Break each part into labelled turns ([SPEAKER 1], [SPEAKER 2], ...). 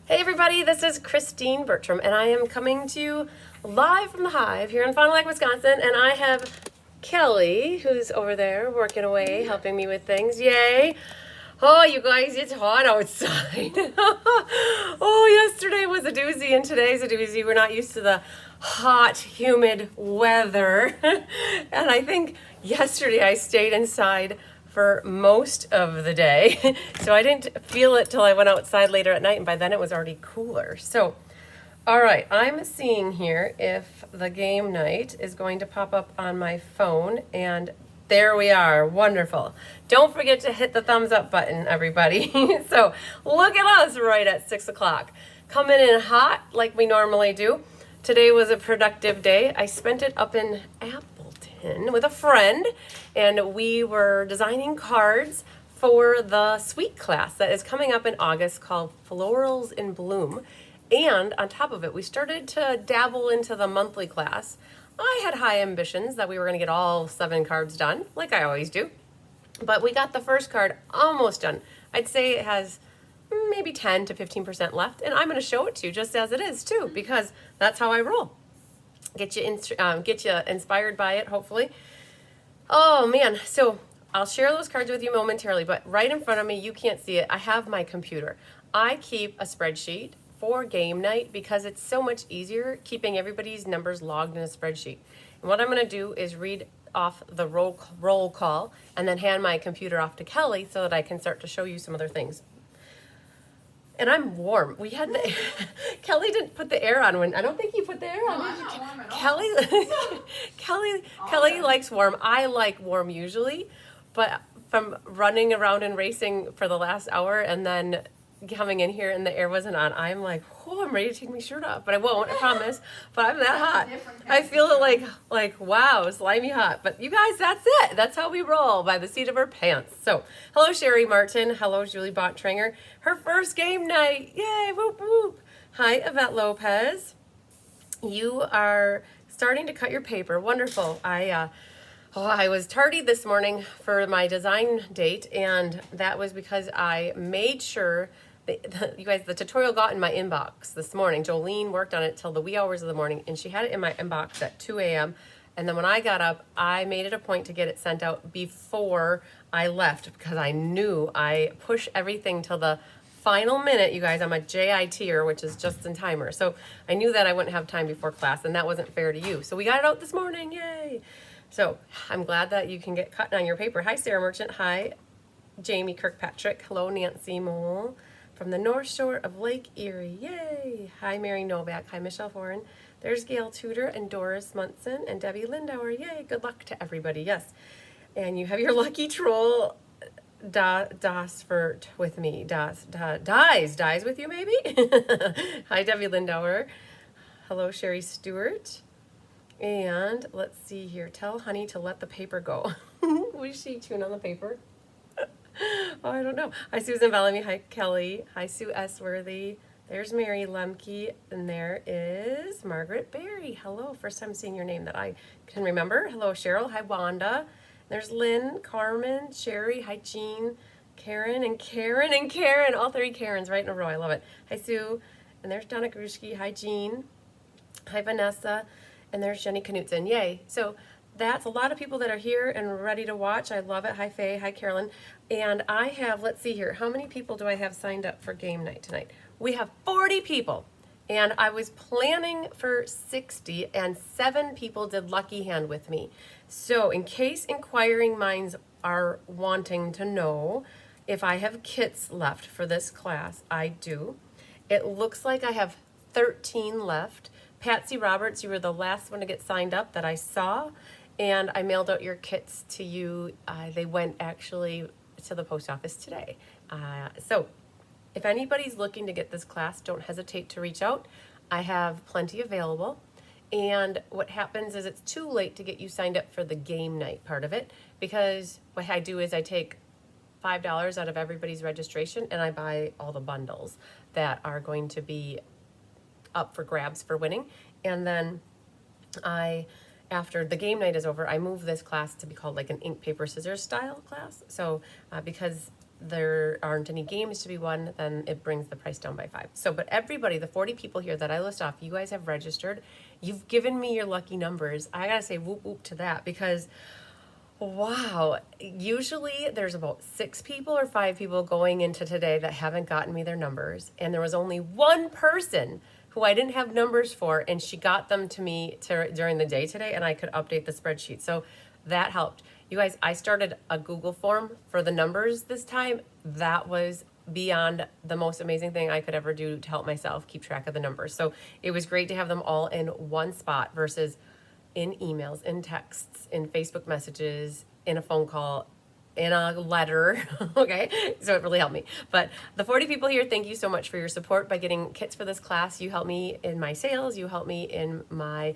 [SPEAKER 1] Hey everybody, this is Christine Bertram, and I am coming to you live from the Hive here in Fond du Lac, Wisconsin, and I have Kelly, who's over there working away, helping me with things. Yay! Oh, you guys, it's hot outside. Oh, yesterday was a doozy, and today's a doozy. We're not used to the hot, humid weather. And I think yesterday I stayed inside for most of the day. So I didn't feel it till I went outside later at night, and by then it was already cooler. So, all right, I'm seeing here if the game night is going to pop up on my phone, and there we are. Wonderful. Don't forget to hit the thumbs up button, everybody. So look at us right at 6 o'clock. Coming in hot like we normally do. Today was a productive day. I spent it up in Appleton with a friend, and we were designing cards for the sweet class that is coming up in August called Florals in Bloom. And on top of it, we started to dabble into the monthly class. I had high ambitions that we were going to get all 7 cards done, like I always do. But we got the first card almost done. I'd say it has maybe 10 to 15% left, and I'm going to show it to you just as it is too, because that's how I roll. Get you inspired by it, hopefully. Oh man, so I'll share those cards with you momentarily, but right in front of me, you can't see it, I have my computer. I keep a spreadsheet for game night because it's so much easier keeping everybody's numbers logged in a spreadsheet. And what I'm going to do is read off the roll call and then hand my computer off to Kelly so that I can start to show you some other things. And I'm warm. We had the Kelly didn't put the air on when I don't think you put the air on.
[SPEAKER 2] No, I'm not warm at all.
[SPEAKER 1] Kelly likes warm. I like warm usually, but from running around and racing for the last hour and then coming in here and the air wasn't on, I'm like, oh, I'm ready to take my shirt off, but I won't, I promise. But I'm that hot. I feel it like wow, slimy hot. But you guys, that's it. That's how we roll, by the seat of our pants. So, hello Sherry Martin. Hello Julie Bontranger. Her first game night. Yay, whoop whoop. Hi Yvette Lopez. You are starting to cut your paper. Wonderful. I was tardy this morning for my design date, and that was because I made sure you guys, the tutorial got in my inbox this morning. Jolene worked on it till the wee hours of the morning, and she had it in my inbox at 2 a.m. And then when I got up, I made it a point to get it sent out before I left because I knew I push everything till the final minute. You guys, I'm a JITer, which is just in timer. So I knew that I wouldn't have time before class, and that wasn't fair to you. So we got it out this morning. Yay! So I'm glad that you can get cutting on your paper. Hi, Sarah Merchant. Hi, Jamie Kirkpatrick. Hello, Nancy Mole from the North Shore of Lake Erie. Yay! Hi, Mary Novak. Hi, Michelle Foran. There's Gail Tudor and Doris Munson and Debbie Lindauer. Yay! Good luck to everybody. Yes. And you have your lucky troll Das for with me. Dies with you maybe? Hi, Debbie Lindauer. Hello, Sherry Stewart. And let's see here. Tell Honey to let the paper go. Was she chewing on the paper? Oh, I don't know. Hi, Susan Bellamy. Hi, Kelly. Hi, Sue S. Worthy. There's Mary Lemke. And there is Margaret Berry. Hello. First time seeing your name that I can remember. Hello, Cheryl. Hi, Wanda. There's Lynn, Carmen, Sherry. Hi, Jean, Karen, and Karen, and Karen. All 3 Karens right in a row. I love it. Hi, Sue. And there's Donna Grushki. Hi, Jean. Hi, Vanessa. And there's Jenny Knutson. Yay. So that's a lot of people that are here and ready to watch. I love it. Hi, Faye. Hi, Carolyn. And I have, let's see here, how many people do I have signed up for game night tonight? We have 40 people. And I was planning for 60, and 7 people did lucky hand with me. So in case inquiring minds are wanting to know if I have kits left for this class, I do. It looks like I have 13 left. Patsy Roberts, you were the last one to get signed up that I saw, and I mailed out your kits to you. They went actually to the post office today. So if anybody's looking to get this class, don't hesitate to reach out. I have plenty available. And what happens is it's too late to get you signed up for the game night part of it, because what I do is I take $5 out of everybody's registration and I buy all the bundles that are going to be up for grabs for winning. And then after the game night is over, I move this class to be called like an ink, paper, scissors style class. So because there aren't any games to be won, then it brings the price down by 5. So, but everybody, the 40 people here that I list off, you guys have registered. You've given me your lucky numbers. I gotta say whoop whoop to that, because wow, usually there's about 6 people or 5 people going into today that haven't gotten me their numbers, and there was only one person who I didn't have numbers for, and she got them to me during the day today, and I could update the spreadsheet. So that helped. You guys, I started a Google form for the numbers this time. That was beyond the most amazing thing I could ever do to help myself keep track of the numbers. So it was great to have them all in one spot versus in emails, in texts, in Facebook messages, in a phone call, in a letter. Okay, so it really helped me. But the 40 people here, thank you so much for your support by getting kits for this class. You helped me in my sales, you helped me in my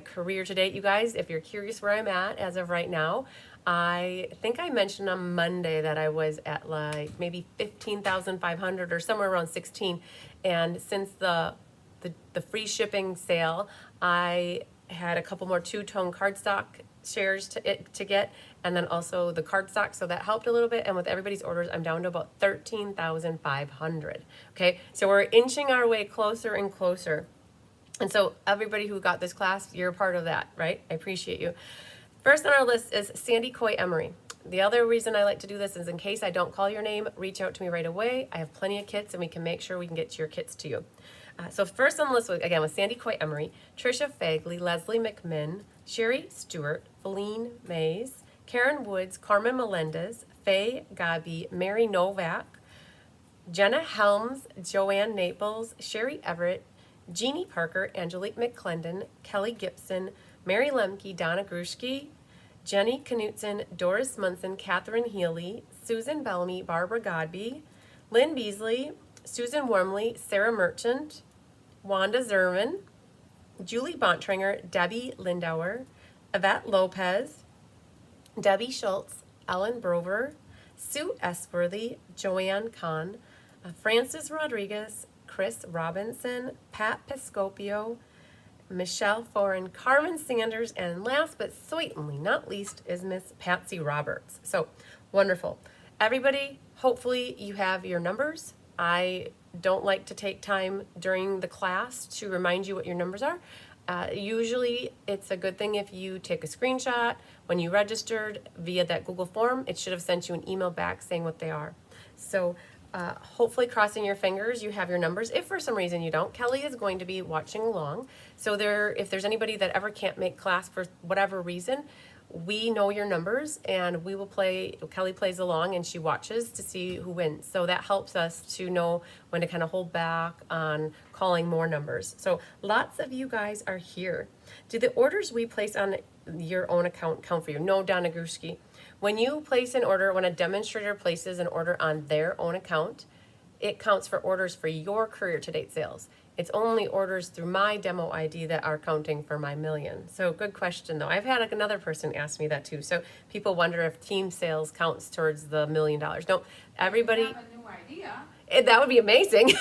[SPEAKER 1] career to date. You guys, if you're curious where I'm at as of right now, I think I mentioned on Monday that I was at like maybe 15,500 or somewhere around 16. And since the free shipping sale, I had a couple more 2-tone cardstock shares to get, and then also the cardstock, so that helped a little bit. And with everybody's orders, I'm down to about 13,500. Okay, so we're inching our way closer and closer. And so everybody who got this class, you're a part of that, right? I appreciate you. First on our list is Sandy Coy Emery. The other reason I like to do this is in case I don't call your name, reach out to me right away. I have plenty of kits, and we can make sure we can get your kits to you. So first on the list, again, with Sandy Coy Emery, Trisha Fagley, Leslie McMinn, Sherry Stewart, Feline Mays, Karen Woods, Carmen Melendez, Faye Gabi, Mary Novak, Jenna Helms, Joanne Naples, Sherry Everett, Jeannie Parker, Angelique McClendon, Kelly Gibson, Mary Lemke, Donna Grushke, Jenny Knutson, Doris Munson, Catherine Healy, Susan Bellamy, Barbara Godby, Lynn Beasley, Susan Wormley, Sarah Merchant, Wanda Zerman, Julie Bontringer, Debbie Lindauer, Yvette Lopez, Debbie Schultz, Ellen Brover, Sue Esworthy, Joanne Kahn, Francis Rodriguez, Chris Robinson, Pat Piscopio, Michelle Foreign, Carmen Sanders, and last but certainly not least is Miss Patsy Roberts. So wonderful. Everybody, hopefully you have your numbers. I don't like to take time during the class to remind you what your numbers are. Usually it's a good thing if you take a screenshot when you registered via that Google form. It should have sent you an email back saying what they are. So hopefully, crossing your fingers, you have your numbers. If for some reason you don't, Kelly is going to be watching along. So if there's anybody that ever can't make class for whatever reason, we know your numbers, and we will play. Kelly plays along and she watches to see who wins. So that helps us to know when to kind of hold back on calling more numbers. So lots of you guys are here. Do the orders we place on your own account count for you? No, Donna Grushke. When you place an order, when a demonstrator places an order on their own account, it counts for orders for your career to date sales. It's only orders through my demo ID that are counting for my million. So good question though. I've had another person ask me that too. So people wonder if team sales counts towards the $1 million. No, everybody.
[SPEAKER 2] You have a new idea.
[SPEAKER 1] That would be amazing.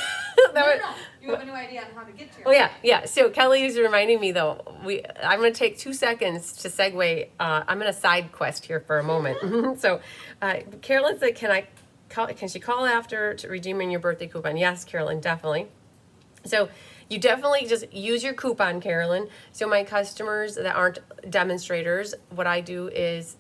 [SPEAKER 2] No. You have a new idea on how to get to your
[SPEAKER 1] Yeah. So Kelly is reminding me though, I'm going to take 2 seconds to segue. I'm going to side quest here for a moment. So Carolyn said, can she call after to redeeming your birthday coupon? Yes, Carolyn, definitely. So you definitely just use your coupon, Carolyn. So my customers that aren't demonstrators, what I do is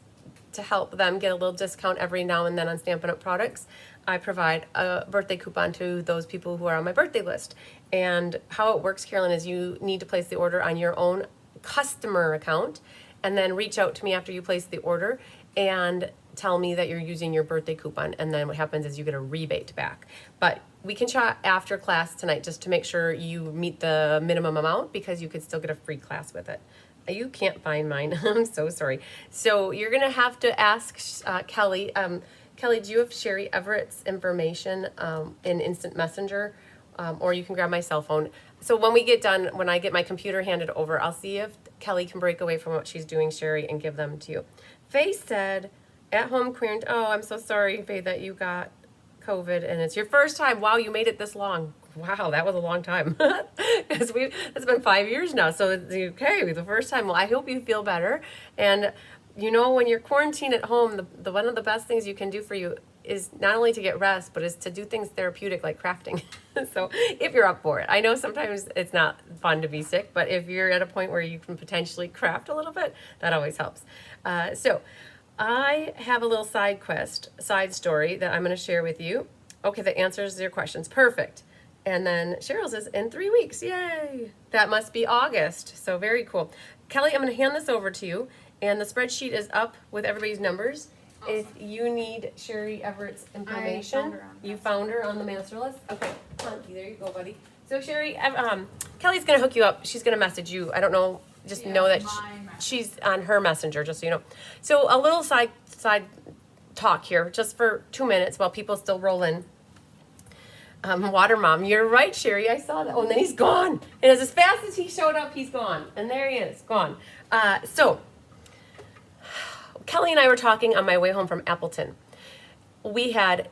[SPEAKER 1] to help them get a little discount every now and then on Stampin' Up! Products. I provide a birthday coupon to those people who are on my birthday list. And how it works, Carolyn, is you need to place the order on your own customer account and then reach out to me after you place the order and tell me that you're using your birthday coupon. And then what happens is you get a rebate back. But we can chat after class tonight just to make sure you meet the minimum amount, because you could still get a free class with it. You can't find mine. I'm so sorry. So you're going to have to ask Kelly. Kelly, do you have Sherry Everett's information in Instant Messenger? Or you can grab my cell phone. So when we get done, when I get my computer handed over, I'll see if Kelly can break away from what she's doing, Sherry, and give them to you. Faye said, at home quarantine. Oh, I'm so sorry, Faye, that you got COVID and it's your first time. Wow, you made it this long. Wow, that was a long time. Because it's been 5 years now. So it's okay, the first time. Well, I hope you feel better. And you know, when you're quarantined at home, the one of the best things you can do for you is not only to get rest, but is to do things therapeutic like crafting. So if you're up for it, I know sometimes it's not fun to be sick, but if you're at a point where you can potentially craft a little bit, that always helps. So I have a little side story that I'm going to share with you. Okay, that answers your questions. Perfect. And then Cheryl says, in 3 weeks, yay. That must be August, so very cool. Kelly, I'm going to hand this over to you, and the spreadsheet is up with everybody's numbers. Awesome. If you need Sherry Everett's information, you found her on the master list. Okay, Punky, there you go, buddy. So Sherry, Kelly's going to hook you up. She's going to message you. I don't know, just know that she's on her messenger, just so you know. So a little side talk here, just for 2 minutes while people still roll in. Water Mom, you're right, Sherry. I saw that. Oh, and then he's gone. And as fast as he showed up, he's gone. And there he is, gone. So Kelly and I were talking on my way home from Appleton. We had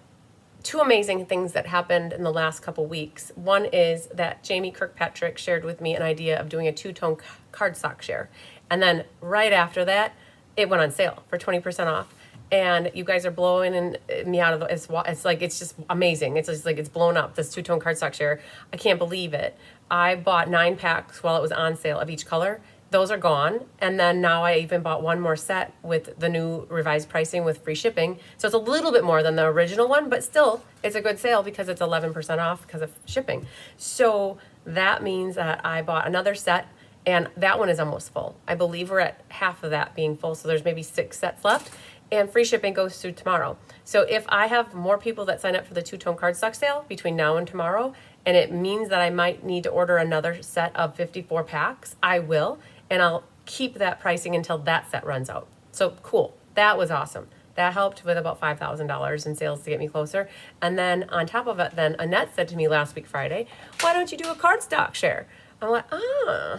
[SPEAKER 1] 2 amazing things that happened in the last couple weeks. One is that Jamie Kirkpatrick shared with me an idea of doing a 2-tone cardstock share. And then right after that, it went on sale for 20% off. And you guys are blowing me out of the, it's just amazing. It's just like, it's blown up, this 2-tone cardstock share. I can't believe it. I bought 9 packs while it was on sale of each color. Those are gone. And then now I even bought 1 more set with the new revised pricing with free shipping. So it's a little bit more than the original one, but still it's a good sale because it's 11% off because of shipping. So that means that I bought another set, and that one is almost full. I believe we're at half of that being full. So there's maybe 6 sets left. And free shipping goes through tomorrow. So if I have more people that sign up for the 2-tone cardstock sale between now and tomorrow, and it means that I might need to order another set of 54 packs, I will, and I'll keep that pricing until that set runs out. So cool, that was awesome. That helped with about $5,000 in sales to get me closer. And then on top of it, then Annette said to me last week, Friday, why don't you do a cardstock share? I'm like,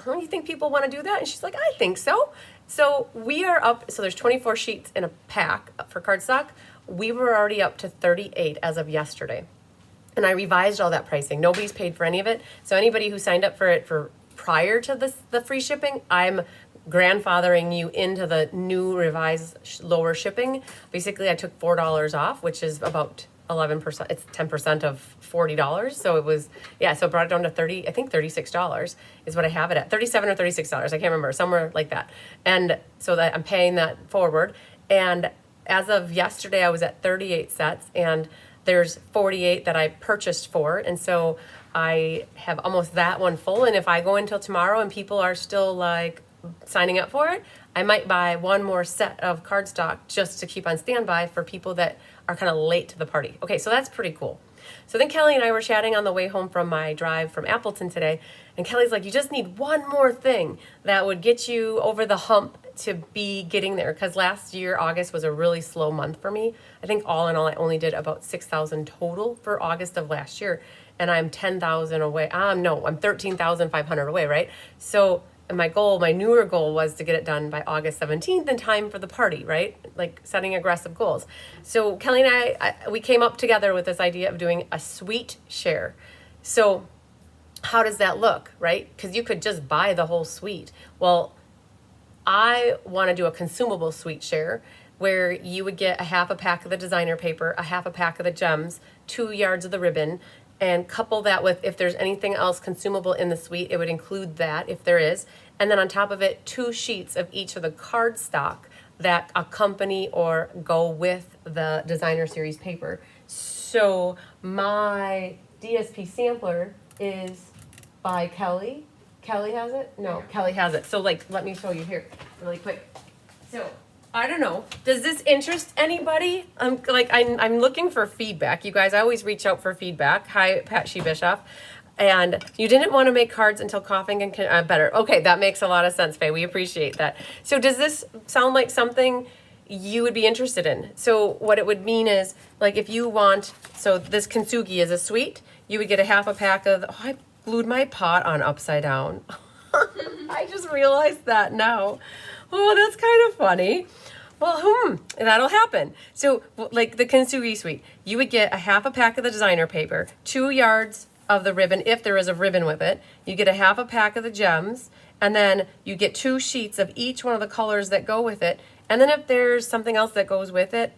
[SPEAKER 1] don't you think people want to do that? And she's like, I think so. So we are up, so there's 24 sheets in a pack for cardstock. We were already up to 38 as of yesterday. And I revised all that pricing. Nobody's paid for any of it. So anybody who signed up for it for prior to the free shipping, I'm grandfathering you into the new revised lower shipping. Basically, I took $4 off, which is about 11%. It's 10% of $40. So it was, so it brought it down to $36 is what I have it at. $37 or $36. I can't remember, somewhere like that. And so that I'm paying that forward. And as of yesterday, I was at 38 sets, and there's 48 that I purchased for. And so I have almost that one full. And if I go until tomorrow and people are still like signing up for it, I might buy 1 more set of cardstock just to keep on standby for people that are kind of late to the party. Okay, so that's pretty cool. So then Kelly and I were chatting on the way home from my drive from Appleton today, and Kelly's like, you just need 1 more thing that would get you over the hump to be getting there, because last year, August was a really slow month for me. I think all in all, I only did about 6,000 total for August of last year, and I'm 10,000 away. No, I'm 13,500 away, right? So my newer goal was to get it done by August 17th in time for the party, right? Like setting aggressive goals. So Kelly and I, we came up together with this idea of doing a suite share. So how does that look, right? Because you could just buy the whole suite. Well, I want to do a consumable suite share where you would get a half a pack of the designer paper, a half a pack of the gems, 2 yards of the ribbon, and couple that with, if there's anything else consumable in the suite, it would include that if there is. And then on top of it, 2 sheets of each of the cardstock that accompany or go with the designer series paper. So my DSP sampler is by Kelly. Kelly has it? No, Kelly has it. So like, let me show you here really quick. So I don't know. Does this interest anybody? I'm looking for feedback. You guys, I always reach out for feedback. Hi, Pat Bischoff. And you didn't want to make cards until coughing and better. Okay, that makes a lot of sense, Faye. We appreciate that. So does this sound like something you would be interested in? So what it would mean is, like, if you want, so this kintsugi is a suite, you would get a half a pack of, I glued my pot on upside down. I just realized that now. Oh, that's kind of funny. Well, that'll happen. So like the kintsugi suite, you would get a half a pack of the designer paper, 2 yards of the ribbon, if there is a ribbon with it. You get a half a pack of the gems, and then you get 2 sheets of each one of the colors that go with it. And then if there's something else that goes with it,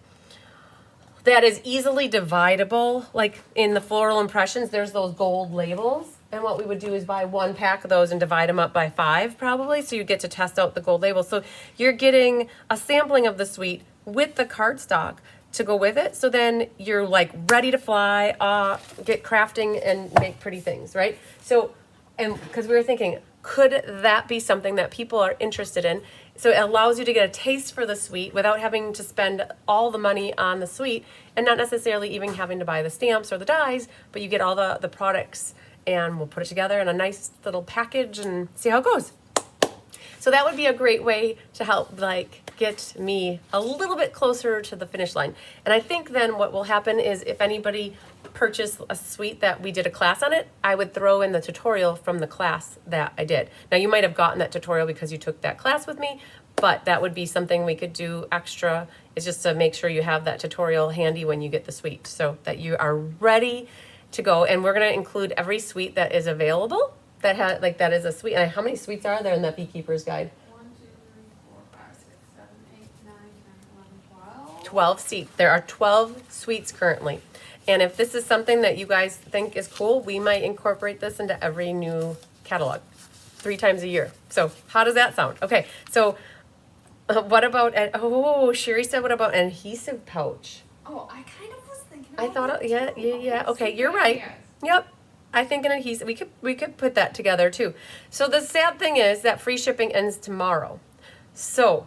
[SPEAKER 1] that is easily dividable. Like in the floral impressions, there's those gold labels. And what we would do is buy one pack of those and divide them up by 5 probably. So you get to test out the gold labels. So you're getting a sampling of the suite with the cardstock to go with it. So then you're like ready to fly, get crafting and make pretty things, right? So, and because we were thinking, could that be something that people are interested in? So it allows you to get a taste for the suite without having to spend all the money on the suite and not necessarily even having to buy the stamps or the dies, but you get all the products and we'll put it together in a nice little package and see how it goes. So that would be a great way to help like get me a little bit closer to the finish line. And I think then what will happen is if anybody purchased a suite that we did a class on it, I would throw in the tutorial from the class that I did. Now you might have gotten that tutorial because you took that class with me, but that would be something we could do extra. It's just to make sure you have that tutorial handy when you get the suite so that you are ready to go. And we're gonna include every suite that is available that has like that is a suite. And how many suites are there in that beekeeper's guide?
[SPEAKER 2] 1, 2, 3, 4, 5, 6, 7, 8, 9, 10, 11, 12.
[SPEAKER 1] 12 seats. There are 12 suites currently. And if this is something that you guys think is cool, we might incorporate this into every new catalog 3 times a year. So how does that sound? Okay, so what about, Sherry said, what about an adhesive pouch?
[SPEAKER 2] Oh, I kind of was thinking
[SPEAKER 1] I
[SPEAKER 2] about
[SPEAKER 1] thought,
[SPEAKER 2] that
[SPEAKER 1] yeah.
[SPEAKER 2] too.
[SPEAKER 1] Okay,
[SPEAKER 2] Some
[SPEAKER 1] you're
[SPEAKER 2] good
[SPEAKER 1] right.
[SPEAKER 2] ideas.
[SPEAKER 1] Yep. I think an adhesive, we could put that together too. So the sad thing is that free shipping ends tomorrow. So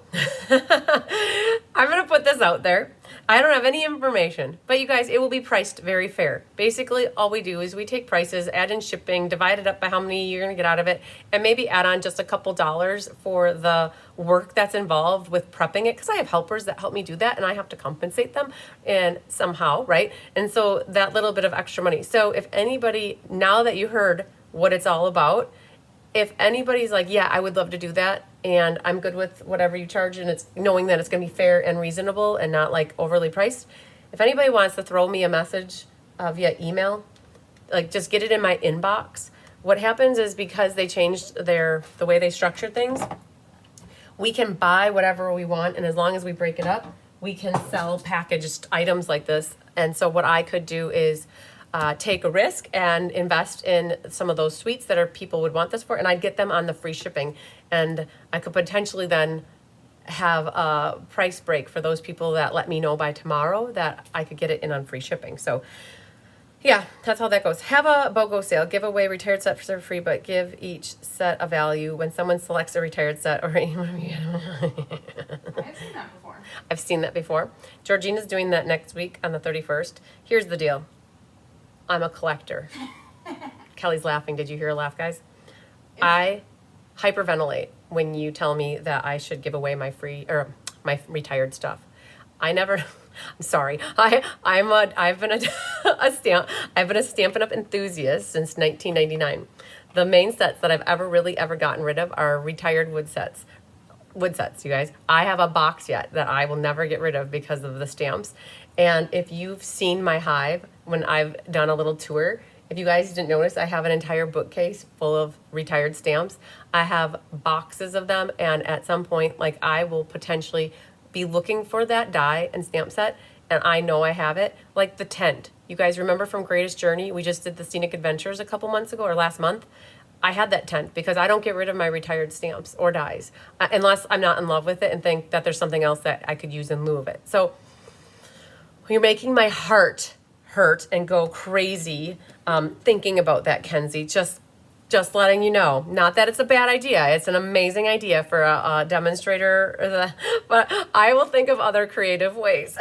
[SPEAKER 1] I'm going to put this out there. I don't have any information, but you guys, it will be priced very fair. Basically, all we do is we take prices, add in shipping, divide it up by how many you're going to get out of it, and maybe add on just a couple dollars for the work that's involved with prepping it, because I have helpers that help me do that, and I have to compensate them and somehow, right? And so that little bit of extra money. So if anybody, now that you heard what it's all about, if anybody's like, yeah, I would love to do that, and I'm good with whatever you charge, and it's knowing that it's going to be fair and reasonable and not like overly priced. If anybody wants to throw me a message via email, like just get it in my inbox. What happens is because they changed the way they structure things, we can buy whatever we want, and as long as we break it up, we can sell packaged items like this. And so what I could do is take a risk and invest in some of those suites that people would want this for, and I'd get them on the free shipping. And I could potentially then have a price break for those people that let me know by tomorrow that I could get it in on free shipping. So yeah, that's how that goes. Have a BOGO sale. Give away retired sets for free, but give each set a value. When someone selects a retired set or
[SPEAKER 2] I've seen that before.
[SPEAKER 1] I've seen that before. Georgina's doing that next week on the 31st. Here's the deal. I'm a collector. Kelly's laughing. Did you hear her laugh, guys? I hyperventilate when you tell me that I should give away my free or my retired stuff. I never. I'm sorry. I've been a Stampin' Up! Enthusiast since 1999. The main sets that I've ever gotten rid of are retired wood sets. Wood sets, you guys. I have a box yet that I will never get rid of because of the stamps. And if you've seen my hive when I've done a little tour, if you guys didn't notice, I have an entire bookcase full of retired stamps. I have boxes of them, and at some point, like, I will potentially be looking for that die and stamp set, and I know I have it. Like the tent. You guys remember from Greatest Journey? We just did the Scenic Adventures a couple months ago or last month. I had that tent because I don't get rid of my retired stamps or dies unless I'm not in love with it and think that there's something else that I could use in lieu of it. So you're making my heart hurt and go crazy thinking about that, Kenzie. Just letting you know. Not that it's a bad idea. It's an amazing idea for a demonstrator, but I will think of other creative ways.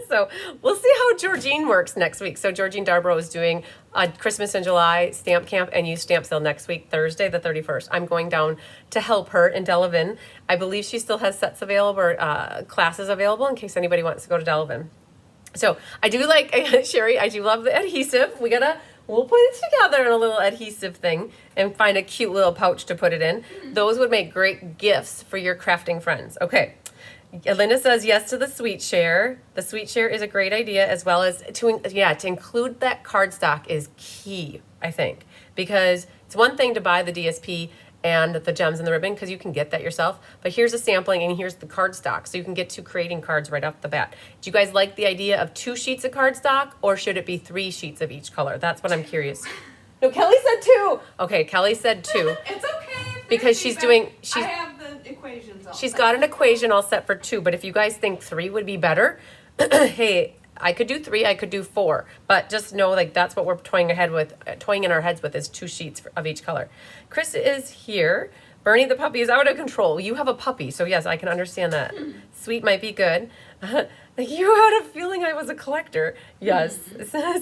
[SPEAKER 1] So we'll see how Georgine works next week. So Georgine Darborough is doing a Christmas in July stamp camp and youth stamp sale next week, Thursday the 31st. I'm going down to help her in Delavan. I believe she still has sets available or classes available in case anybody wants to go to Delavan. So I do like, Sherry, I do love the adhesive. We'll put it together in a little adhesive thing and find a cute little pouch to put it in. Those would make great gifts for your crafting friends. Okay. Linda says yes to the sweet share. The sweet share is a great idea, as well as to include that cardstock is key, I think, because it's one thing to buy the DSP and the gems and the ribbon, because you can get that yourself. But here's a sampling, and here's the cardstock, so you can get to creating cards right off the bat. Do you guys like the idea of 2 sheets of cardstock, or should it be 3 sheets of each color? That's what I'm curious. No, Kelly said 2. Okay, Kelly said 2.
[SPEAKER 2] It's okay.
[SPEAKER 1] Because she's doing,
[SPEAKER 2] I have the equations all
[SPEAKER 1] she's
[SPEAKER 2] set.
[SPEAKER 1] got an equation all set for 2, but if you guys think 3 would be better, hey, I could do 3, I could do 4, but just know like that's what we're toying in our heads with is 2 sheets of each color. Chris is here. Bernie the puppy is out of control. You have a puppy, so yes, I can understand that. Sweet might be good. You had a feeling I was a collector. Yes,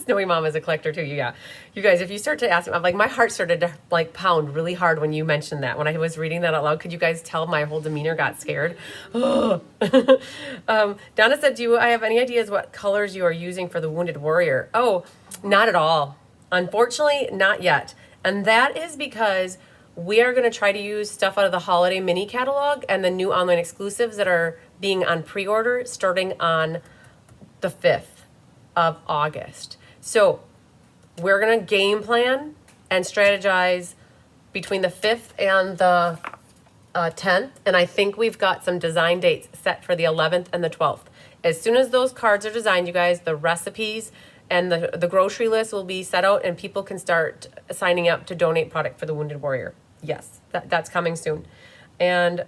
[SPEAKER 1] Snowy Mom is a collector too. Yeah, you guys, if you start to ask me, I'm like my heart started to like pound really hard when you mentioned that. When I was reading that out loud, could you guys tell my whole demeanor got scared? Donna said, "Do I have any ideas what colors you are using for the Wounded Warrior?" Oh, not at all. Unfortunately, not yet, and that is because we are going to try to use stuff out of the holiday mini catalog and the new online exclusives that are being on pre-order starting on the 5th of August. So we're going to game plan and strategize between the 5th and the 10th. And I think we've got some design dates set for the 11th and the 12th. As soon as those cards are designed, you guys, the recipes and the grocery list will be set out and people can start signing up to donate product for the Wounded Warrior. Yes, that's coming soon. And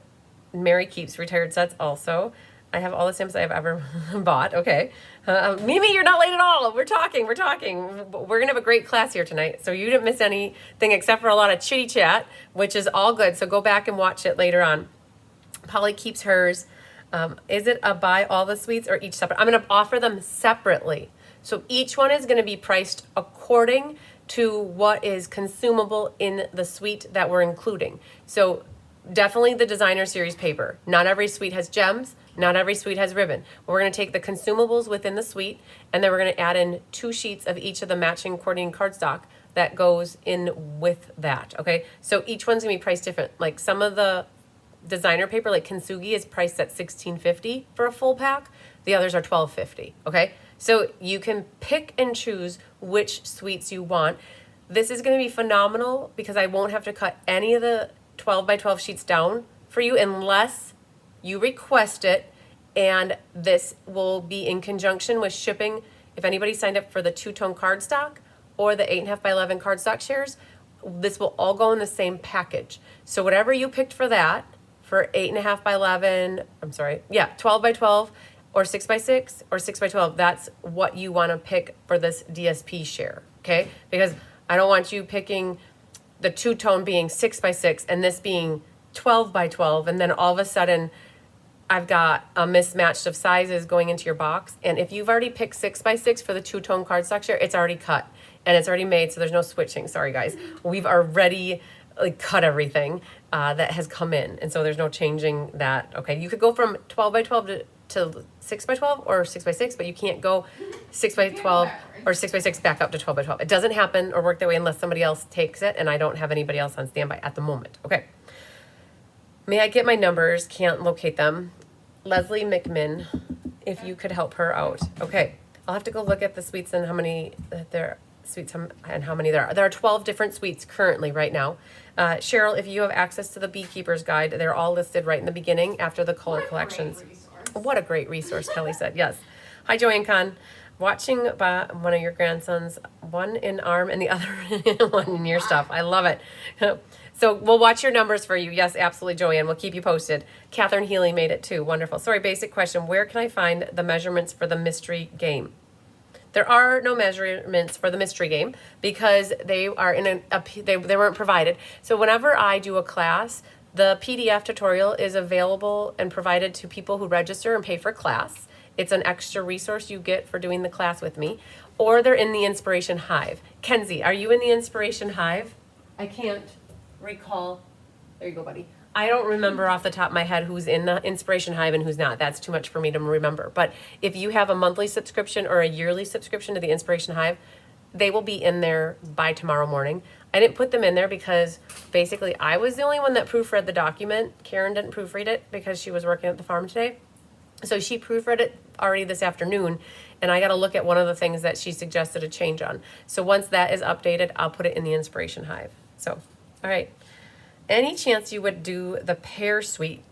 [SPEAKER 1] Mary keeps retired sets also. I have all the stamps I have ever bought. Okay. Mimi, you're not late at all. We're talking. We're going to have a great class here tonight. So you didn't miss anything except for a lot of chitty chat, which is all good. So go back and watch it later on. Polly keeps hers. Is it a buy all the sweets or each separate? I'm going to offer them separately. So each one is going to be priced according to what is consumable in the suite that we're including. So definitely the designer series paper. Not every suite has gems. Not every suite has ribbon. We're going to take the consumables within the suite, and then we're going to add in 2 sheets of each of the matching coordinating cardstock that goes in with that. Okay, so each one's going to be priced different. Like some of the designer paper, like Kintsugi, is priced at $16.50 for a full pack. The others are $12.50. Okay, so you can pick and choose which suites you want. This is going to be phenomenal because I won't have to cut any of the 12 by 12 sheets down for you unless you request it, and this will be in conjunction with shipping. If anybody signed up for the 2-tone cardstock or the 8.5 by 11 cardstock shares, this will all go in the same package. So whatever you picked for that, for 8.5 by 11, 12 by 12, or 6 by 6, or 6 by 12, that's what you want to pick for this DSP share, okay? Because I don't want you picking the 2-tone being 6 by 6 and this being 12 by 12, and then all of a sudden I've got a mismatch of sizes going into your box. And if you've already picked 6 by 6 for the 2-tone cardstock share, it's already cut and it's already made, so there's no switching. Sorry guys, we've already cut everything that has come in, and so there's no changing that. Okay, you could go from 12 by 12 to 6 by 12 or 6 by 6, but you can't go 6 by 12 or 6 by 6 back up to 12 by 12. It doesn't happen or work that way unless somebody else takes it, and I don't have anybody else on standby at the moment. Okay. May I get my numbers? Can't locate them. Leslie McMinn, if you could help her out. Okay, I'll have to go look at the suites and how many there are. There are 12 different suites currently right now. Cheryl, if you have access to the Beekeeper's Guide, they're all listed right in the beginning after the color collections. What a great resource, Kelly said. Yes. Hi, Joanne Kahn. Watching one of your grandsons, one in arm and the other one in your stuff. I love it. So we'll watch your numbers for you. Yes, absolutely, Joanne. We'll keep you posted. Catherine Healy made it too. Wonderful. Sorry, basic question. Where can I find the measurements for the mystery game? There are no measurements for the mystery game because they are they weren't provided. So whenever I do a class, the PDF tutorial is available and provided to people who register and pay for class. It's an extra resource you get for doing the class with me, or they're in the Inspiration Hive. Kenzie, are you in the Inspiration Hive? I can't recall. There you go, buddy. I don't remember off the top of my head who's in the Inspiration Hive and who's not. That's too much for me to remember. But if you have a monthly subscription or a yearly subscription to the Inspiration Hive, they will be in there by tomorrow morning. I didn't put them in there because basically I was the only one that proofread the document. Karen didn't proofread it because she was working at the farm today. So she proofread it already this afternoon, and I got to look at one of the things that she suggested a change on. So once that is updated, I'll put it in the Inspiration Hive. So, all right. any chance you would do the pear suite?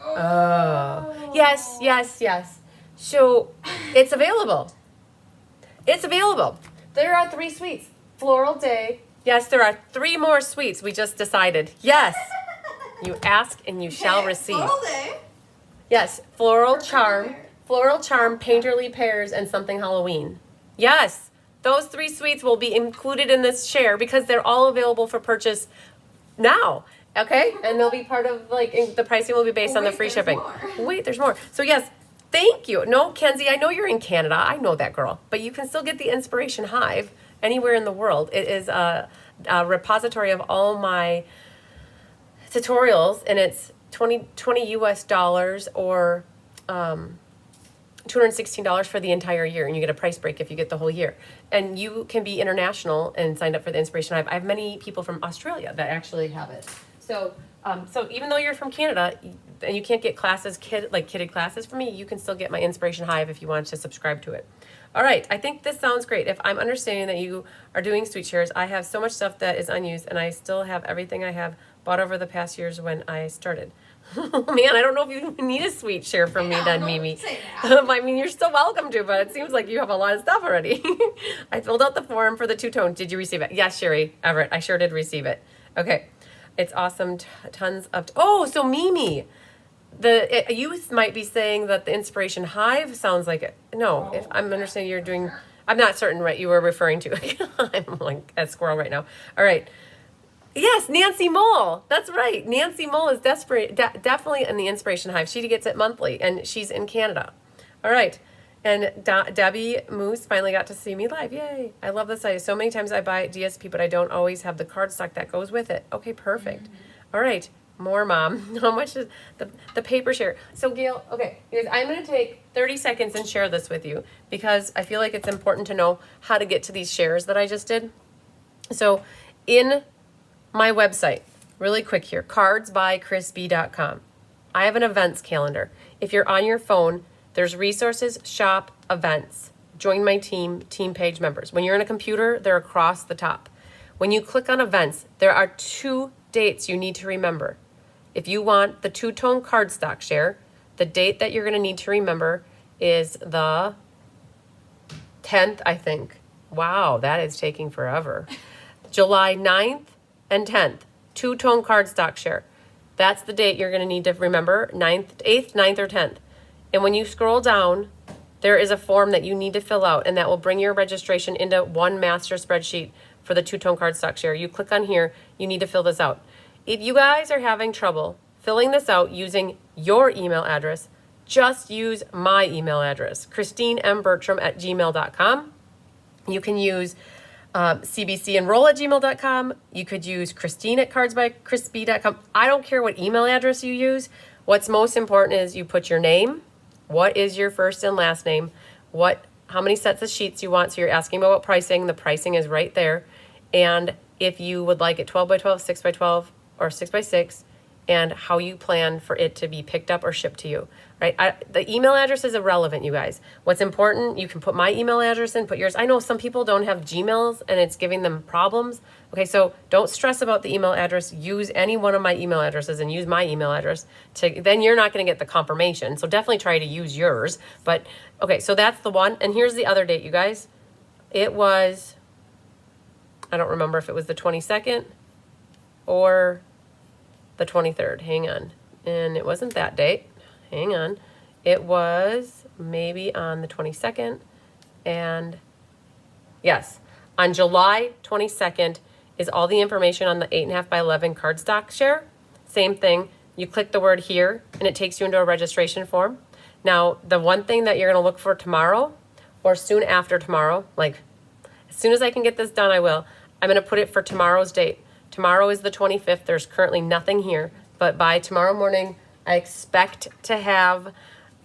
[SPEAKER 1] Oh. Yes, yes, yes. So it's available. It's available. There are 3 suites. Floral Day. Yes, there are 3 more suites. We just decided. Yes. You ask and you shall receive.
[SPEAKER 2] Floral Day.
[SPEAKER 1] Yes, Floral Charm, Painterly Pears, and Something Halloween. Yes, those 3 suites will be included in this share because they're all available for purchase now. Okay, and they'll be part of the pricing will be based on the free shipping. Wait, there's more. So yes, thank you. No, Kenzie, I know you're in Canada. I know that, girl. But you can still get the Inspiration Hive anywhere in the world. It is a repository of all my tutorials, and it's $20 US or $216 for the entire year, and you get a price break if you get the whole year. And you can be international and signed up for the Inspiration Hive. I have many people from Australia that actually have it. So, so even though you're from Canada and you can't get classes, kitted classes from me, you can still get my Inspiration Hive if you want to subscribe to it. All right, I think this sounds great. If I'm understanding that you are doing suite shares, I have so much stuff that is unused, and I still have everything I have bought over the past years when I started. Man, I don't know if you need a suite share from me then, Mimi. I mean, you're still welcome to, but it seems like you have a lot of stuff already. I filled out the form for the 2-tone. Did you receive it? Yes, Sherry Everett, I sure did receive it. Okay, it's awesome. Tons of, oh, so Mimi, you might be saying that the Inspiration Hive sounds like it. No, if I'm understanding you're doing, I'm not certain what you were referring to. I'm like a squirrel right now. All right. Yes, Nancy Mole. That's right. Nancy Mole is definitely in the Inspiration Hive. She gets it monthly, and she's in Canada. All right. And Debbie Moose finally got to see me live. Yay. I love this idea. So many times I buy DSP, but I don't always have the cardstock that goes with it. Okay, perfect. All right. More, Mom. How much is the paper share? So, Gail, okay, guys, I'm going to take 30 seconds and share this with you because I feel like it's important to know how to get to these shares that I just did. So, in my website, really quick here, cardsbychrisb.com. I have an events calendar. If you're on your phone, there's resources, shop, events, join my team, team page members. When you're on a computer, they're across the top. When you click on events, there are 2 dates you need to remember. If you want the 2-tone cardstock share, the date that you're going to need to remember is the 10th, I think. Wow, that is taking forever. July 9th and 10th, 2-tone cardstock share. That's the date you're going to need to remember, 8th, 9th, or 10th. And when you scroll down, there is a form that you need to fill out, and that will bring your registration into one master spreadsheet for the 2-tone cardstock share. You click on here, you need to fill this out. If you guys are having trouble filling this out using your email address, just use my email address, christinembertram@gmail.com. You can use cbcenroll@gmail.com. You could use christine@cardsbychrisb.com. I don't care what email address you use. What's most important is you put your name, what is your first and last name, how many sets of sheets you want. So you're asking about pricing. The pricing is right there. And if you would like it 12 by 12, 6 by 12, or 6 by 6, and how you plan for it to be picked up or shipped to you, right? The email address is irrelevant, you guys. What's important, you can put my email address in, put yours. I know some people don't have Gmails and it's giving them problems. Okay, so don't stress about the email address. Use any one of my email addresses and use my email address. Then you're not going to get the confirmation. So definitely try to use yours. But okay, so that's the one. And here's the other date, you guys. It was, I don't remember if it was the 22nd or the 23rd. Hang on. And it wasn't that date. Hang on. It was maybe on the 22nd. And yes, on July 22nd is all the information on the 8.5 by 11 cardstock share. Same thing. You click the word here and it takes you into a registration form. Now, the one thing that you're going to look for tomorrow or soon after tomorrow, like as soon as I can get this done, I will. I'm going to put it for tomorrow's date. Tomorrow is the 25th. There's currently nothing here, but by tomorrow morning, I expect to have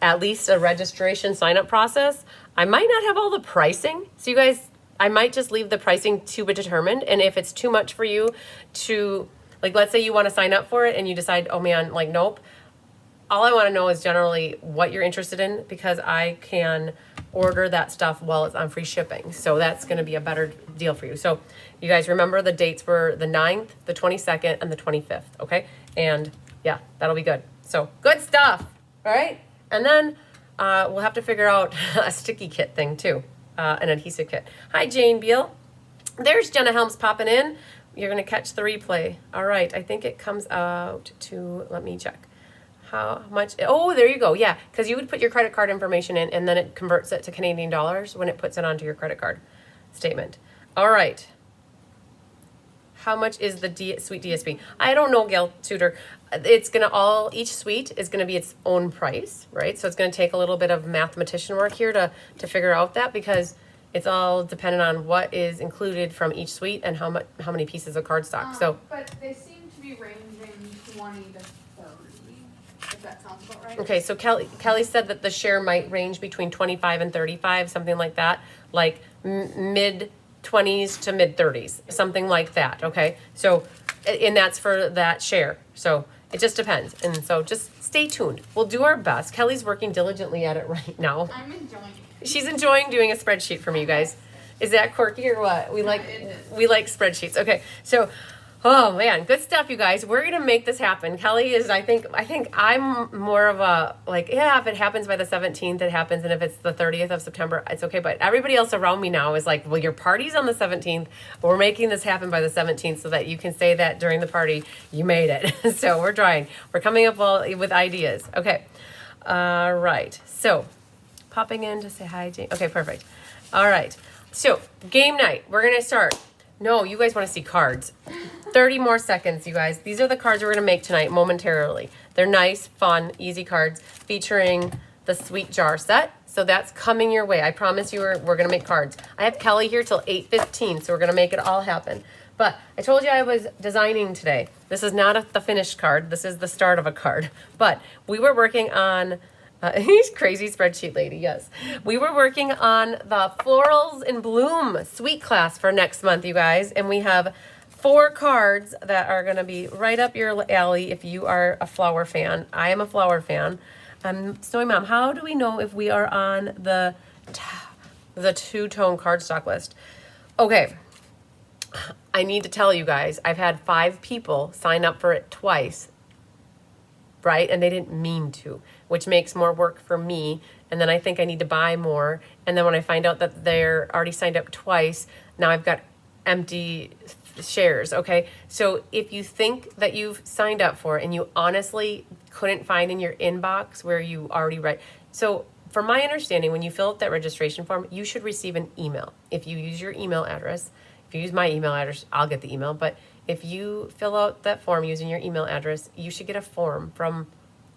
[SPEAKER 1] at least a registration sign-up process. I might not have all the pricing. So you guys, I might just leave the pricing to be determined. And if it's too much for you to, like, let's say you want to sign up for it and you decide, oh man, like, nope. All I want to know is generally what you're interested in, because I can order that stuff while it's on free shipping. So that's going to be a better deal for you. So you guys remember the dates were the 9th, the 22nd, and the 25th, okay? And yeah, that'll be good. So good stuff, all right? And then we'll have to figure out a sticky kit thing too, an adhesive kit. Hi, Jane Beal. There's Jenna Helms popping in. You're going to catch the replay. All right, I think it comes out to, let me check. How much? Oh, there you go. Yeah, because you would put your credit card information in, and then it converts it to Canadian dollars when it puts it onto your credit card statement. All right. How much is the suite DSP? I don't know, Gail Tudor. It's going to each suite is going to be its own price, right? So it's going to take a little bit of mathematician work here to figure out that, because it's all dependent on what is included from each suite and how many pieces of cardstock.
[SPEAKER 2] But they seem to be ranging 20 to 30, if that sounds about right.
[SPEAKER 1] Okay, so Kelly said that the share might range between 25 and 35, something like that, like mid 20s to mid 30s, something like that. Okay, so and that's for that share. So it just depends, and so just stay tuned. We'll do our best. Kelly's working diligently at it right now.
[SPEAKER 2] I'm enjoying it.
[SPEAKER 1] She's enjoying doing a spreadsheet for me, you guys. Is that quirky or what? We like spreadsheets. Okay, so oh man, good stuff, you guys. We're gonna make this happen. Kelly is, I think I'm more of a like, yeah, if it happens by the 17th, it happens, and if it's the 30th of September, it's okay. But everybody else around me now is like, well, your party's on the 17th. We're making this happen by the 17th so that you can say that during the party you made it. So we're trying. We're coming up with ideas. Okay, all right. So popping in to say hi, Jane. Okay, perfect. All right. So game night. We're gonna start. No, you guys want to see cards. 30 more seconds, you guys. These are the cards we're going to make tonight momentarily. They're nice, fun, easy cards featuring the sweet jar set. So that's coming your way. I promise you we're going to make cards. I have Kelly here till 8:15, so we're going to make it all happen. But I told you I was designing today. This is not the finished card. This is the start of a card. But we were working on... he's crazy spreadsheet lady, yes. We were working on the Florals in Bloom suite class for next month, you guys. And we have 4 cards that are going to be right up your alley if you are a flower fan. I am a flower fan. Snowy Mom, how do we know if we are on the two-tone cardstock list? Okay. I need to tell you guys, I've had 5 people sign up for it twice, right? And they didn't mean to, which makes more work for me. And then I think I need to buy more. And then when I find out that they're already signed up twice, now I've got empty shares, okay? So if you think that you've signed up for it and you honestly couldn't find in your inbox where you already read. So from my understanding, when you fill out that registration form, you should receive an email. If you use your email address, if you use my email address, I'll get the email. But if you fill out that form using your email address, you should get a form from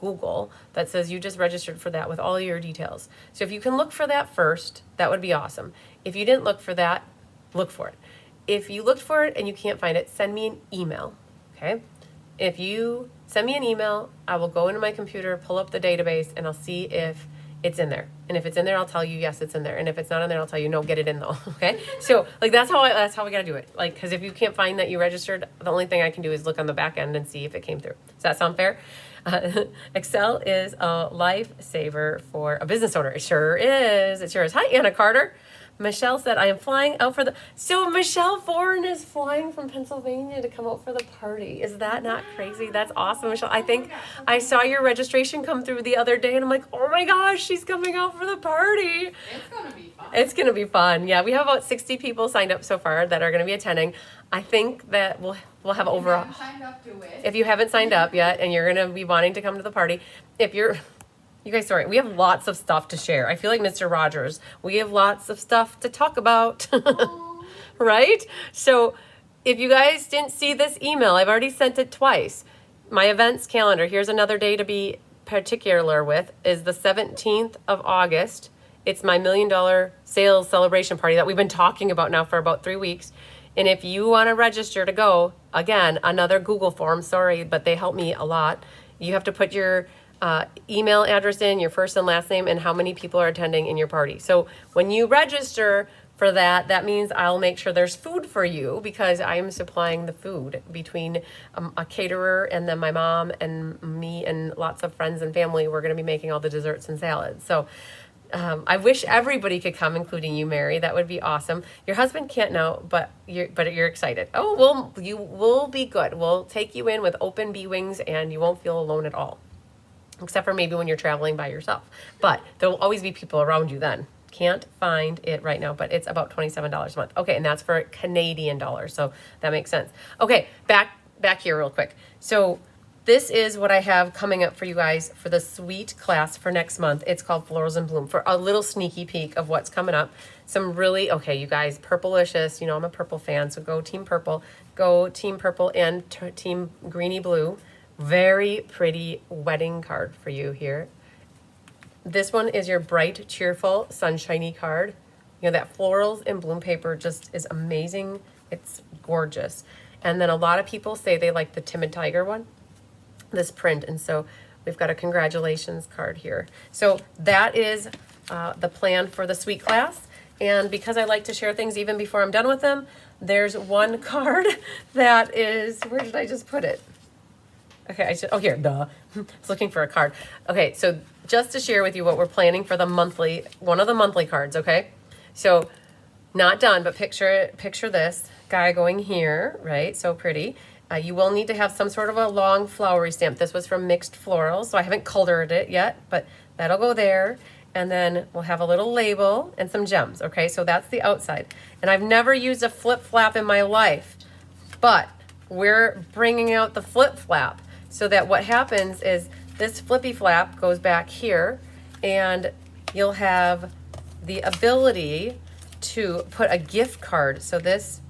[SPEAKER 1] Google that says you just registered for that with all your details. So if you can look for that first, that would be awesome. If you didn't look for that, look for it. If you looked for it and you can't find it, send me an email, okay? If you send me an email, I will go into my computer, pull up the database, and I'll see if it's in there. And if it's in there, I'll tell you, yes, it's in there. And if it's not in there, I'll tell you, no, get it in though, okay? So like that's how we gotta do it. Like, cause if you can't find that you registered, the only thing I can do is look on the back end and see if it came through. Does that sound fair? Excel is a lifesaver for a business owner. It sure is. It sure is. Hi, Anna Carter. Michelle said, I am flying out for the... So Michelle Foran is flying from Pennsylvania to come out for the party. Is that not crazy? That's awesome, Michelle. I think I saw your registration come through the other day, and I'm like, oh my gosh, she's coming out for the party.
[SPEAKER 2] It's going to be fun.
[SPEAKER 1] It's going to be fun. Yeah, we have about 60 people signed up so far that are going to be attending. I think that we'll have over...
[SPEAKER 2] If you haven't signed up, do it.
[SPEAKER 1] If you haven't signed up yet and you're going to be wanting to come to the party, if you're... You guys, sorry, we have lots of stuff to share. I feel like Mr. Rogers. We have lots of stuff to talk about, right? So if you guys didn't see this email, I've already sent it twice. My events calendar, here's another day to be particular with, is the 17th of August. It's my $1 million sales celebration party that we've been talking about now for about 3 weeks. And if you want to register to go, again, another Google form, sorry, but they help me a lot. You have to put your email address in, your first and last name, and how many people are attending in your party. So when you register for that, that means I'll make sure there's food for you because I am supplying the food between a caterer and then my mom and me and lots of friends and family. We're going to be making all the desserts and salads. So I wish everybody could come, including you, Mary. That would be awesome. Your husband can't know, but you're excited. Oh, well, you will be good. We'll take you in with open bee wings, and you won't feel alone at all, except for maybe when you're traveling by yourself. But there will always be people around you then. Can't find it right now, but it's about $27 a month. Okay, and that's for Canadian dollars, so that makes sense. Okay, back here real quick. So this is what I have coming up for you guys for the sweet class for next month. It's called Florals in Bloom, for a little sneaky peek of what's coming up. Some really, okay, you guys, purplicious. You know I'm a purple fan, so go Team Purple. Go Team Purple and Team Greeny Blue. Very pretty wedding card for you here. This one is your bright, cheerful, sunshiny card. You know, that Florals in Bloom paper just is amazing. It's gorgeous. And then a lot of people say they like the Timid Tiger one, this print. And so we've got a congratulations card here. So that is the plan for the sweet class. And because I like to share things even before I'm done with them, there's one card that is, where did I just put it? Okay, oh here, duh. I was looking for a card. Okay, so just to share with you what we're planning for the monthly, one of the monthly cards, okay? So not done, but picture this guy going here, right? So pretty. You will need to have some sort of a long flowery stamp. This was from Mixed Florals, so I haven't colored it yet, but that'll go there. And then we'll have a little label and some gems, okay? So that's the outside. And I've never used a flip flap in my life, but we're bringing out the flip flap so that what happens is this flippy flap goes back here, and you'll have the ability to put a gift card. So this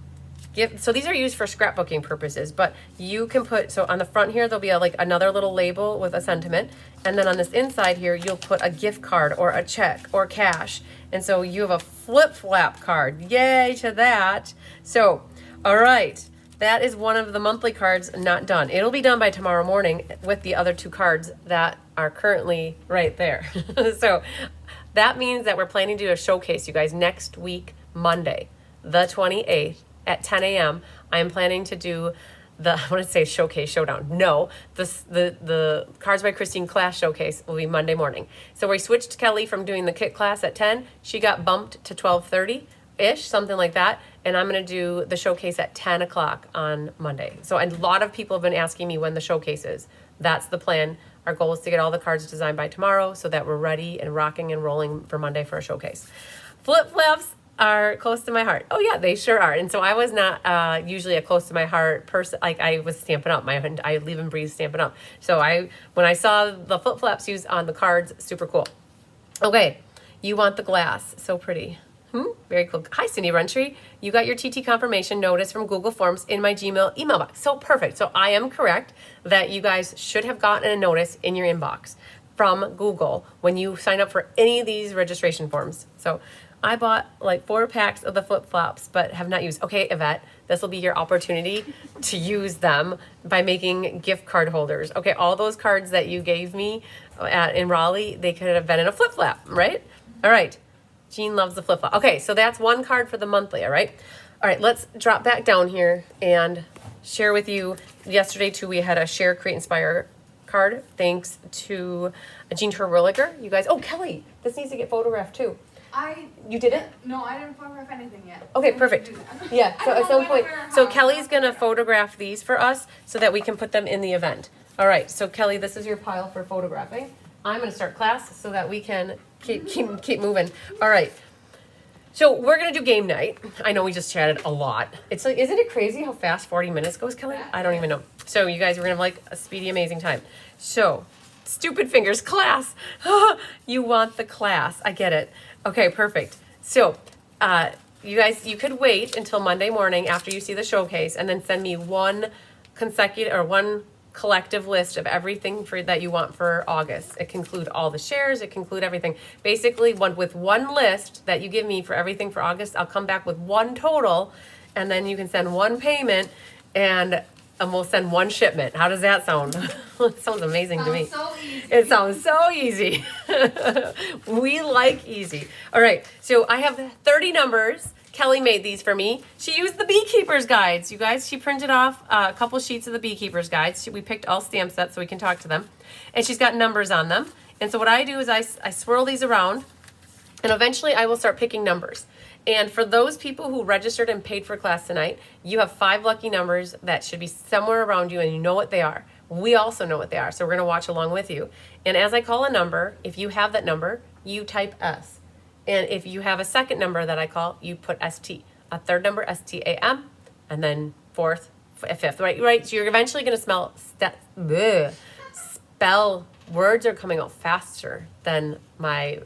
[SPEAKER 1] so these are used for scrapbooking purposes, but you can put, so on the front here, there'll be like another little label with a sentiment. And then on this inside here, you'll put a gift card or a check or cash. And so you have a flip flap card. Yay to that. So, all right. That is one of the monthly cards not done. It'll be done by tomorrow morning with the other two cards that are currently right there. So that means that we're planning to do a showcase, you guys, next week, Monday, the 28th at 10 a.m. I'm planning to do I want to say showcase showdown. No, the Cards by Christine class showcase will be Monday morning. So we switched Kelly from doing the kit class at 10. She got bumped to 12:30-ish, something like that. And I'm going to do the showcase at 10 o'clock on Monday. So a lot of people have been asking me when the showcase is. That's the plan. Our goal is to get all the cards designed by tomorrow so that we're ready and rocking and rolling for Monday for a showcase. Flip-flaps are close to my heart. Oh yeah, they sure are. And so I was not usually a close to my heart person. Like I was Stampin' Up. I live and breathe Stampin' Up. So when I saw the flip-flaps used on the cards, super cool. Okay, you want the glass. So pretty. Very cool. Hi, Cindy Runtree. You got your TT confirmation notice from Google Forms in my Gmail email box. So perfect. So I am correct that you guys should have gotten a notice in your inbox from Google when you sign up for any of these registration forms. So I bought like 4 packs of the flip-flops, but have not used. Okay, Yvette, this will be your opportunity to use them by making gift card holders. Okay, all those cards that you gave me in Raleigh, they could have been in a flip-flap, right? All right. Jean loves the flip-flop. Okay, so that's one card for the monthly, all right? All right, let's drop back down here and share with you. Yesterday, too, we had a Share, Create, Inspire card, thanks to Jean Terwilliger. You guys, oh, Kelly, this needs to get photographed, too. You did it?
[SPEAKER 2] No, I didn't photograph anything yet.
[SPEAKER 1] Okay, perfect. Yeah, so at some point. So Kelly's going to photograph these for us so that we can put them in the event. All right, so Kelly, this is your pile for photographing. I'm going to start class so that we can keep moving. All right. So we're going to do game night. I know we just chatted a lot. It's like, isn't it crazy how fast 40 minutes goes, Kelly? I don't even know. So you guys are going to have like a speedy, amazing time. So, stupid fingers, class. You want the class. I get it. Okay, perfect. So, you guys, you could wait until Monday morning after you see the showcase and then send me one collective list of everything that you want for August. It can include all the shares, it can include everything. Basically, with one list that you give me for everything for August, I'll come back with one total, and then you can send one payment, and we'll send one shipment. How does that sound? It sounds amazing to me.
[SPEAKER 2] So easy.
[SPEAKER 1] It sounds so easy. We like easy. All right, so I have 30 numbers. Kelly made these for me. She used the Beekeeper's Guides, you guys. She printed off a couple sheets of the Beekeeper's Guides. We picked all stamp sets so we can talk to them. And she's got numbers on them. And so what I do is I swirl these around And eventually I will start picking numbers. And for those people who registered and paid for class tonight, you have 5 lucky numbers that should be somewhere around you and you know what they are. We also know what they are, so we're going to watch along with you. And as I call a number, if you have that number, you type S. And if you have a second number that I call, you put ST. A third number, STAM, and then fourth, fifth, right? So you're eventually going to spell. Words are coming out faster than my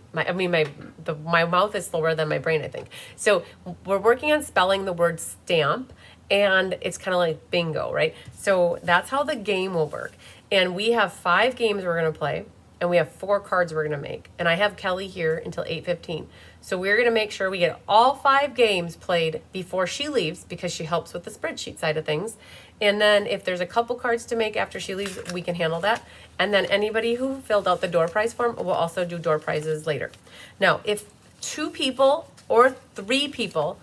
[SPEAKER 1] mouth is slower than my brain, I think. So we're working on spelling the word stamp, and it's kind of like bingo, right? So that's how the game will work. And we have 5 games we're going to play, and we have 4 cards we're going to make. And I have Kelly here until 8:15. So we're going to make sure we get all 5 games played before she leaves, because she helps with the spreadsheet side of things. And then if there's a couple cards to make after she leaves, we can handle that. And then anybody who filled out the door prize form will also do door prizes later. Now, if 2 people or 3 people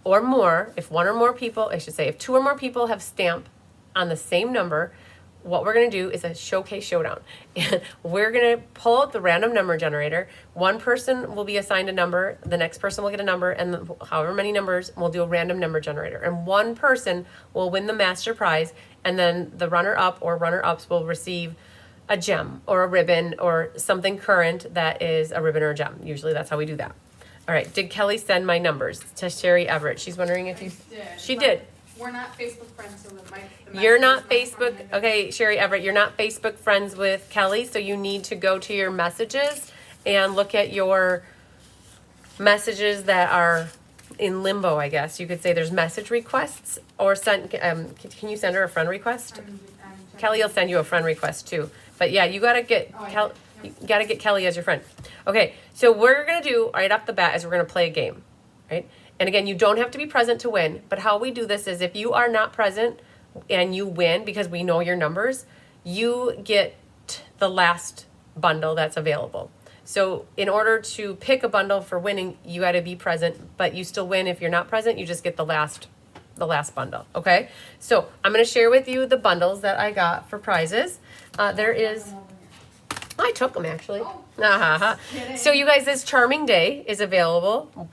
[SPEAKER 1] or more, if 1 or more people, I should say, if 2 or more people have stamp on the same number, what we're going to do is a showcase showdown. And we're going to pull out the random number generator. One person will be assigned a number, the next person will get a number, and however many numbers, we'll do a random number generator. And one person will win the master prize, and then the runner-up or runner-ups will receive a gem or a ribbon or something current that is a ribbon or a gem. Usually that's how we do that. All right, did Kelly send my numbers to Sherry Everett? She's wondering if you... She did.
[SPEAKER 2] We're not Facebook friends, so the
[SPEAKER 1] You're not Facebook, okay, Sherry Everett, you're not Facebook friends with Kelly, so you need to go to your messages and look at your messages that are in limbo, I guess. You could say there's message requests, or send, can you send her a friend request? Kelly will send you a friend request too. But yeah, you gotta get you gotta get Kelly as your friend. Okay, so what we're gonna do right off the bat is we're gonna play a game, right? And again, you don't have to be present to win, but how we do this is if you are not present and you win because we know your numbers, you get the last bundle that's available. So in order to pick a bundle for winning, you got to be present, but you still win. If you're not present, you just get the last bundle, okay? So I'm going to share with you the bundles that I got for prizes. I took them actually. So you guys, this Charming Day is available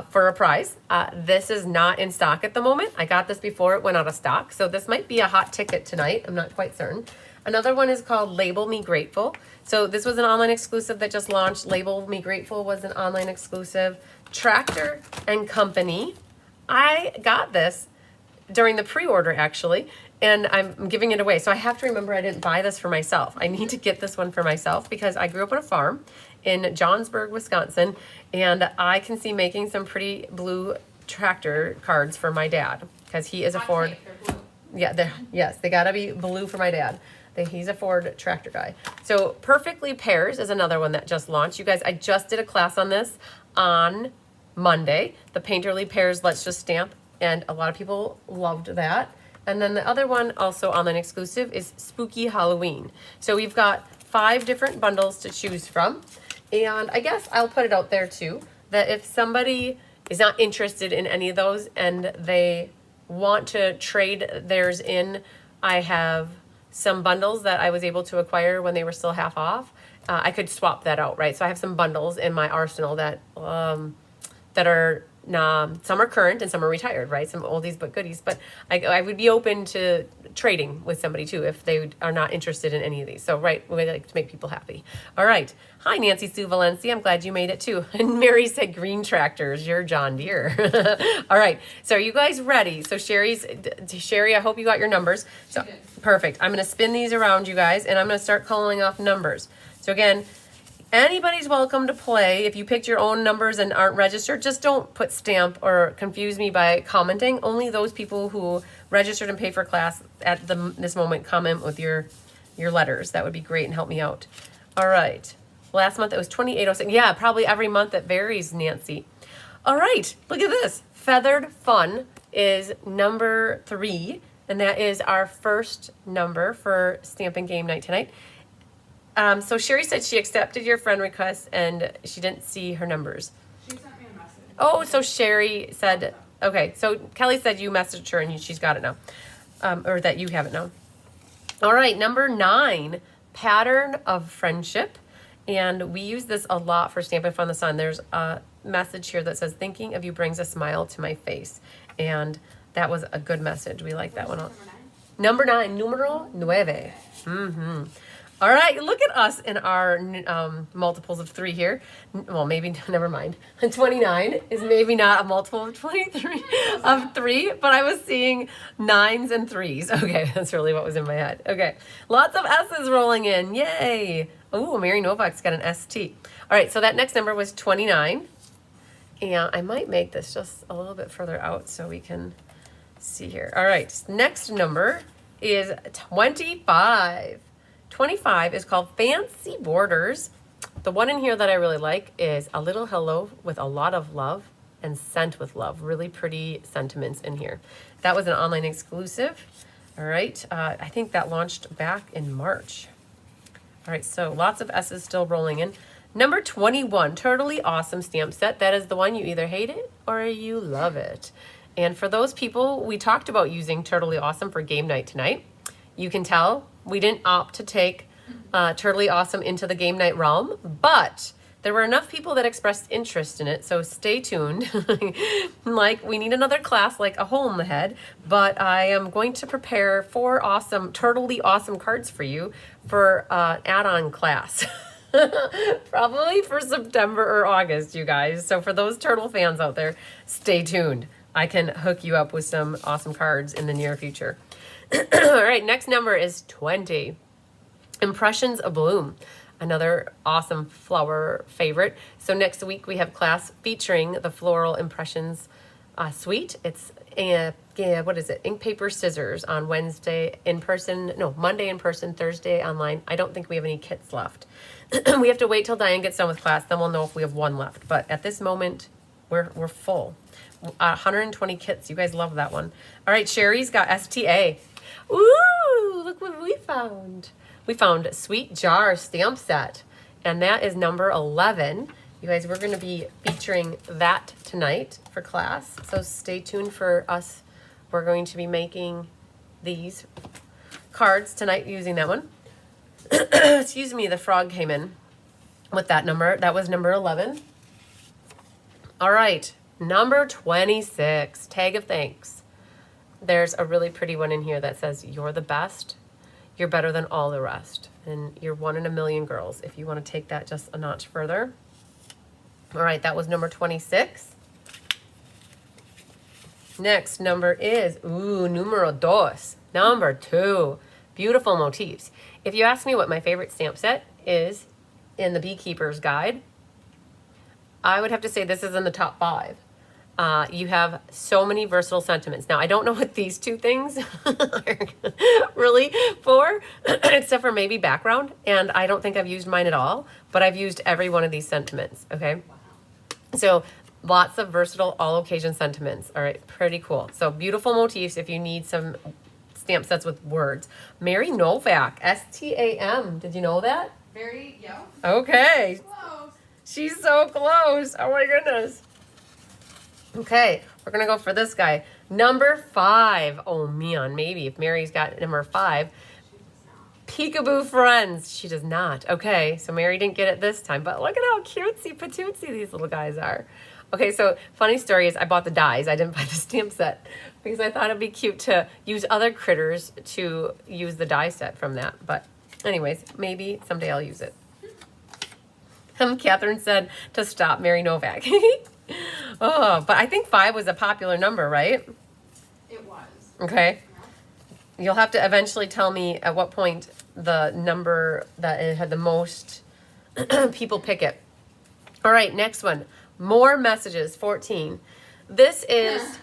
[SPEAKER 1] for a prize. This is not in stock at the moment. I got this before it went out of stock, so this might be a hot ticket tonight. I'm not quite certain. Another one is called Label Me Grateful. So this was an online exclusive that just launched. Label Me Grateful was an online exclusive. Tractor and Company. I got this during the pre-order actually, and I'm giving it away. So I have to remember I didn't buy this for myself. I need to get this one for myself because I grew up on a farm in Johnsburg, Wisconsin, and I can see making some pretty blue tractor cards for my dad because he is a Ford. Yeah, yes, they gotta be blue for my dad. He's a Ford tractor guy. So Perfectly Pairs is another one that just launched. You guys, I just did a class on this on Monday. The Painterly Pairs Let's Just Stamp, and a lot of people loved that. And then the other one, also online exclusive, is Spooky Halloween. So we've got 5 different bundles to choose from. And I guess I'll put it out there too, that if somebody is not interested in any of those and they want to trade theirs in, I have some bundles that I was able to acquire when they were still half off. I could swap that out, right? So I have some bundles in my arsenal that that are some are current and some are retired, right? Some oldies but goodies. But I would be open to trading with somebody too if they are not interested in any of these. So right, we like to make people happy. All right. Hi, Nancy Sue Valencia. I'm glad you made it too. And Mary said green tractors. You're John Deere. All right. So are you guys ready? So Sherry, I hope you got your numbers. So perfect. I'm going to spin these around, you guys, and I'm going to start calling off numbers. So again, anybody's welcome to play. If you picked your own numbers and aren't registered, just don't put stamp or confuse me by commenting. Only those people who registered and paid for class at this moment comment with your letters. That would be great and help me out. All right. Last month it was 2806. Yeah, probably every month it varies, Nancy. All right. Look at this. Feathered Fun is number 3, and that is our first number for Stampin' Game Night tonight. So Sherry said she accepted your friend request and she didn't see her numbers.
[SPEAKER 2] She sent me a message.
[SPEAKER 1] Oh, so Sherry said, okay, so Kelly said you messaged her and she's got it now, or that you have it now. All right, number 9, Pattern of Friendship. And we use this a lot for Stampin' Fun the Sun. There's a message here that says, thinking of you brings a smile to my face. And that was a good message. We like that one. Number 9, numero 9. Mm-hmm. All right, look at us in our multiples of 3 here. Well, maybe, never mind. 29 is maybe not a multiple of 23 of 3, but I was seeing 9s and 3s. Okay, that's really what was in my head. Okay, lots of S's rolling in. Yay. Oh, Mary Novak's got an ST. All right, so that next number was 29. And I might make this just a little bit further out so we can see here. All right, next number is 25. 25 is called Fancy Borders. The one in here that I really like is a little hello with a lot of love and sent with love. Really pretty sentiments in here. That was an online exclusive. All right, I think that launched back in March. All right, so lots of S's still rolling in. Number 21, Totally Awesome stamp set. That is the one you either hate it or you love it. And for those people, we talked about using Totally Awesome for game night tonight. You can tell we didn't opt to take Totally Awesome into the game night realm, but there were enough people that expressed interest in it, so stay tuned. Like, we need another class, like a hole in the head, but I am going to prepare 4 awesome, Totally Awesome cards for you for add-on class. Probably for September or August, you guys. So for those turtle fans out there, stay tuned. I can hook you up with some awesome cards in the near future. All right, next number is 20. Impressions of Bloom, another awesome flower favorite. So next week we have class featuring the Floral Impressions suite. It's what is it? Ink, paper, scissors on Wednesday in person. No, Monday in person, Thursday online. I don't think we have any kits left. We have to wait till Diane gets done with class, then we'll know if we have one left. But at this moment, we're full. 120 kits. You guys love that one. All right, Sherry's got STA. Ooh, look what we found. We found Sweet Jar stamp set, and that is number 11. You guys, we're going to be featuring that tonight for class, so stay tuned for us. We're going to be making these cards tonight using that one. Excuse me, the frog came in with that number. That was number 11. All right, number 26, Tag of Thanks. There's a really pretty one in here that says, you're the best, you're better than all the rest, and you're 1 in a million girls, if you want to take that just a notch further. All right, that was number 26. Next number is, numero 2, number 2. Beautiful motifs. If you ask me what my favorite stamp set is in the Beekeeper's Guide, I would have to say this is in the top 5. You have so many versatile sentiments. Now, I don't know what these 2 things are really for, except for maybe background, and I don't think I've used mine at all, but I've used every one of these sentiments, okay? So lots of versatile all occasion sentiments. All right, pretty cool. So beautiful motifs if you need some stamp sets with words. Mary Novak, STAM. Did you know that?
[SPEAKER 2] Yeah.
[SPEAKER 1] Okay.
[SPEAKER 2] Close.
[SPEAKER 1] She's so close. Oh my goodness. Okay, we're gonna go for this guy. Number 5. Oh man, maybe if Mary's got number 5. Peekaboo Friends. She does not. Okay, so Mary didn't get it this time, but look at how cutesy patootsy these little guys are. Okay, so funny story is I bought the dies. I didn't buy the stamp set because I thought it'd be cute to use other critters to use the die set from that. But anyways, maybe someday I'll use it. Catherine said to stop Mary Novak. Oh, but I think 5 was a popular number, right?
[SPEAKER 2] It was.
[SPEAKER 1] Okay. You'll have to eventually tell me at what point the number that it had the most people pick it. All right, next one. More messages, 14. This is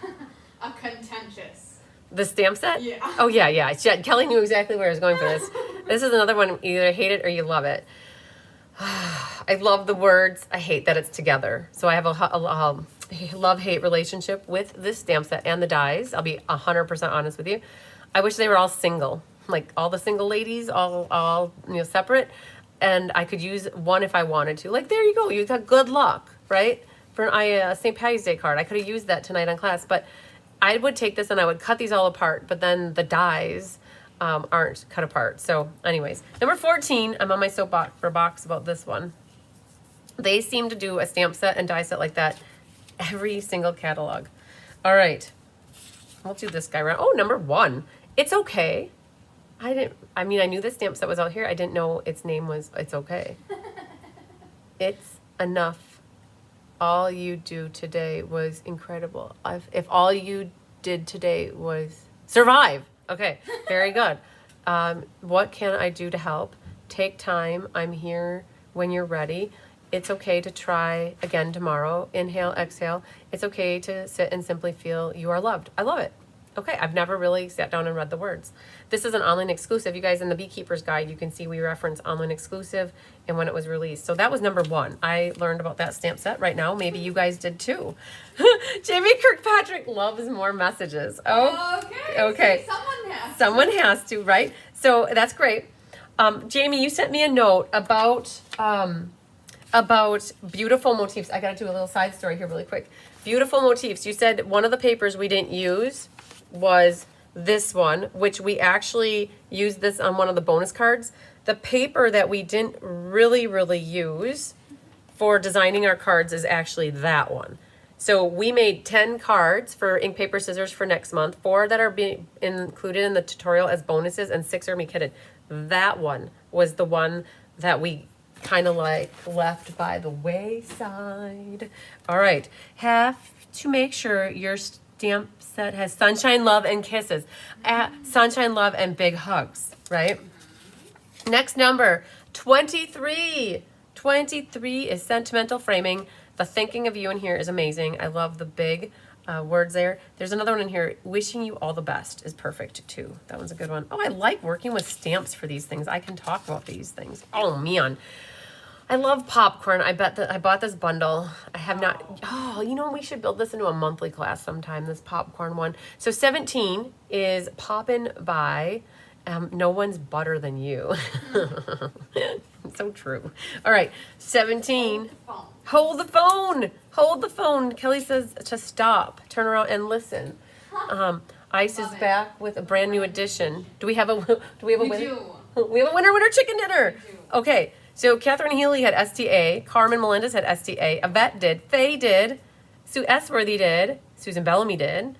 [SPEAKER 2] A contentious.
[SPEAKER 1] the stamp set?
[SPEAKER 2] Yeah.
[SPEAKER 1] Oh, yeah. Kelly knew exactly where I was going for this. This is another one. You either hate it or you love it. I love the words. I hate that it's together. So I have a love-hate relationship with this stamp set and the dies. I'll be 100% honest with you. I wish they were all single, like all the single ladies, all separate, and I could use one if I wanted to. Like, there you go. You got good luck, right? For a St. Patty's Day card. I could have used that tonight on class, but I would take this and I would cut these all apart, but then the dies, aren't cut apart. So anyways, number 14, I'm on my soapbox about this one. They seem to do a stamp set and die set like that every single catalog. All right, we'll do this guy around. Oh, number 1. It's okay. I knew the stamp set was out here. I didn't know its name was It's Okay. It's enough. All you do today was incredible. If all you did today was survive. Okay, very good. What can I do to help? Take time. I'm here when you're ready. It's okay to try again tomorrow. Inhale, exhale. It's okay to sit and simply feel you are loved. I love it. Okay, I've never really sat down and read the words. This is an online exclusive. You guys, in the Beekeeper's Guide, you can see we reference online exclusive and when it was released. So that was number 1. I learned about that stamp set right now. Maybe you guys did too. Jamie Kirkpatrick loves more messages. Oh, okay.
[SPEAKER 2] See,
[SPEAKER 1] someone has to, right? So that's great. Jamie, you sent me a note about beautiful motifs. I got to do a little side story here really quick. Beautiful motifs. You said one of the papers we didn't use was this one, which we actually used this on one of the bonus cards. The paper that we didn't really use for designing our cards is actually that one. So we made 10 cards for ink, paper, scissors for next month, 4 that are being included in the tutorial as bonuses, and 6 are being kitted. That one was the one that we kind of like left by the wayside. All right, have to make sure your stamp set has sunshine, love, and kisses. Sunshine, love, and big hugs, right? Next number, 23. 23 is sentimental framing. The thinking of you in here is amazing. I love the big words there. There's another one in here, wishing you all the best is perfect too. That one's a good one. Oh, I like working with stamps for these things. I can talk about these things. Oh, man. I love popcorn. I bought this bundle. I have not. Oh, you know, we should build this into a monthly class sometime, this popcorn one. So 17 is Poppin' By. No one's better than you. So true. All right, 17. Hold the phone. Hold the phone. Kelly says to stop. Turn around and listen. Ice is back with a brand new edition. Do we have a winner? We have a winner chicken dinner. Okay. So Catherine Healy had STA, Carmen Melendez had STA, Yvette did, Faye did, Sue Esworthy did, Susan Bellamy did,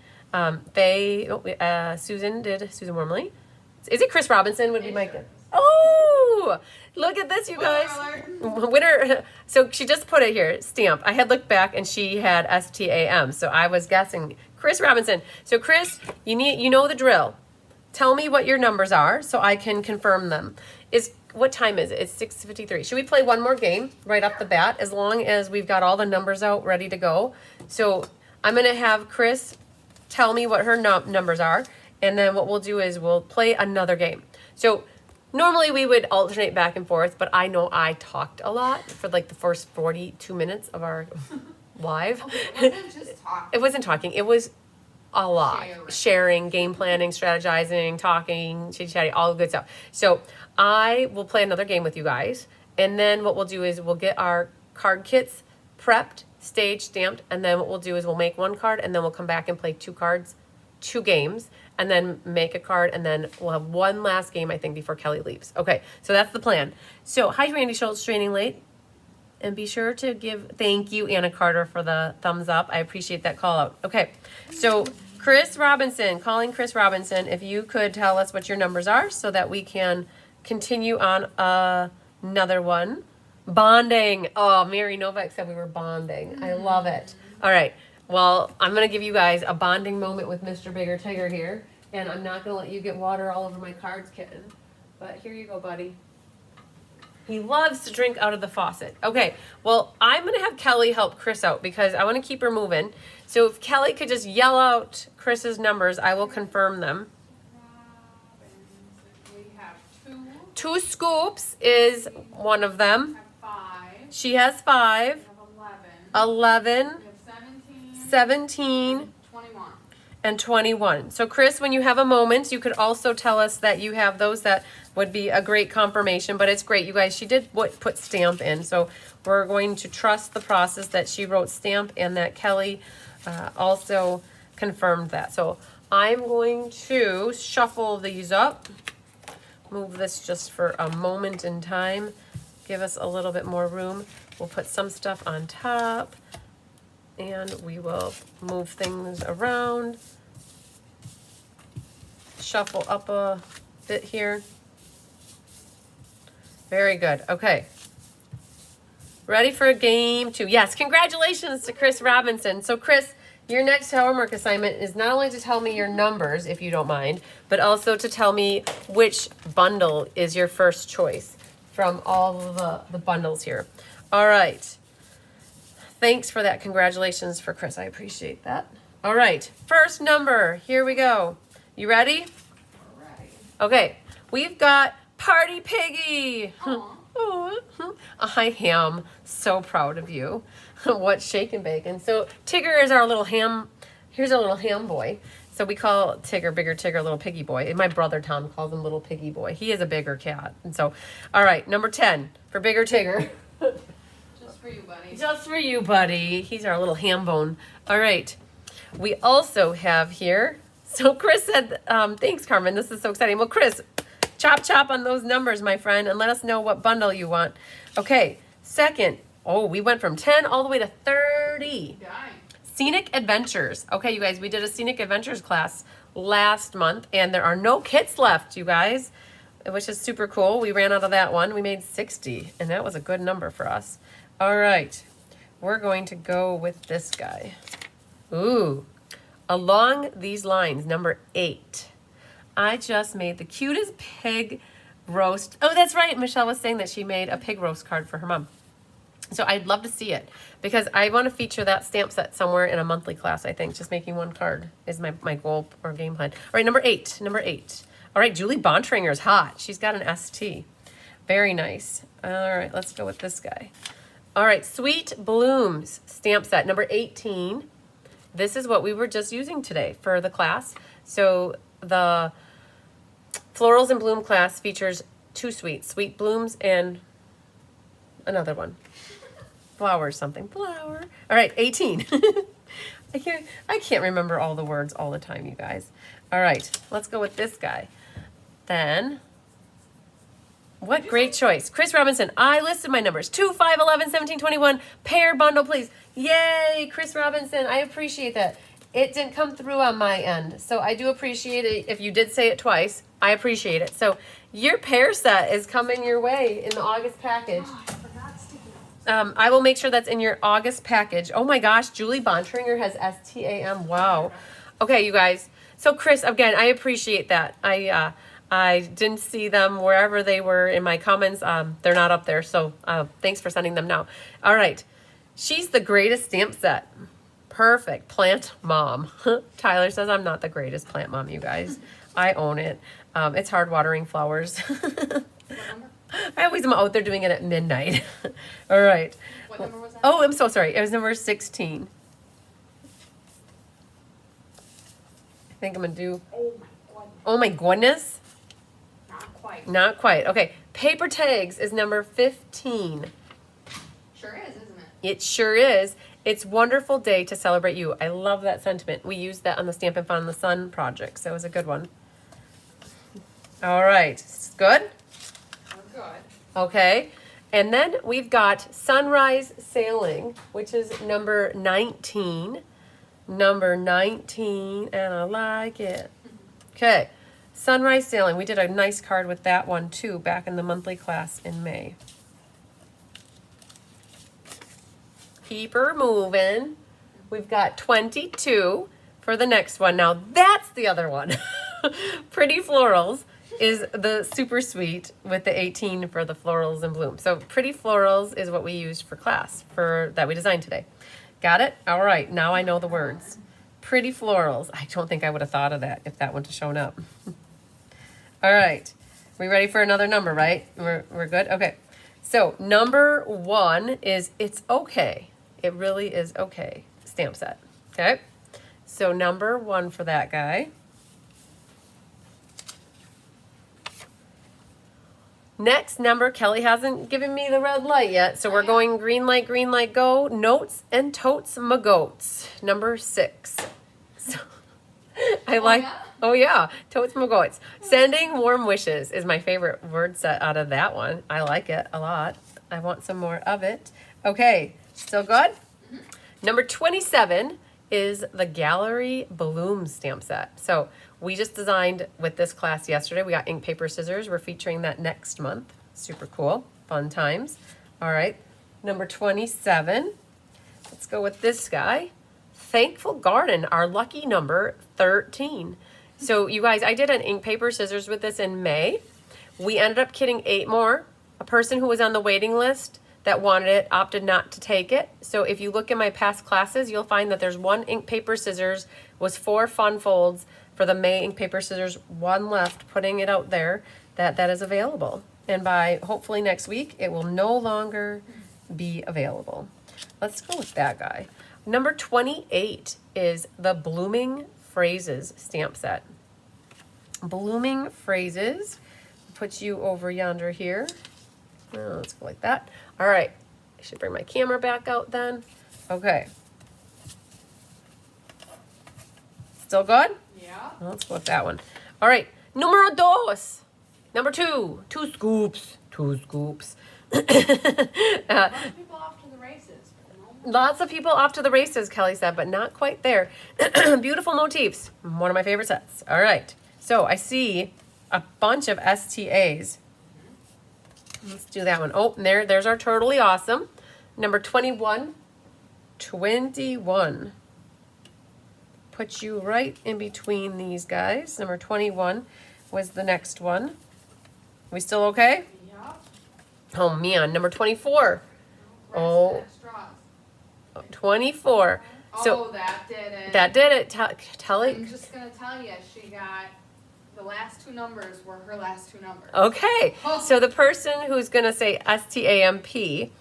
[SPEAKER 1] Susan did, Susan Wormley. Is it Chris Robinson would be my guess? Oh, look at this, you guys. Winner. So she just put it here, stamp. I had looked back and she had STAM, so I was guessing Chris Robinson. So Chris, you know the drill. Tell me what your numbers are so I can confirm them. What time is it? It's 6:53. Should we play one more game right off the bat as long as we've got all the numbers out ready to go? So I'm going to have Chris tell me what her numbers are, and then what we'll do is we'll play another game. So normally we would alternate back and forth, but I know I talked a lot for like the first 42 minutes of our live.
[SPEAKER 2] Okay, it wasn't just talking.
[SPEAKER 1] It wasn't talking. It was a lot. Sharing, game planning, strategizing, talking, chitty-chatty, all the good stuff. So I will play another game with you guys, and then what we'll do is we'll get our card kits prepped, staged, stamped, and then what we'll do is we'll make one card, and then we'll come back and play 2 cards, 2 games, and then make a card, and then we'll have one last game, I think, before Kelly leaves. Okay, so that's the plan. So hi, Randy Schultz, training late. And be sure to thank you, Anna Carter, for the thumbs up. I appreciate that call out. Okay, so Chris Robinson, calling Chris Robinson, if you could tell us what your numbers are so that we can continue on another one. Bonding. Oh, Mary Novak said we were bonding. I love it. All right, well, I'm going to give you guys a bonding moment with Mr. Bigger Tiger here, and I'm not going to let you get water all over my cards, kitten. But here you go, buddy. He loves to drink out of the faucet. Okay, well, I'm going to have Kelly help Chris out because I want to keep her moving. So if Kelly could just yell out Chris's numbers, I will confirm them.
[SPEAKER 2] We have
[SPEAKER 1] 2 scoops is one of them.
[SPEAKER 2] We have 5.
[SPEAKER 1] She has 5.
[SPEAKER 2] We have 11.
[SPEAKER 1] 11.
[SPEAKER 2] We have
[SPEAKER 1] 17.
[SPEAKER 2] 21.
[SPEAKER 1] And 21. So Chris, when you have a moment, you could also tell us that you have those. That would be a great confirmation, but it's great. You guys, she did put stamp in. So we're going to trust the process that she wrote stamp and that Kelly also confirmed that. So I'm going to shuffle these up. Move this just for a moment in time. Give us a little bit more room. We'll put some stuff on top and we will move things around. Shuffle up a bit here. Very good. Okay. Ready for game 2. Yes, congratulations to Chris Robinson. So Chris, your next homework assignment is not only to tell me your numbers, if you don't mind, but also to tell me which bundle is your first choice from all of the bundles here. All right. Thanks for that. Congratulations for Chris. I appreciate that. All right. First number. Here we go. You ready?
[SPEAKER 2] Alright.
[SPEAKER 1] Okay. We've got Party Piggy.
[SPEAKER 2] Aw.
[SPEAKER 1] I am so proud of you. What shake and bake. And so Tigger is our little ham. Here's our little ham boy. So we call Tigger, Bigger Tigger, Little Piggy Boy. And my brother Tom calls him Little Piggy Boy. He is a bigger cat. And so, all right, number 10 for Bigger Tigger.
[SPEAKER 2] Just for you, buddy.
[SPEAKER 1] Just for you, buddy. He's our little ham bone. All right. We also have here, so Chris said, thanks, Carmen. This is so exciting. Well, Chris, chop chop on those numbers, my friend, and let us know what bundle you want. Okay, second. Oh, we went from 10 all the way to 30.
[SPEAKER 2] Dang.
[SPEAKER 1] Scenic Adventures. Okay, you guys, we did a Scenic Adventures class last month, and there are no kits left, you guys, which is super cool. We ran out of that one. We made 60, and that was a good number for us. All right, we're going to go with this guy. Ooh, along these lines, number 8. I just made the cutest pig roast. Oh, that's right. Michelle was saying that she made a pig roast card for her mom. So I'd love to see it because I want to feature that stamp set somewhere in a monthly class, I think. Just making one card is my goal or game plan. All right, number 8. Number 8. All right, Julie Bontringer is hot. She's got an ST. Very nice. All right, let's go with this guy. All right, Sweet Blooms stamp set, number 18. This is what we were just using today for the class. So the Florals and Bloom class features 2 sweets, Sweet Blooms and another one. Flower something. Flower. All right, 18. I can't remember all the words all the time, you guys. All right, let's go with this guy. Then, what great choice. Chris Robinson, I listed my numbers. 2, 5, 11, 17, 21. Pair bundle, please. Yay, Chris Robinson. I appreciate that. It didn't come through on my end, so I do appreciate it. If you did say it twice, I appreciate it. So your pair set is coming your way in the August package.
[SPEAKER 2] Oh, I forgot sticky notes.
[SPEAKER 1] I will make sure that's in your August package. Oh my gosh, Julie Bontringer has STAM. Wow. Okay, you guys. So Chris, again, I appreciate that. I didn't see them wherever they were in my comments. They're not up there, so thanks for sending them now. All right. She's the greatest stamp set. Perfect. Plant mom. Tyler says I'm not the greatest plant mom, you guys. I own it. It's hard watering flowers.
[SPEAKER 2] What number?
[SPEAKER 1] I always am out there doing it at midnight. All right.
[SPEAKER 2] What number was that?
[SPEAKER 1] Oh, I'm so sorry. It was number 16. I think I'm going to do...
[SPEAKER 2] Oh my god.
[SPEAKER 1] Oh my goodness.
[SPEAKER 2] Not quite.
[SPEAKER 1] Not quite. Okay. Paper tags is number 15.
[SPEAKER 2] Sure is, isn't it?
[SPEAKER 1] It sure is. It's Wonderful Day to Celebrate You. I love that sentiment. We used that on the Stampin' Fun in the Sun project, so it was a good one. All right. Good?
[SPEAKER 2] We're good.
[SPEAKER 1] Okay. And then we've got Sunrise Sailing, which is number 19. Number 19, and I like it. Okay. Sunrise Sailing. We did a nice card with that one, too, back in the monthly class in May. Keep her moving. We've got 22 for the next one. Now, that's the other one. Pretty Florals is the super sweet with the 18 for the florals and bloom. So Pretty Florals is what we used for class that we designed today. Got it? All right, now I know the words. Pretty Florals. I don't think I would have thought of that if that wouldn't have shown up. All right, we ready for another number, right? We're good? Okay. So number 1 is It's Okay. It really is okay. Stamp set. Okay. So number 1 for that guy. Next number, Kelly hasn't given me the red light yet, so we're going green light, go. Notes and Totes Magoats, number 6. So, I like,
[SPEAKER 2] yeah?
[SPEAKER 1] oh yeah, totes my goats. Sending warm wishes is my favorite word set out of that one. I like it a lot. I want some more of it. Okay, still good? Number 27 is the Gallery Bloom stamp set. So we just designed with this class yesterday. We got ink, paper, scissors. We're featuring that next month. Super cool, fun times. All right, number 27. Let's go with this guy. Thankful Garden, our lucky number 13. So you guys, I did an ink, paper, scissors with this in May. We ended up getting 8 more. A person who was on the waiting list that wanted it opted not to take it. So if you look in my past classes, you'll find that there's 1 ink, paper, scissors, was 4 fun folds for the May ink, paper, scissors, 1 left, putting it out there that is available. And by hopefully next week, it will no longer be available. Let's go with that guy. Number 28 is the Blooming Phrases stamp set. Blooming Phrases. Put you over yonder here. Let's go like that. All right. I should bring my camera back out then. Okay. Still good?
[SPEAKER 2] Yeah.
[SPEAKER 1] Let's go with that one. All right. Numero dos. Number 2. 2 scoops. 2 scoops.
[SPEAKER 2] People off to the races.
[SPEAKER 1] Lots of people off to the races, Kelly said, but not quite there. Beautiful motifs. One of my favorite sets. All right. So I see a bunch of STAs. Let's do that one. Oh, and there's our Totally Awesome. Number 21. 21. Put you right in between these guys. Number 21 was the next one. We still okay?
[SPEAKER 2] Yeah.
[SPEAKER 1] Oh, man. Number 24. Oh. 24. So
[SPEAKER 2] Oh, that did it.
[SPEAKER 1] that did it. Tell it.
[SPEAKER 2] I'm just gonna tell you, she got the last 2 numbers were her last 2 numbers.
[SPEAKER 1] Okay. So the person who's going to say STAMP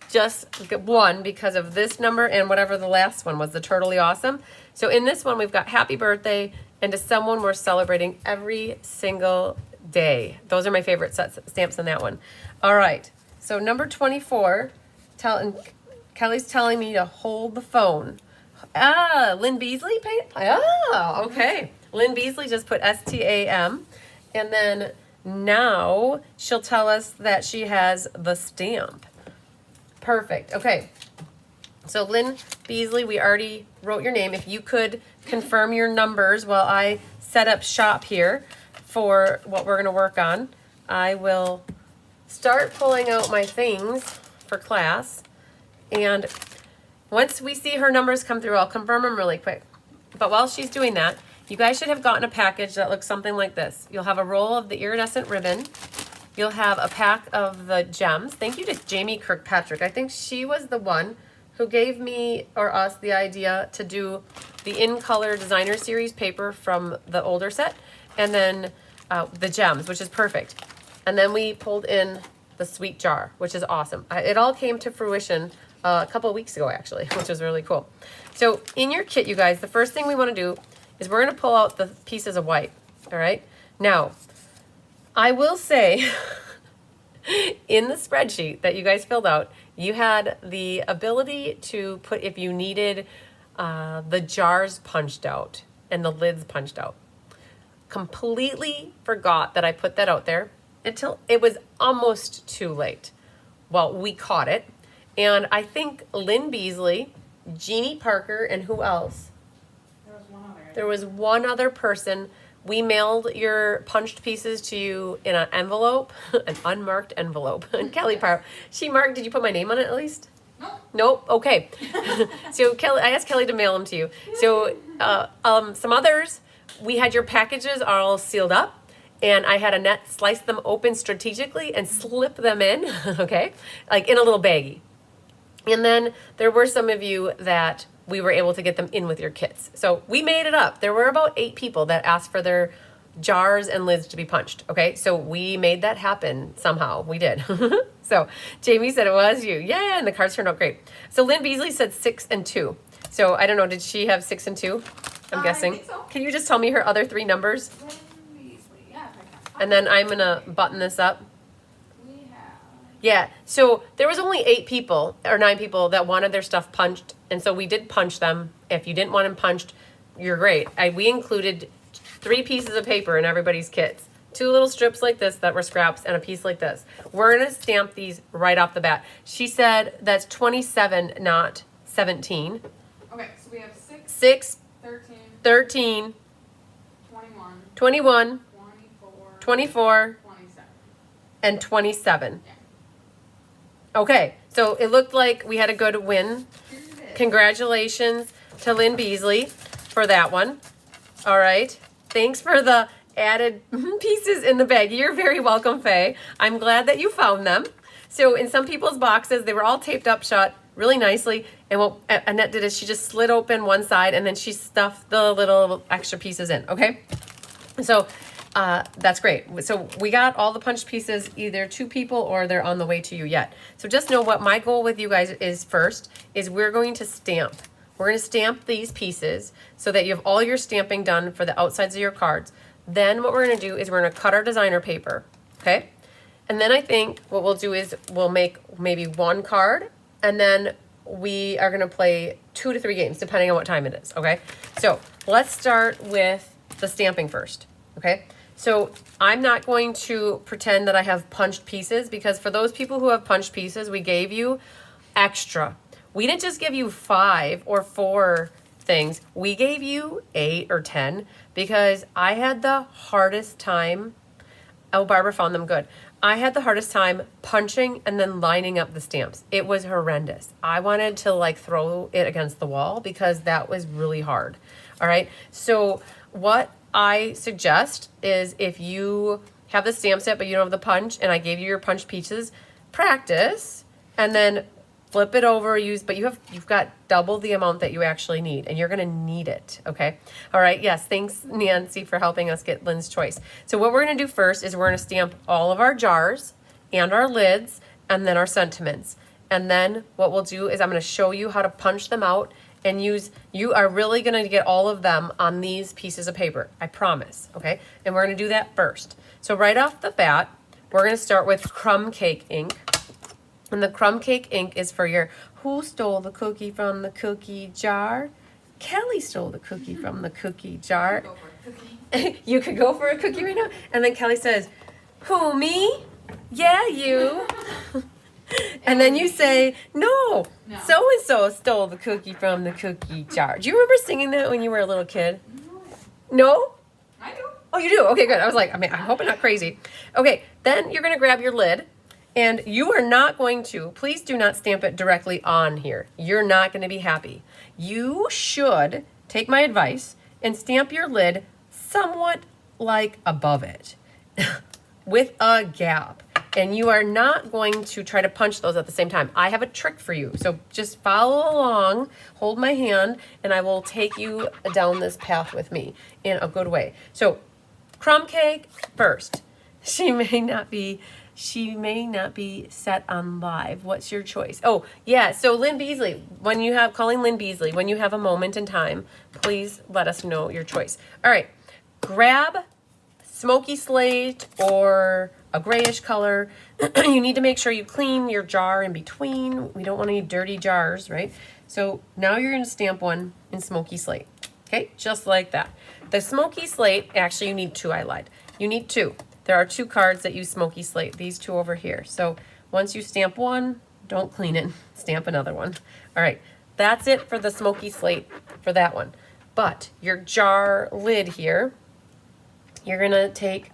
[SPEAKER 1] just won because of this number and whatever the last one was, the Totally Awesome. So in this one, we've got happy birthday and to someone we're celebrating every single day. Those are my favorite stamps in that one. All right. So number 24, and Kelly's telling me to hold the phone. Lynn Beasley paid. Oh, okay. Lynn Beasley just put STAM. And then now she'll tell us that she has the stamp. Perfect. Okay. So Lynn Beasley, we already wrote your name. If you could confirm your numbers while I set up shop here for what we're going to work on, I will start pulling out my things for class. And once we see her numbers come through, I'll confirm them really quick. But while she's doing that, you guys should have gotten a package that looks something like this. You'll have a roll of the iridescent ribbon. You'll have a pack of the gems. Thank you to Jamie Kirkpatrick. I think she was the one who gave me or us the idea to do the In Color Designer Series paper from the older set. And then the gems, which is perfect. And then we pulled in the sweet jar, which is awesome. It all came to fruition a couple of weeks ago, actually, which was really cool. So in your kit, you guys, the first thing we want to do is we're going to pull out the pieces of white, all right? Now, I will say, in the spreadsheet that you guys filled out, you had the ability to put, if you needed the jars punched out and the lids punched out. Completely forgot that I put that out there until it was almost too late. Well, we caught it. And I think Lynn Beasley, Jeannie Parker, and who else? There was one other person. We mailed your punched pieces to you in an envelope, an unmarked envelope. And Kelly Parr, she marked, did you put my name on it at least?
[SPEAKER 2] Nope.
[SPEAKER 1] Nope, okay. So Kelly, I asked Kelly to mail them to you. So some others, we had your packages all sealed up. And I had Annette slice them open strategically and slip them in, okay? Like in a little baggie. And then there were some of you that we were able to get them in with your kits. So we made it up. There were about 8 people that asked for their jars and lids to be punched, okay? So we made that happen somehow. We did. So Jamie said it was you. Yeah, and the cards turned out great. So Lynn Beasley said 6 and 2. So I don't know, did she have 6 and 2? I'm guessing.
[SPEAKER 2] I think so.
[SPEAKER 1] Can you just tell me her other 3 numbers?
[SPEAKER 2] Yeah,
[SPEAKER 1] And then I'm gonna button this up.
[SPEAKER 2] we have.
[SPEAKER 1] Yeah, so there was only 8 people or 9 people that wanted their stuff punched, and so we did punch them. If you didn't want them punched, you're great. We included 3 pieces of paper in everybody's kits. 2 little strips like this that were scraps and a piece like this. We're gonna stamp these right off the bat. She said that's 27, not 17.
[SPEAKER 2] Okay, so we have 6,
[SPEAKER 1] 6,
[SPEAKER 2] 13,
[SPEAKER 1] 13,
[SPEAKER 2] 21,
[SPEAKER 1] 21,
[SPEAKER 2] 24,
[SPEAKER 1] 24,
[SPEAKER 2] 27.
[SPEAKER 1] and 27.
[SPEAKER 2] Yeah.
[SPEAKER 1] Okay, so it looked like we had a good win. Congratulations to Lynn Beasley for that one. All right. Thanks for the added pieces in the bag. You're very welcome, Faye. I'm glad that you found them. So in some people's boxes, they were all taped up shut really nicely. And what Annette did is she just slid open one side and then she stuffed the little extra pieces in, okay? So that's great. So we got all the punched pieces either to people or they're on the way to you yet. So just know what my goal with you guys is first is we're going to stamp. We're going to stamp these pieces so that you have all your stamping done for the outsides of your cards. Then what we're going to do is we're going to cut our designer paper, okay? And then I think what we'll do is we'll make maybe 1 card and then we are going to play 2 to 3 games depending on what time it is, okay? So let's start with the stamping first, okay? So I'm not going to pretend that I have punched pieces because for those people who have punched pieces, we gave you extra. We didn't just give you 5 or 4 things. We gave you 8 or 10 because I had the hardest time. Oh, Barbara found them good. I had the hardest time punching and then lining up the stamps. It was horrendous. I wanted to like throw it against the wall because that was really hard. All right. So what I suggest is if you have the stamp set but you don't have the punch and I gave you your punch pieces, practice and then flip it over, but you've got double the amount that you actually need and you're gonna need it, okay? All right, yes, thanks Nancy for helping us get Lynn's choice. So what we're gonna do first is we're gonna stamp all of our jars and our lids and then our sentiments. And then what we'll do is I'm gonna show you how to punch them out and you are really gonna get all of them on these pieces of paper, I promise, okay? And we're gonna do that first. So right off the bat, we're gonna start with crumb cake ink. And the crumb cake ink is for your, who stole the cookie from the cookie jar? Kelly stole the cookie from the cookie jar.
[SPEAKER 2] Go for a cookie.
[SPEAKER 1] You could go for a cookie right now. And then Kelly says, who, me? Yeah, you. And then you say, no, so-and-so stole the cookie from the cookie jar. Do you remember singing that when you were a little kid? No?
[SPEAKER 2] I do.
[SPEAKER 1] Oh, you do? Okay, good. I was like, I hope I'm not crazy. Okay, then you're going to grab your lid. And you are not going to, please do not stamp it directly on here. You're not going to be happy. You should take my advice and stamp your lid somewhat like above it with a gap. And you are not going to try to punch those at the same time. I have a trick for you. So just follow along, hold my hand, and I will take you down this path with me in a good way. So crumb cake first. She may not be set on live. What's your choice? Oh, yeah. So Lynn Beasley, calling Lynn Beasley, when you have a moment in time, please let us know your choice. All right. Grab smoky slate or a grayish color. You need to make sure you clean your jar in between. We don't want any dirty jars, right? So now you're going to stamp one in smoky slate. Okay, just like that. The smoky slate, actually you need 2, I lied. You need 2. There are 2 cards that use smoky slate, these 2 over here. So once you stamp one, don't clean it, stamp another one. All right, that's it for the smoky slate for that one. But your jar lid here, you're gonna take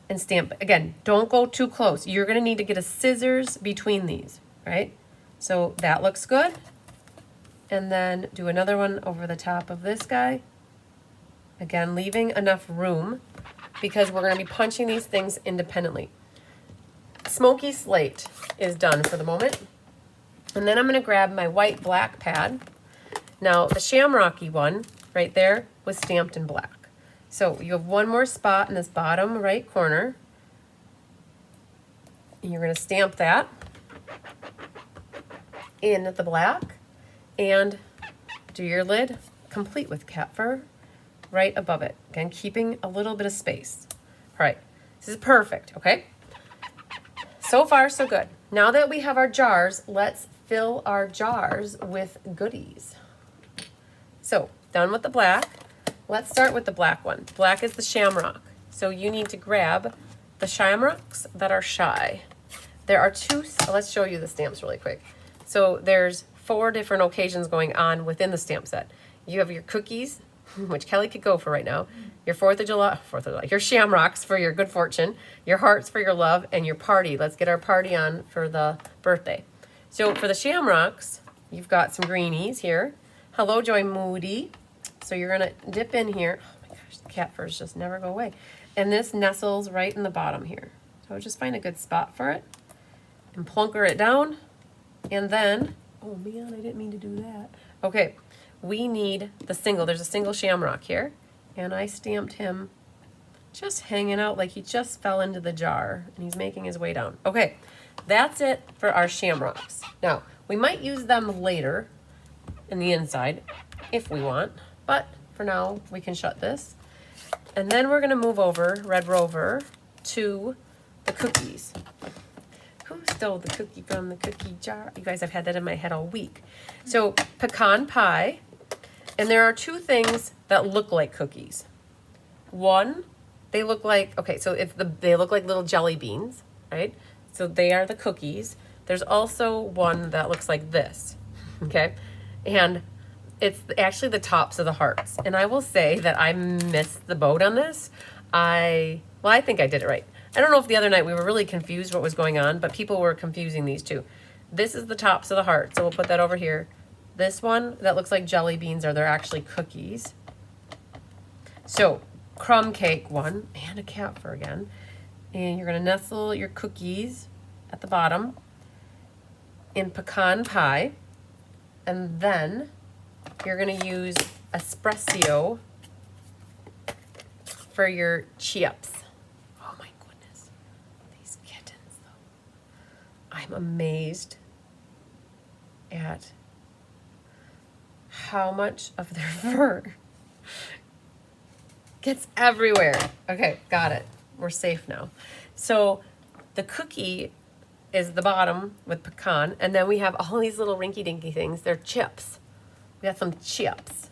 [SPEAKER 1] and stamp. Again, don't go too close. You're gonna need to get a scissors between these, right? So that looks good. And then do another one over the top of this guy. Again, leaving enough room because we're going to be punching these things independently. Smoky slate is done for the moment. And then I'm going to grab my white black pad. Now, the shamrocky one right there was stamped in black. So you have one more spot in this bottom right corner. And you're going to stamp that in the black and do your lid complete with cat fur right above it. Again, keeping a little bit of space. All right, this is perfect, okay? So far, so good. Now that we have our jars, let's fill our jars with goodies. So, done with the black. let's start with the black one. Black is the shamrock. So you need to grab the shamrocks that are shy. There are two, let's show you the stamps really quick. So there's 4 different occasions going on within the stamp set. You have your cookies, which Kelly could go for right now, your 4th of July, your shamrocks for your good fortune, your hearts for your love, and your party. Let's get our party on for the birthday. So for the shamrocks, you've got some greenies here. Hello, Joy Moody. So you're gonna dip in here. Oh my gosh, the cat furs just never go away. And this nestles right in the bottom here. So just find a good spot for it and plunker it down. And then, oh man, I didn't mean to do that. Okay, we need the single. There's a single shamrock here. And I stamped him just hanging out like he just fell into the jar and he's making his way down. Okay, that's it for our shamrocks. Now, we might use them later in the inside if we want, but for now we can shut this. And then we're gonna move over, Red Rover, to the cookies. Who stole the cookie from the cookie jar? You guys, I've had that in my head all week. So pecan pie, and there are 2 things that look like cookies. One, they look like, okay, so they look like little jelly beans, right? So they are the cookies. There's also one that looks like this, okay? And it's actually the tops of the hearts. And I will say that I missed the boat on this. I think I did it right. I don't know if the other night we were really confused what was going on, but people were confusing these 2. This is the tops of the heart, so we'll put that over here. This one that looks like jelly beans they're actually cookies. So crumb cake one, and a cat fur again. And you're gonna nestle your cookies at the bottom in pecan pie. And then you're gonna use espresso for your chips. Oh my goodness, these kittens though. I'm amazed at how much of their fur gets everywhere. Okay, got it. We're safe now. So the cookie is the bottom with pecan, and then we have all these little rinky-dinky things. They're chips. We got some chips.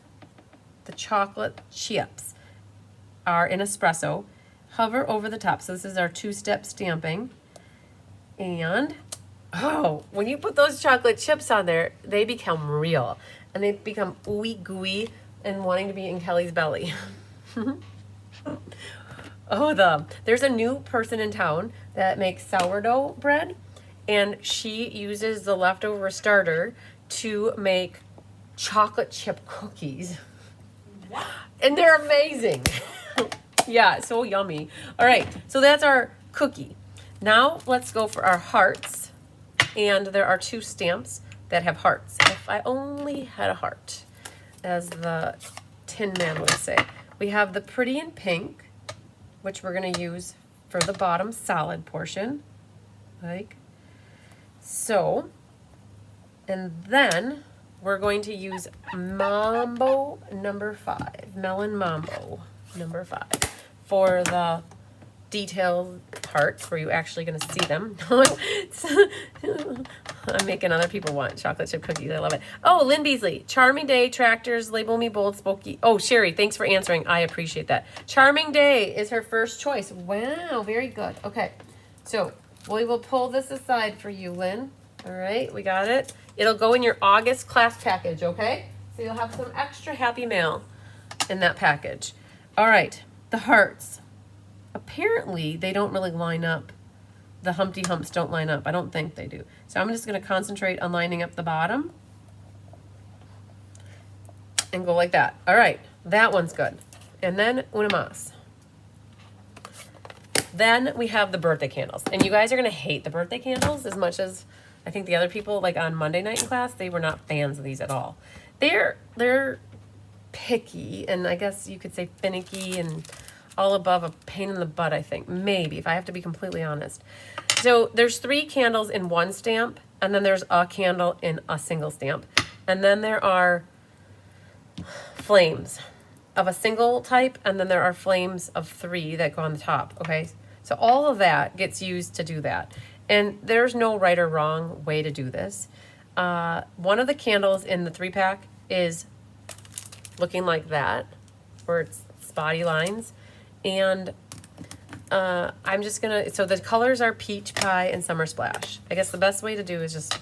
[SPEAKER 1] The chocolate chips are in espresso. Hover over the top. So this is our 2-step stamping. And, oh, when you put those chocolate chips on there, they become real. And they become ooey gooey and wanting to be in Kelly's belly. Oh, there's a new person in town that makes sourdough bread, and she uses the leftover starter to make chocolate chip cookies. And they're amazing. Yeah, so yummy. All right, so that's our cookie. Now let's go for our hearts. And there are 2 stamps that have hearts. If I only had a heart, as the Tin Man would say. We have the pretty in pink, which we're gonna use for the bottom solid portion, like so. And then we're going to use Mambo number 5, Melon Mambo number 5, for the detailed parts where you're actually going to see them. I'm making other people want chocolate chip cookies. I love it. Oh, Lynn Beasley, Charming Day, Tractors, Label Me Bold, Spooky. Oh, Sherry, thanks for answering. I appreciate that. Charming Day is her first choice. Wow, very good. Okay, so we will pull this aside for you, Lynn. All right, we got it. It'll go in your August class package, okay? So you'll have some extra happy mail in that package. All right, the hearts. Apparently, they don't really line up. The Humpty Humps don't line up. I don't think they do. So I'm just going to concentrate on lining up the bottom. And go like that. All right, that one's good. And then una más. Then we have the birthday candles. And you guys are going to hate the birthday candles as much as I think the other people, like on Monday night in class, they were not fans of these at all. They're picky, and I guess you could say finicky and all above a pain in the butt, I think. Maybe, if I have to be completely honest. So there's 3 candles in one stamp, and then there's a candle in a single stamp. And then there are flames of a single type, and then there are flames of 3 that go on the top, okay? So all of that gets used to do that. And there's no right or wrong way to do this. One of the candles in the 3-pack is looking like that. where it's spotty lines. And I'm just gonna, so the colors are Peach Pie and Summer Splash. I guess the best way to do is just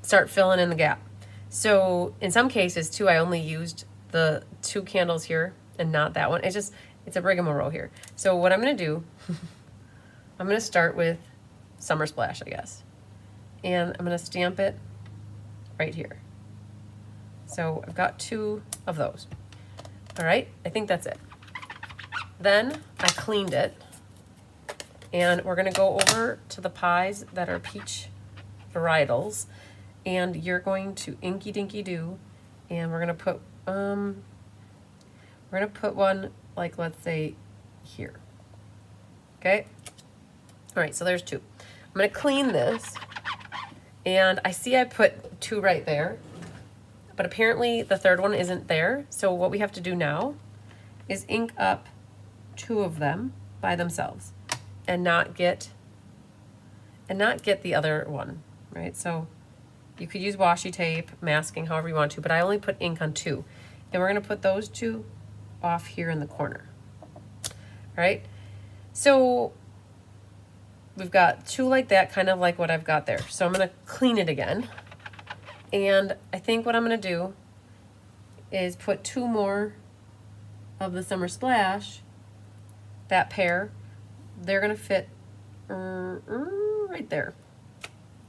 [SPEAKER 1] start filling in the gap. So in some cases too, I only used the 2 candles here and not that one. It's a rigmarole here. So what I'm gonna do, I'm gonna start with Summer Splash, I guess. And I'm gonna stamp it right here. So I've got 2 of those. All right, I think that's it. Then I cleaned it, and we're gonna go over to the pies that are peach varietals, and you're going to inky dinky do, and we're gonna put one, like, let's say here. Okay. All right, so there's 2. I'm gonna clean this, and I see I put 2 right there, but apparently the 3rd one isn't there. So what we have to do now is ink up 2 of them by themselves and not get the other one, right? So you could use washi tape, masking, however you want to, but I only put ink on 2. And we're gonna put those 2 off here in the corner. All right, so we've got 2 like that, kind of like what I've got there. So I'm gonna clean it again. And I think what I'm gonna do is put 2 more of the Summer Splash, that pair. They're gonna fit right there.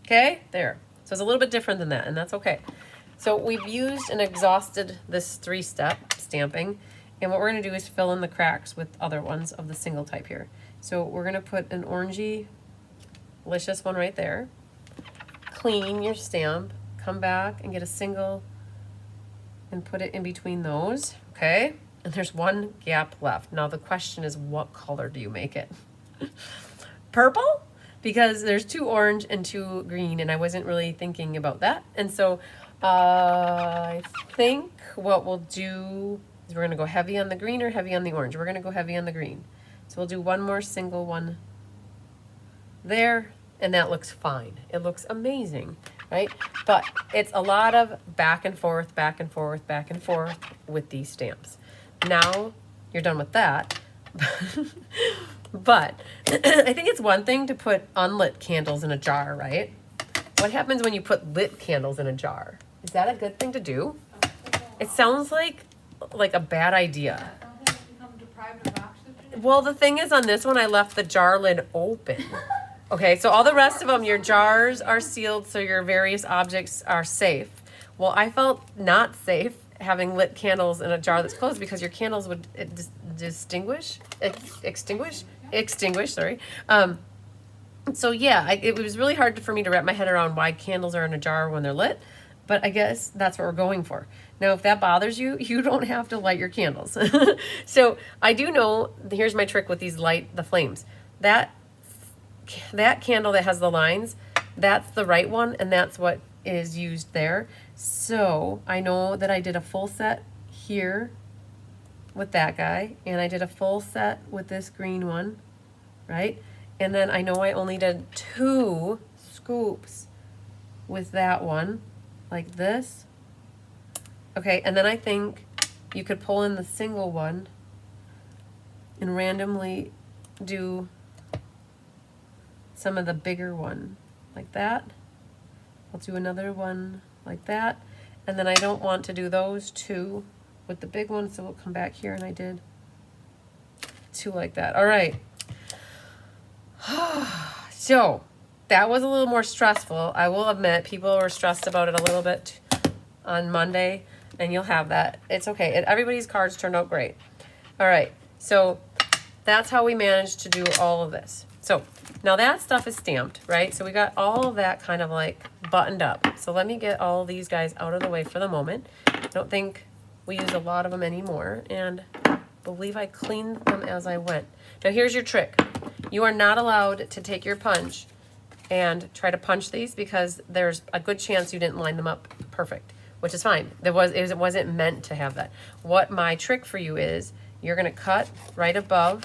[SPEAKER 1] Okay, there. So it's a little bit different than that, and that's okay. So we've used and exhausted this 3-step stamping, and what we're gonna do is fill in the cracks with other ones of the single type here. So we're gonna put an orangey, delicious one right there. Clean your stamp, come back and get a single and put it in between those, okay? And there's 1 gap left. Now the question is, what color do you make it? Purple? Because there's 2 orange and 2 green, and I wasn't really thinking about that. And so I think what we'll do is we're gonna go heavy on the green or heavy on the orange. We're gonna go heavy on the green. So we'll do 1 more single one there, and that looks fine. It looks amazing, right? But it's a lot of back and forth, back and forth, back and forth with these stamps. Now you're done with that. But I think it's one thing to put unlit candles in a jar, right? What happens when you put lit candles in a jar? Is that a good thing to do? It sounds like a bad idea.
[SPEAKER 2] Don't they become deprived of oxygen?
[SPEAKER 1] Well, the thing is, on this one, I left the jar lid open. Okay, so all the rest of them, your jars are sealed, so your various objects are safe. Well, I felt not safe having lit candles in a jar that's closed because your candles would extinguish, sorry. So yeah, it was really hard for me to wrap my head around why candles are in a jar when they're lit, but I guess that's what we're going for. Now, if that bothers you, you don't have to light your candles. So I do know, here's my trick with the flames. That candle that has the lines, that's the right one, and that's what is used there. So I know that I did a full set here with that guy, and I did a full set with this green one, right? And then I know I only did 2 scoops with that one, like this. Okay, and then I think you could pull in the single one and randomly do some of the bigger one, like that. I'll do another one like that. And then I don't want to do those 2 with the big one, so we'll come back here, and I did 2 like that. All right. So that was a little more stressful. I will admit, people were stressed about it a little bit on Monday, and you'll have that. It's okay. Everybody's cards turned out great. All right. So that's how we managed to do all of this. So now that stuff is stamped, right? So we got all of that kind of like buttoned up. So let me get all these guys out of the way for the moment. I don't think we used a lot of them anymore, and I believe I cleaned them as I went. Now here's your trick. You are not allowed to take your punch and try to punch these because there's a good chance you didn't line them up perfect, which is fine. It wasn't meant to have that. What my trick for you is, you're gonna cut right above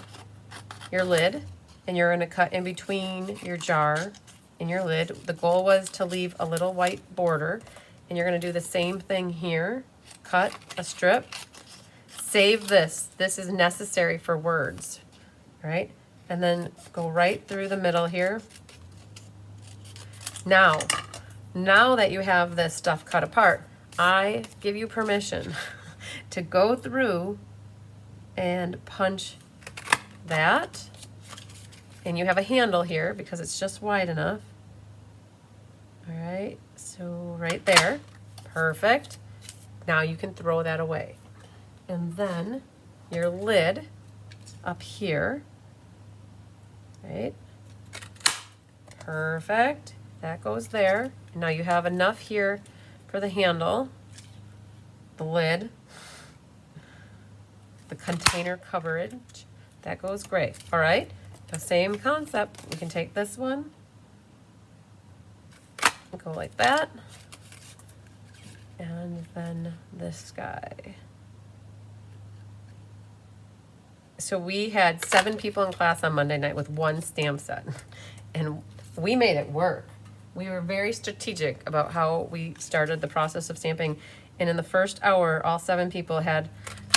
[SPEAKER 1] your lid, and you're gonna cut in between your jar and your lid. The goal was to leave a little white border, and you're gonna do the same thing here. Cut a strip, Save this. This is necessary for words, right? And then go right through the middle here. Now that you have this stuff cut apart, I give you permission to go through and punch that. And you have a handle here because it's just wide enough. All right, so right there, perfect. Now you can throw that away. And then your lid up here, right? Perfect, that goes there. Now you have enough here for the handle, the lid, the container coverage, that goes great. All right, the same concept, you can take this one, go like that, and then this guy. So we had 7 people in class on Monday night with one stamp set, and we made it work. We were very strategic about how we started the process of stamping, and in the first hour, all 7 people had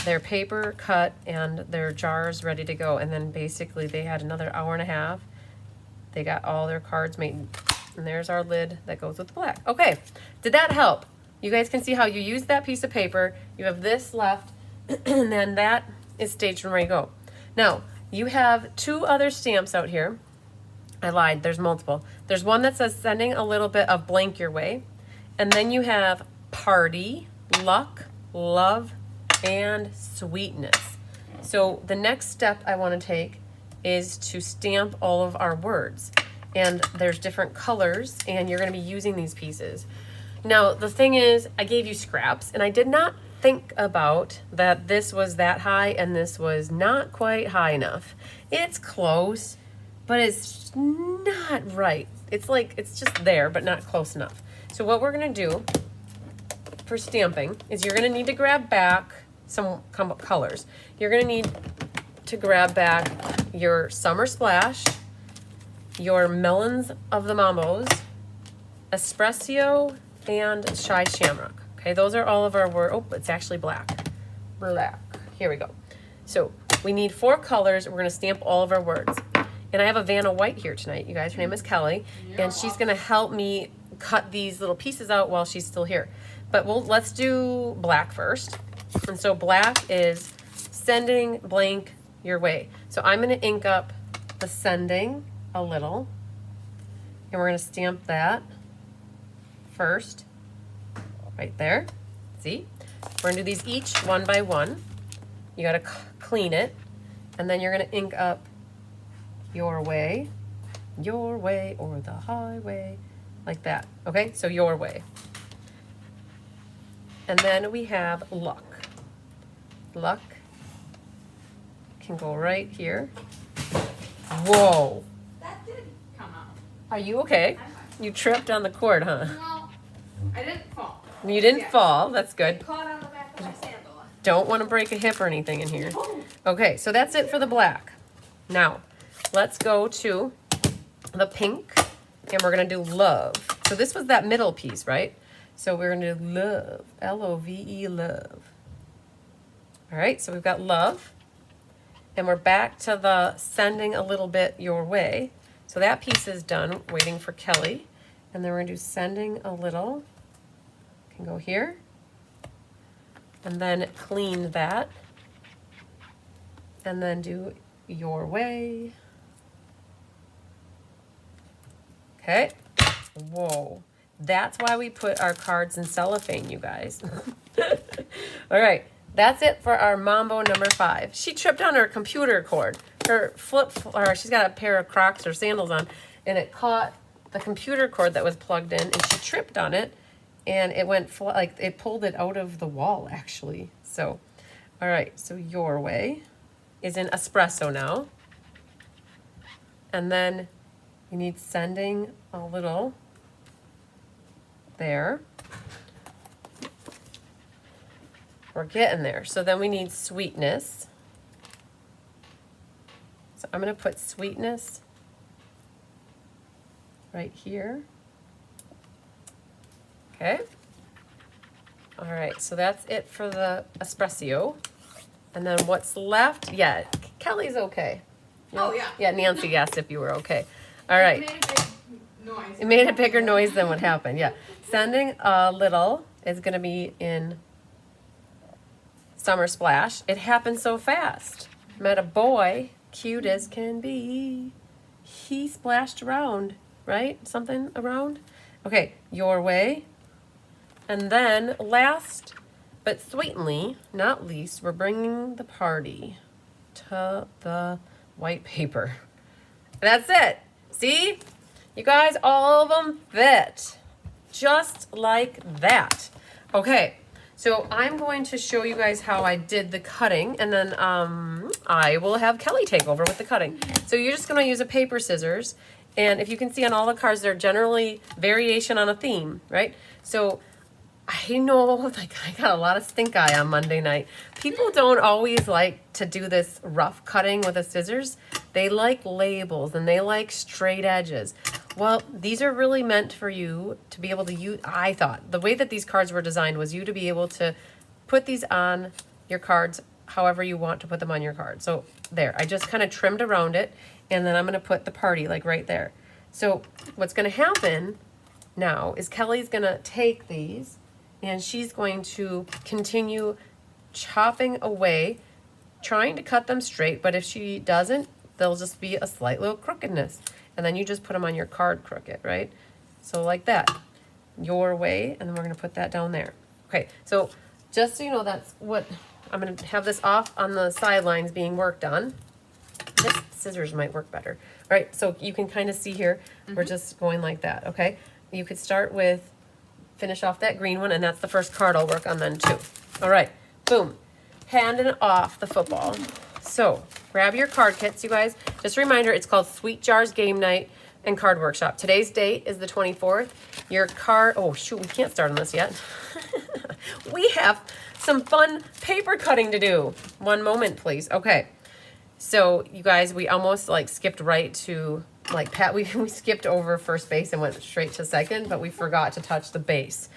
[SPEAKER 1] their paper cut and their jars ready to go, and then basically they had another hour and a half. They got all their cards made, and there's our lid that goes with the black. Okay, did that help? You guys can see how you use that piece of paper. You have this left, and then that is staged and ready to go. Now, you have 2 other stamps out here. I lied, there's multiple. There's one that says sending a little bit of blank your way. And then you have party, luck, love, and sweetness. So the next step I want to take is to stamp all of our words. And there's different colors, and you're going to be using these pieces. Now, the thing is, I gave you scraps, and I did not think about that this was that high and this was not quite high enough. It's close, but it's not right. It's like, it's just there, but not close enough. So what we're gonna do for stamping is you're gonna need to grab back some colors. You're gonna need to grab back your Summer Splash, your Melons of the Mambos, Espresso, and Shy Shamrock. Okay, those are all of our words. Oh, it's actually black. Black. Here we go. So we need 4 colors. We're gonna stamp all of our words. And I have a Vanna White here tonight, you guys. Her name is Kelly, and she's gonna help me cut these little pieces out while she's still here. But let's do black first. And so black is sending blank your way. So I'm gonna ink up the sending a little, and we're gonna stamp that first, right there. See? We're gonna do these each one by one. You gotta clean it, and then you're gonna ink up your way or the highway, like that. Okay, so your way. And then we have luck. Luck can go right here. Whoa.
[SPEAKER 2] That did come out.
[SPEAKER 1] Are you okay?
[SPEAKER 2] I'm fine.
[SPEAKER 1] You tripped on the cord, huh?
[SPEAKER 2] No, I didn't fall.
[SPEAKER 1] You didn't
[SPEAKER 2] Yeah.
[SPEAKER 1] fall, that's good.
[SPEAKER 2] It caught on the back of my sandal.
[SPEAKER 1] Don't want to break a hip or anything in here.
[SPEAKER 2] Oh.
[SPEAKER 1] Okay, so that's it for the black. Now, let's go to the pink, and we're gonna do love. So this was that middle piece, right? So we're gonna do love, L-O-V-E, love. All right, so we've got love, and we're back to the sending a little bit your way. So that piece is done, waiting for Kelly. And then we're gonna do sending a little, can go here, and then clean that, and then do your way. Okay, whoa. That's why we put our cards in cellophane, you guys. All right, that's it for our Mambo number 5. She tripped on her computer cord. Her she's got a pair of Crocs or sandals on, and it caught the computer cord that was plugged in, and she tripped on it, and it went like it pulled it out of the wall actually. So, all right, so your way is in espresso now, and then you need sending a little there. We're getting there. So then we need sweetness. So I'm going to put sweetness right here. Okay. All right, so that's it for the espresso. And then what's left? Yeah, Kelly's okay.
[SPEAKER 2] Oh, yeah.
[SPEAKER 1] Yeah, Nancy asked if you were okay. All right.
[SPEAKER 2] It made a big noise.
[SPEAKER 1] It made a bigger noise than what happened. Yeah. Sending a little is going to be in Summer Splash. It happened so fast. Met a boy, cute as can be. He splashed around, right? Something around? Okay, Your Way. And then last but sweetly, not least, we're bringing the party to the white paper. That's it. See? You guys, all of them fit. Just like that. Okay, so I'm going to show you guys how I did the cutting, and then I will have Kelly take over with the cutting. So you're just going to use a paper scissors, and if you can see on all the cards, they're generally variation on a theme, right? So I know, like, I got a lot of stink eye on Monday night. People don't always like to do this rough cutting with the scissors. They like labels and they like straight edges. Well, these are really meant for you to be able to use. I thought the way that these cards were designed was you to be able to put these on your cards however you want to put them on your card. So there, I just kind of trimmed around it, and then I'm going to put the party like right there. So what's going to happen now is Kelly's going to take these, and she's going to continue chopping away, trying to cut them straight, but if she doesn't, there'll just be a slight little crookedness. And then you just put them on your card crooked, right? So like that, Your Way, and then we're gonna put that down there. Okay, so just so you know, that's what, I'm gonna have this off on the sidelines being worked on. This scissors might work better. All right, so you can kind of see here, we're just going like that, okay? You could start with, finish off that green one, and that's the first card I'll work on then too. All right, boom, handing off the football. So grab your card kits, you guys. Just a reminder, it's called Sweet Jars Game Night and Card Workshop. Today's date is the 24th. Your card, oh shoot, we can't start on this yet. We have some fun paper cutting to do. One moment, please. Okay, so you guys, we almost like skipped right to, like Pat, we skipped over first base and went straight to second, but we forgot to touch the base.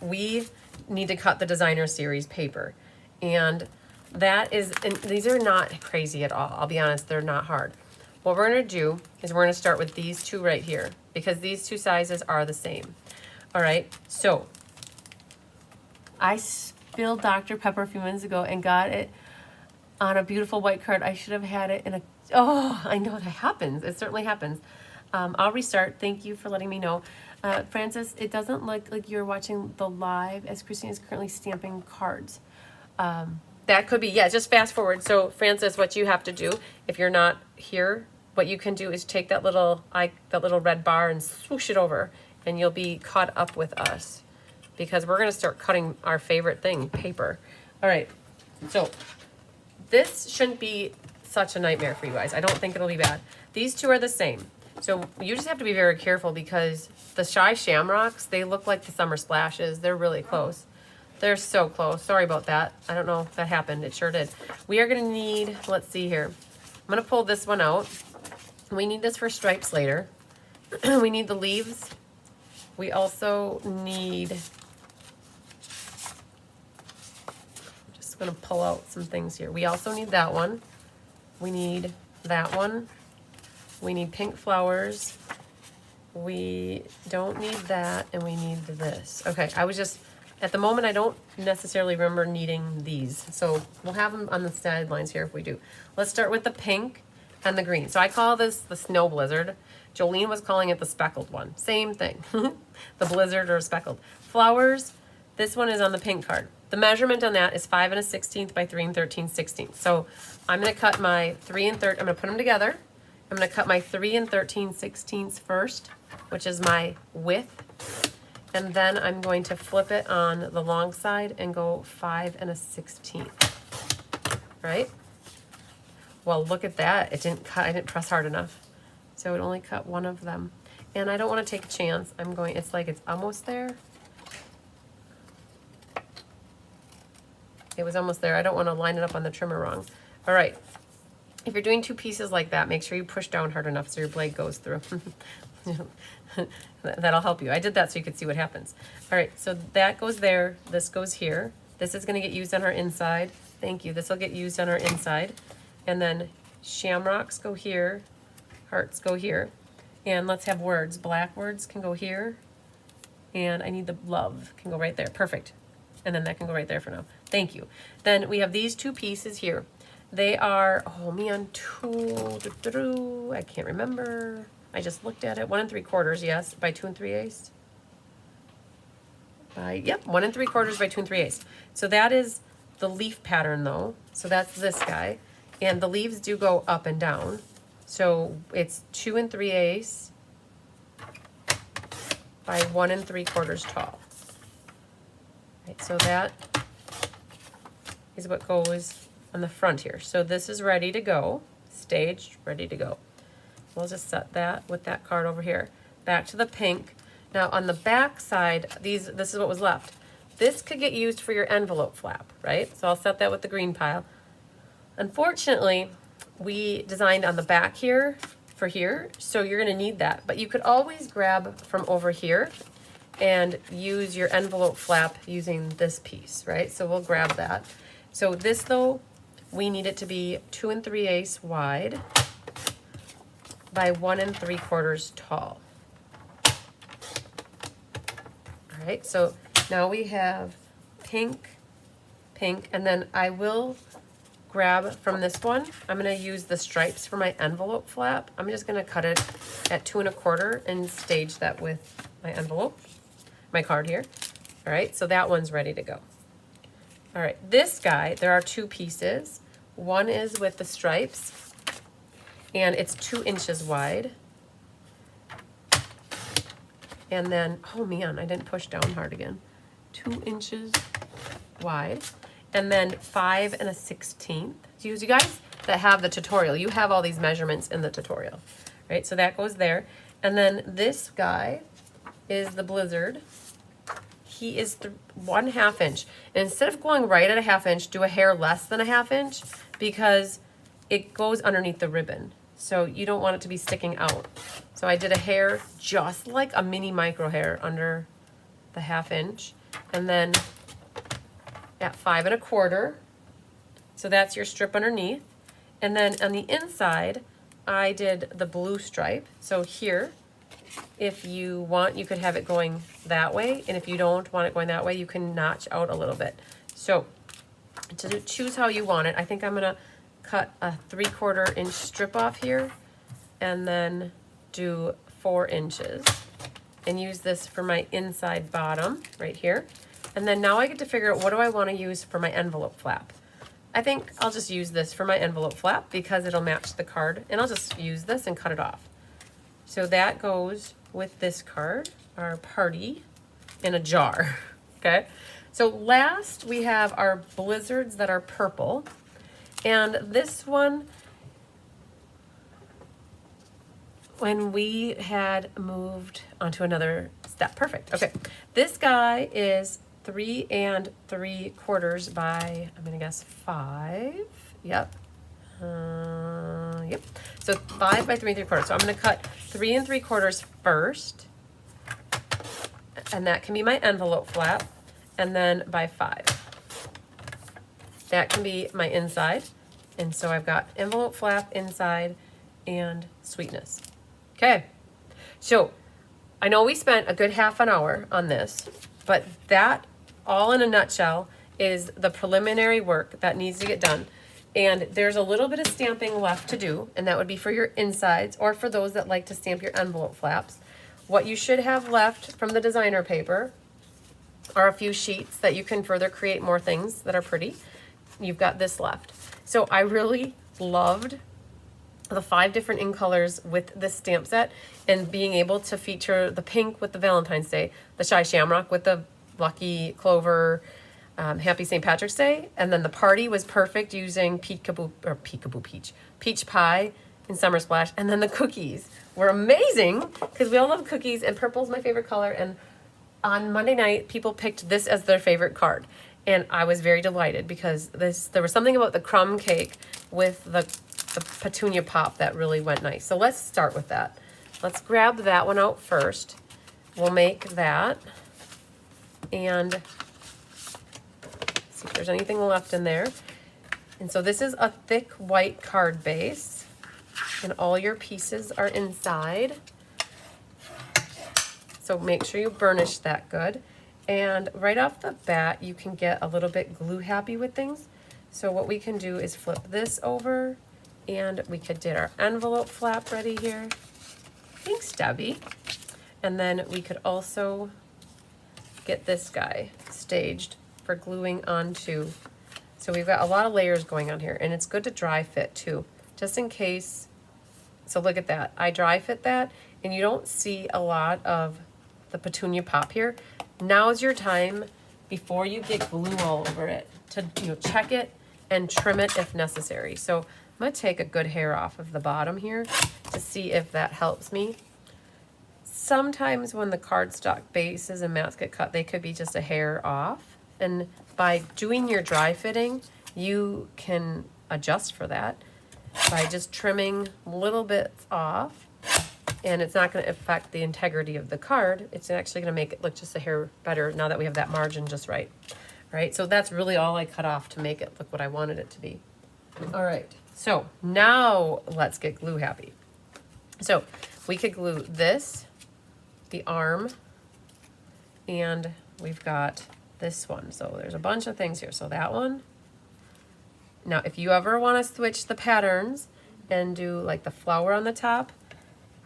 [SPEAKER 1] We need to cut the designer series paper, and that is, and these are not crazy at all. I'll be honest, they're not hard. What we're gonna do is we're gonna start with these two right here, because these two sizes are the same. All right, so I spilled Dr. Pepper a few minutes ago and got it on a beautiful white card. I should have had it in a, oh, I know that happens. It certainly happens. I'll restart. Thank you for letting me know. Francis, it doesn't look like you're watching the live as Christine is currently stamping cards. That could be, yeah, just fast forward. So Francis, what you have to do, if you're not here, what you can do is take that little red bar and swoosh it over, and you'll be caught up with us, because we're gonna start cutting our favorite thing, paper. All right, so this shouldn't be such a nightmare for you guys. I don't think it'll be bad. These two are the same. So you just have to be very careful, because the Shy Shamrocks, they look like the Summer Splashes. They're really close. They're so close. Sorry about that. I don't know if that happened. It sure did. We are going to need, let's see here. I'm going to pull this one out. We need this for stripes later. We need the leaves. We also need, I'm just going to pull out some things here. We also need that one. We need that one. We need pink flowers. We don't need that, and we need this. Okay, I was just, at the moment, I don't necessarily remember needing these. So we'll have them on the sidelines here if we do. Let's start with the pink and the green. So I call this the snow blizzard. Jolene was calling it the speckled one. Same thing. The blizzard or speckled. Flowers, this one is on the pink card. The measurement on that is 5 1/16 by 3 13/16. So I'm going to cut my 3 and 13, I'm going to put them together. I'm going to cut my 3 and 13/16 first, which is my width. And then I'm going to flip it on the long side and go 5 1/16. Right? Well, look at that. It didn't cut, I didn't press hard enough. So it only cut one of them. And I don't want to take a chance. I'm going, it's like it's almost there. It was almost there. I don't want to line it up on the trimmer wrong. All right. If you're doing two pieces like that, make sure you push down hard enough so your blade goes through. That'll help you. I did that so you could see what happens. All right, so that goes there. This goes here. This is going to get used on our inside, Thank you. This will get used on our inside. And then shamrocks go here, hearts go here. And let's have words. Black words can go here. And I need the love, can go right there. Perfect. And then that can go right there for now. Thank you. Then we have these two pieces here. They are, oh man, I can't remember. I just looked at it. 1 3/4, yes, by 2 3/8. Yep, 1 3/4 by 2 3/8. So that is the leaf pattern though. So that's this guy. And the leaves do go up and down. So it's 2 3/8 by 1 3/4 tall. Right, so that is what goes on the front here. So this is ready to go, staged, ready to go. We'll just set that with that card over here. Back to the pink. Now on the back side, this is what was left. This could get used for your envelope flap, right? So I'll set that with the green pile. Unfortunately, we designed on the back here for here, so you're gonna need that. But you could always grab from over here and use your envelope flap using this piece, right? So we'll grab that. So this though, we need it to be 2 3/8 wide by 1 3/4 tall. All right, so now we have pink, pink, and then I will grab from this one. I'm gonna use the stripes for my envelope flap. I'm just gonna cut it at 2 1/4 and stage that with my envelope, my card here. All right, so that one's ready to go. All right, this guy, there are two pieces. One is with the stripes, and it's 2 inches wide. And then, oh man, I didn't push down hard again. 2 inches wide. And then 5 1/16. So you guys that have the tutorial, you have all these measurements in the tutorial, right? So that goes there. And then this guy is the blizzard. He is 1/2 inch. And instead of going right at a 1/2 inch, do a hair less than a 1/2 inch because it goes underneath the ribbon. So you don't want it to be sticking out. So I did a hair just like a mini micro hair under the 1/2 inch. And then at 5 1/4. So that's your strip underneath. And then on the inside, I did the blue stripe. So here, if you want, you could have it going that way. And if you don't want it going that way, you can notch out a little bit. So to choose how you want it, I think I'm gonna cut a 3/4 inch strip off here and then do 4 inches and use this for my inside bottom right here. And then now I get to figure out what do I want to use for my envelope flap. I think I'll just use this for my envelope flap because it'll match the card, and I'll just use this and cut it off. So that goes with this card, our party in a jar, okay? So last we have our blizzards that are purple, and this one, when we had moved onto another step, perfect, okay. This guy is 3 3/4 by, I'm gonna guess 5, yep. Yep, so 5 by 3 3/4. So I'm gonna cut 3 3/4 first, and that can be my envelope flap, and then by 5. That can be my inside, and so I've got envelope flap, inside, and sweetness. Okay, so I know we spent a good half an hour on this, but that, all in a nutshell, is the preliminary work that needs to get done. And there's a little bit of stamping left to do, and that would be for your insides or for those that like to stamp your envelope flaps. What you should have left from the designer paper are a few sheets that you can further create more things that are pretty. You've got this left. So I really loved the 5 different ink colors with this stamp set, and being able to feature the pink with the Valentine's Day, the Shy Shamrock with the Lucky Clover, Happy St. Patrick's Day, and then the party was perfect using peach pie and Summer Splash, and then the cookies were amazing because we all love cookies, and purple's my favorite color. And on Monday night, people picked this as their favorite card, and I was very delighted because there was something about the crumb cake with the petunia pop that really went nice. So let's start with that. Let's grab that one out first. We'll make that, and see if there's anything left in there. And so this is a thick white card base, and all your pieces are inside. So make sure you burnish that good. And right off the bat, you can get a little bit glue happy with things. So what we can do is flip this over, and we could get our envelope flap ready here. Thanks, Debbie. And then we could also get this guy staged for gluing onto. So we've got a lot of layers going on here, and it's good to dry fit too, just in case. So look at that. I dry fit that, and you don't see a lot of the petunia pop here. Now is your time, before you get glue all over it, to check it and trim it if necessary. So I'm gonna take a good hair off of the bottom here to see if that helps me. Sometimes when the cardstock bases and mats get cut, they could be just a hair off. And by doing your dry fitting, you can adjust for that by just trimming little bits off. And it's not going to affect the integrity of the card. It's actually going to make it look just a hair better now that we have that margin just right. All right, so that's really all I cut off to make it look what I wanted it to be. All right, so now let's get glue happy. So we could glue this, the arm, and we've got this one. So there's a bunch of things here. So that one. Now, if you ever want to switch the patterns and do like the flower on the top,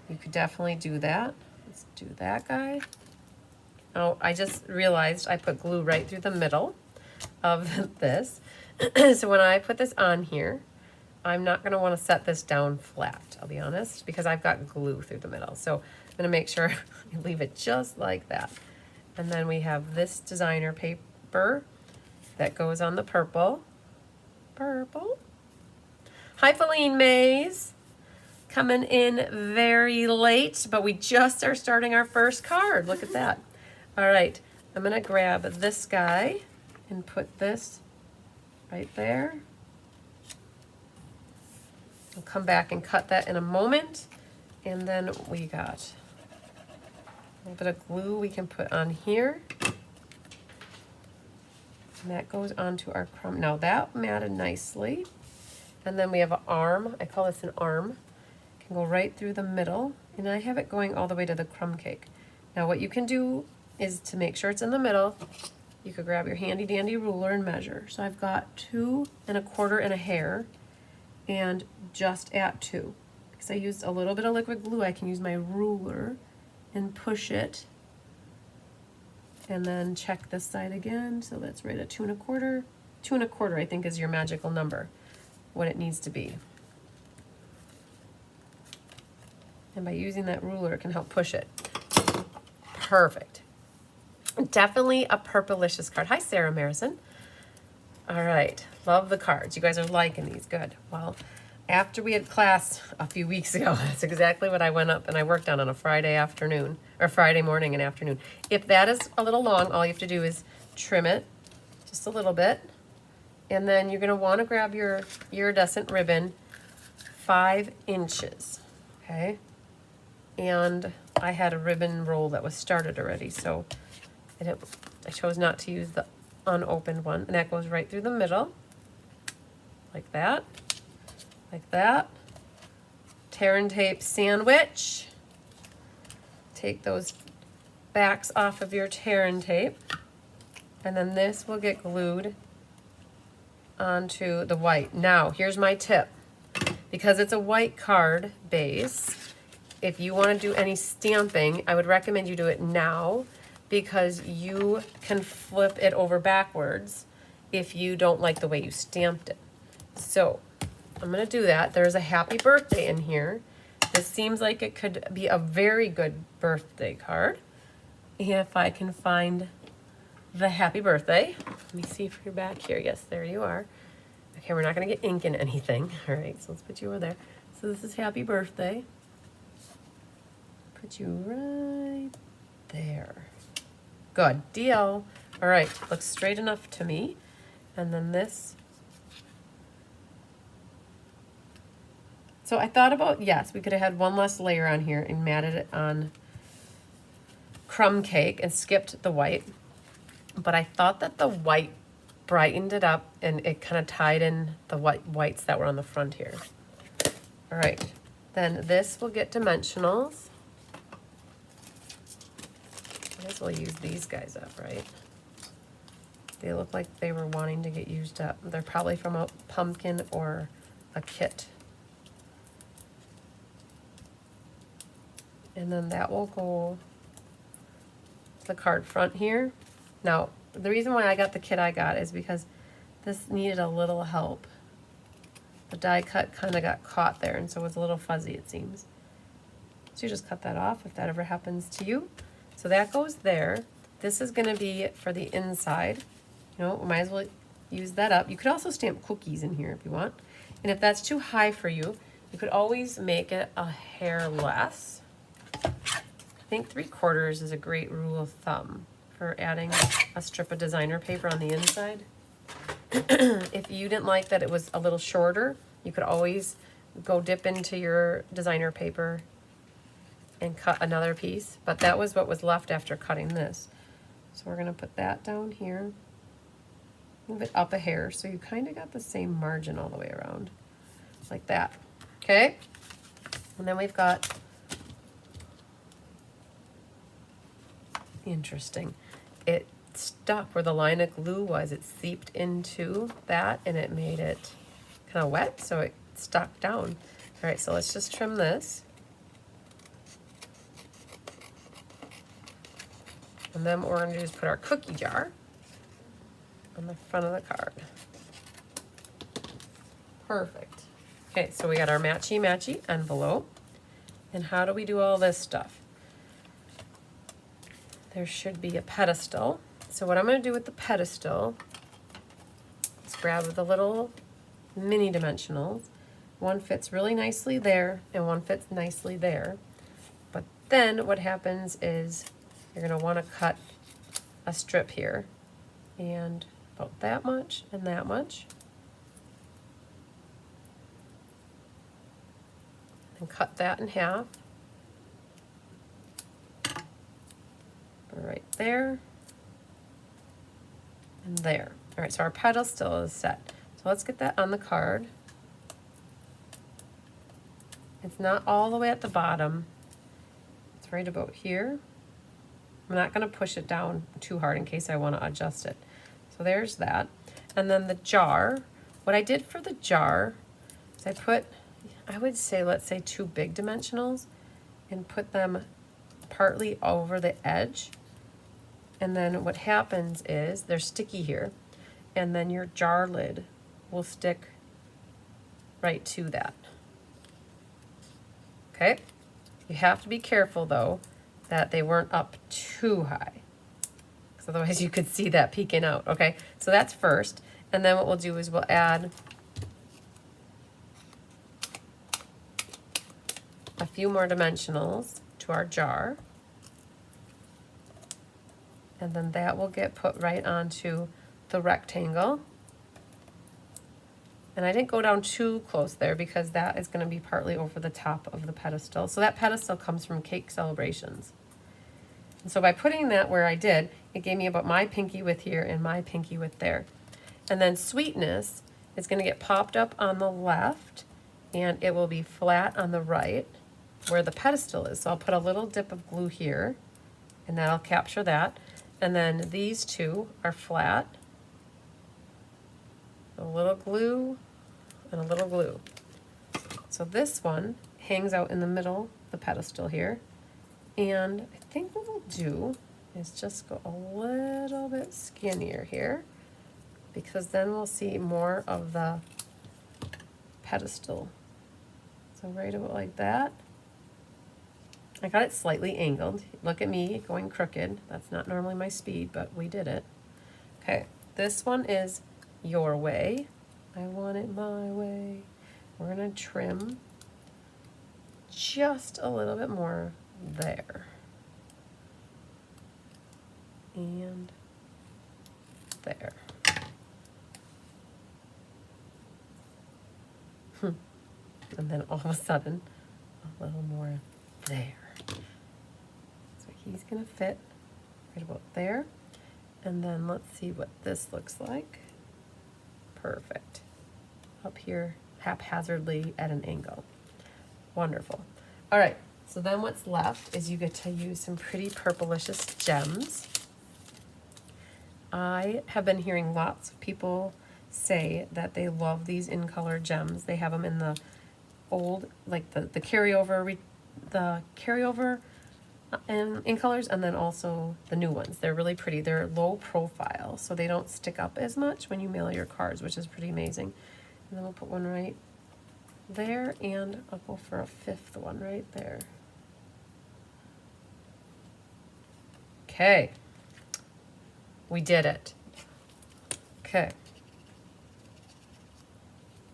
[SPEAKER 1] you could definitely do that. Let's do that guy. Oh, I just realized I put glue right through the middle of this. So when I put this on here, I'm not going to want to set this down flat, I'll be honest, because I've got glue through the middle. So I'm going to make sure I leave it just like that. And then we have this designer paper that goes on the purple. Purple. Hi, Feline Mays. Coming in very late, but we just are starting our first card. Look at that. All right, I'm gonna grab this guy and put this right there. I'll come back and cut that in a moment. And then we got a little bit of glue we can put on here. And that goes onto our crumb. Now that matted nicely. And then we have an arm. I call this an arm. Can go right through the middle, and I have it going all the way to the crumb cake. Now what you can do is, to make sure it's in the middle, you could grab your handy dandy ruler and measure. So I've got 2 1/4 and a hair, and just at 2. Because I used a little bit of liquid glue, I can use my ruler and push it, and then check this side again. So that's right at 2 1/4. 2 1/4 I think is your magical number, what it needs to be. And by using that ruler, it can help push it. Perfect. Definitely a purplicious card. Hi, Sarah Marison. All right, love the cards. You guys are liking these, good. Well, after we had class a few weeks ago, that's exactly what I went up and I worked on a Friday afternoon, or Friday morning and afternoon. If that is a little long, all you have to do is trim it just a little bit. And then you're gonna wanna grab your iridescent ribbon, 5 inches, okay? And I had a ribbon roll that was started already, so I chose not to use the unopened one. And that goes right through the middle, like that, like that. Tear and tape sandwich. Take those backs off of your tear and tape. And then this will get glued onto the white. Now, here's my tip. Because it's a white card base, if you want to do any stamping, I would recommend you do it now, because you can flip it over backwards if you don't like the way you stamped it. So I'm going to do that. There's a happy birthday in here. This seems like it could be a very good birthday card. If I can find the happy birthday. Let me see if you're back here. Yes, there you are. Okay, we're not going to get ink in anything. All right, so let's put you over there. So this is happy birthday. Put you right there. Good deal. All right, looks straight enough to me. And then this. So I thought about, yes, we could have had one less layer on here and matted it on crumb cake and skipped the white. But I thought that the white brightened it up, and it kind of tied in the whites that were on the front here. All right, then this will get dimensionals. I guess we'll use these guys up, right? They look like they were wanting to get used up. They're probably from a pumpkin or a kit. And then that will go to the card front here. Now, the reason why I got the kit I got is because this needed a little help. The die cut kind of got caught there, and so it was a little fuzzy, it seems. So you just cut that off if that ever happens to you. So that goes there. This is going to be for the inside. You know, we might as well use that up. You could also stamp cookies in here if you want. And if that's too high for you, you could always make it a hair less. I think 3/4 is a great rule of thumb for adding a strip of designer paper on the inside. If you didn't like that it was a little shorter, you could always go dip into your designer paper and cut another piece, but that was what was left after cutting this. So we're gonna put that down here, move it up a hair, so you kind of got the same margin all the way around, like that, okay? And then we've got, interesting, it stuck where the line of glue was, it seeped into that and it made it kind of wet, so it stuck down. All right, so let's just trim this. And then what we're going to do is put our cookie jar on the front of the card. Perfect. Okay, so we got our matchy-matchy envelope. And how do we do all this stuff? There should be a pedestal. So what I'm going to do with the pedestal is grab the little mini dimensionals. One fits really nicely there, and one fits nicely there. But then what happens is you're going to want to cut a strip here, and about that much and that much, and cut that in half, right there and there. All right, so our pedestal is set. So let's get that on the card. It's not all the way at the bottom. It's right about here. I'm not going to push it down too hard in case I want to adjust it. So there's that. And then the jar. What I did for the jar is I put, I would say, let's say 2 big dimensionals and put them partly over the edge. And then what happens is they're sticky here, and then your jar lid will stick right to that. Okay? You have to be careful though that they weren't up too high, because otherwise you could see that peeking out. Okay, so that's first, and then what we'll do is we'll add a few more dimensionals to our jar, and then that will get put right onto the rectangle. And I didn't go down too close there because that is going to be partly over the top of the pedestal. So that pedestal comes from Cake Celebrations. And so by putting that where I did, it gave me about my pinky width here and my pinky width there. And then Sweetness is going to get popped up on the left, and it will be flat on the right where the pedestal is. So I'll put a little dip of glue here, and that'll capture that. And then these two are flat. A little glue and a little glue. So this one hangs out in the middle, the pedestal here. And I think what we'll do is just go a little bit skinnier here, because then we'll see more of the pedestal. So right about like that. I got it slightly angled. Look at me going crooked. That's not normally my speed, but we did it. Okay, this one is Your Way. I want it my way. We're gonna trim just a little bit more there. And there. And then all of a sudden, a little more there. So he's gonna fit right about there. And then let's see what this looks like. Perfect. Up here haphazardly at an angle. Wonderful. All right, so then what's left is you get to use some pretty purplicious gems. I have been hearing lots of people say that they love these in color gems. They have them in the old, like the carryover, in colors, and then also the new ones. They're really pretty. They're low profile, so they don't stick up as much when you mail your cards, which is pretty amazing. And then we'll put one right there, and I'll go for a fifth one right there. Okay. We did it. Okay.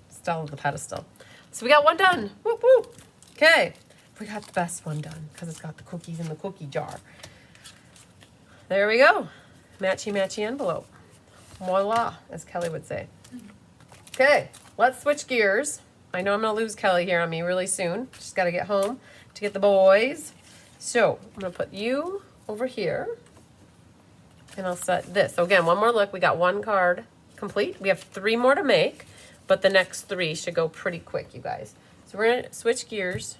[SPEAKER 1] Stella the pedestal. So we got one done. Whoop, whoop. Okay. We got the best one done because it's got the cookies in the cookie jar. There we go. Matchy, matchy envelope. Voila, as Kelly would say. Okay, let's switch gears. I know I'm going to lose Kelly here on me really soon. She's got to get home to get the boys. So I'm going to put you over here. And I'll set this. So again, one more look. We got one card complete. We have 3 more to make, but the next 3 should go pretty quick, you guys. So we're going to switch gears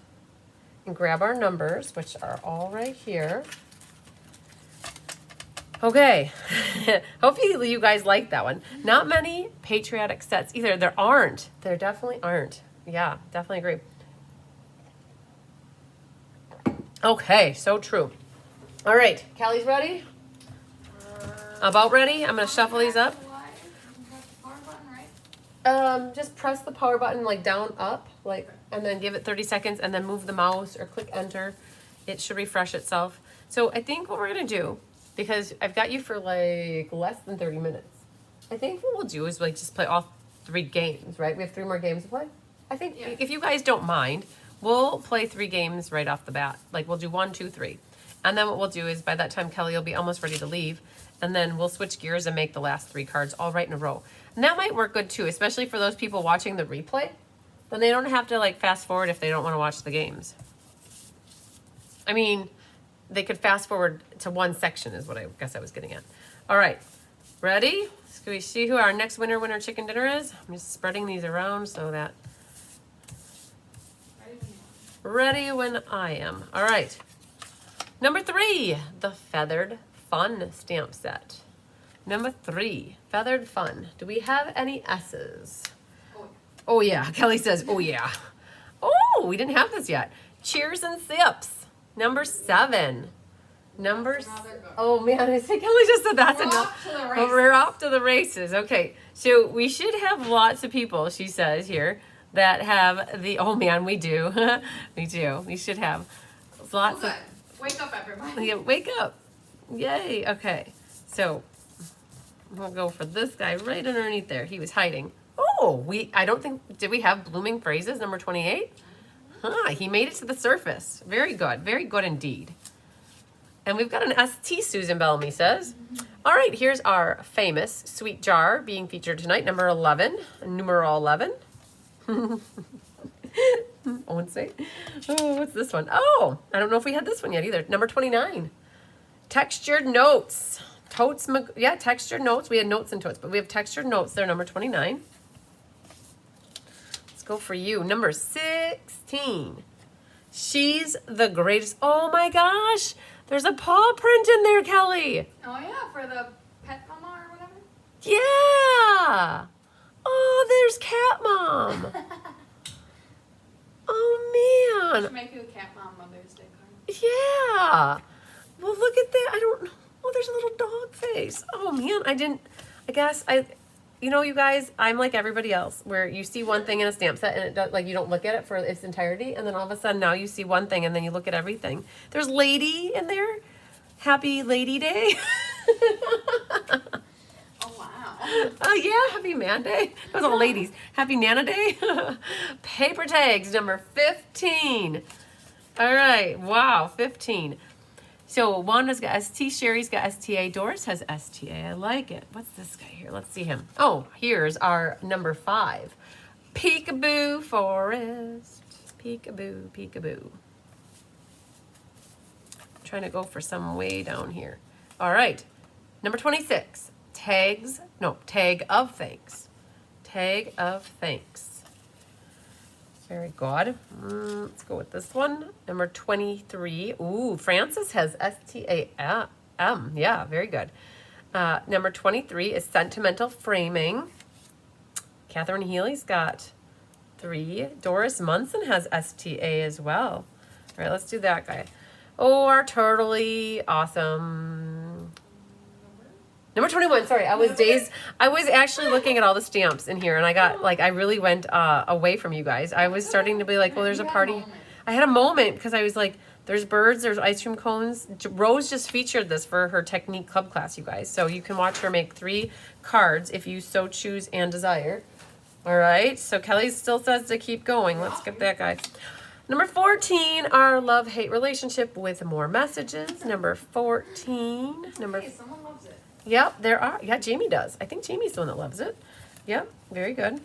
[SPEAKER 1] and grab our numbers, which are all right here. Okay. Hopefully you guys like that one. Not many patriotic sets either. There aren't. There definitely aren't. Yeah, definitely agree. Okay, so true. All right, Kelly's ready? About ready? I'm going to shuffle these up. Just press the power button like down, up, like, and then give it 30 seconds and then move the mouse or click enter. It should refresh itself. So I think what we're going to do, because I've got you for like less than 30 minutes, I think what we'll do is like just play all 3 games, right? We have 3 more games to play. I think if you guys don't mind, we'll play 3 games right off the bat. Like we'll do 1, 2, 3. And then what we'll do is by that time, Kelly will be almost ready to leave. And then we'll switch gears and make the last 3 cards all right in a row. And that might work good too, especially for those people watching the replay. Then they don't have to like fast forward if they don't want to watch the games. I mean, they could fast forward to one section is what I guess I was getting at. All right, ready? Can we see who our next winner chicken dinner is? I'm just spreading these around so that. Ready when I am. All right. Number 3, the Feathered Fun stamp set. Number 3, Feathered Fun. Do we have any S's? Oh yeah, Kelly says, oh yeah. Oh, we didn't have this yet. Cheers and Sips. Number 7. Oh man, I said Kelly just said that's enough. We're off to the races. Okay, so we should have lots of people, she says here, that have the, oh man, we do. We do. We should have lots of.
[SPEAKER 2] Wake up, everybody.
[SPEAKER 1] Yeah, wake up. Yay. Okay. So we'll go for this guy right underneath there. He was hiding. Oh, I don't think, did we have Blooming Phrases, number 28? Huh, he made it to the surface. Very good. Very good indeed. And we've got an ST, Susan Bellamy says. All right, here's our famous sweet jar being featured tonight, number 11, numeral 11. Owen say. Oh, what's this one? Oh, I don't know if we had this one yet either. Number 29. Textured notes. Totes, yeah, textured notes. We had notes and totes, but we have textured notes there, number 29. Let's go for you. Number 16. She's the greatest. Oh my gosh. There's a paw print in there, Kelly.
[SPEAKER 2] Oh yeah, for the pet mama or whatever?
[SPEAKER 1] Yeah. Oh, there's Cat Mom. Oh man.
[SPEAKER 2] Should make you a Cat Mom Mother's Day card.
[SPEAKER 1] Yeah. Well, look at that. I don't know. Oh, there's a little dog face. Oh man, you know, you guys, I'm like everybody else, where you see one thing in a stamp set and it does, like, you don't look at it for its entirety, and then all of a sudden now you see one thing and then you look at everything. There's Lady in there. Happy Lady Day.
[SPEAKER 2] Oh wow.
[SPEAKER 1] Oh yeah, Happy Man Day. That was all ladies. Happy Nana Day. Paper tags, number 15. All right, wow, 15. So Wanda's got ST, Sherry's got STA, Doris has STA. I like it. What's this guy here? Let's see him. Oh, here's our number 5. Peekaboo Forest. Peekaboo, peekaboo. Trying to go for some way down here. All right. Number 26. Tag of Thanks. tag of thanks. Very good. Let's go with this one. Number 23. Ooh, Francis has STAM. Yeah, very good. Number 23 is sentimental framing. Catherine Healy's got 3. Doris Munson has STA as well. All right, let's do that guy. Oh, our turtley. Awesome. Number 21, sorry, I was actually looking at all the stamps in here, and I got, like, I really went away from you guys. I was starting to be like, well, there's a party. I had a moment, because I was like, there's birds, there's ice cream cones. Rose just featured this for her Technique Club class, you guys. So you can watch her make 3 cards if you so choose and desire. All right, so Kelly still says to keep going. Let's get that guy. Number 14, our love-hate relationship with more messages. Number 14.
[SPEAKER 2] Hey, someone loves it.
[SPEAKER 1] Yep, there are. Yeah, Jamie does. I think Jamie's the one that loves it. Yep, very good.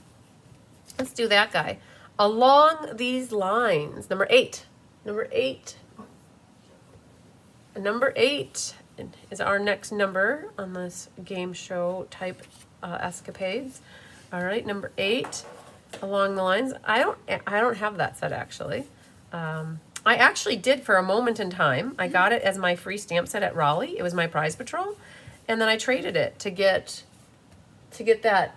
[SPEAKER 1] Let's do that guy. Along these lines. Number 8. Number 8. Number 8 is our next number on this game show type escapades. All right, number 8. Along the lines. I don't have that set actually. I actually did for a moment in time. I got it as my free stamp set at Raleigh. It was my prize patrol. And then I traded it to get that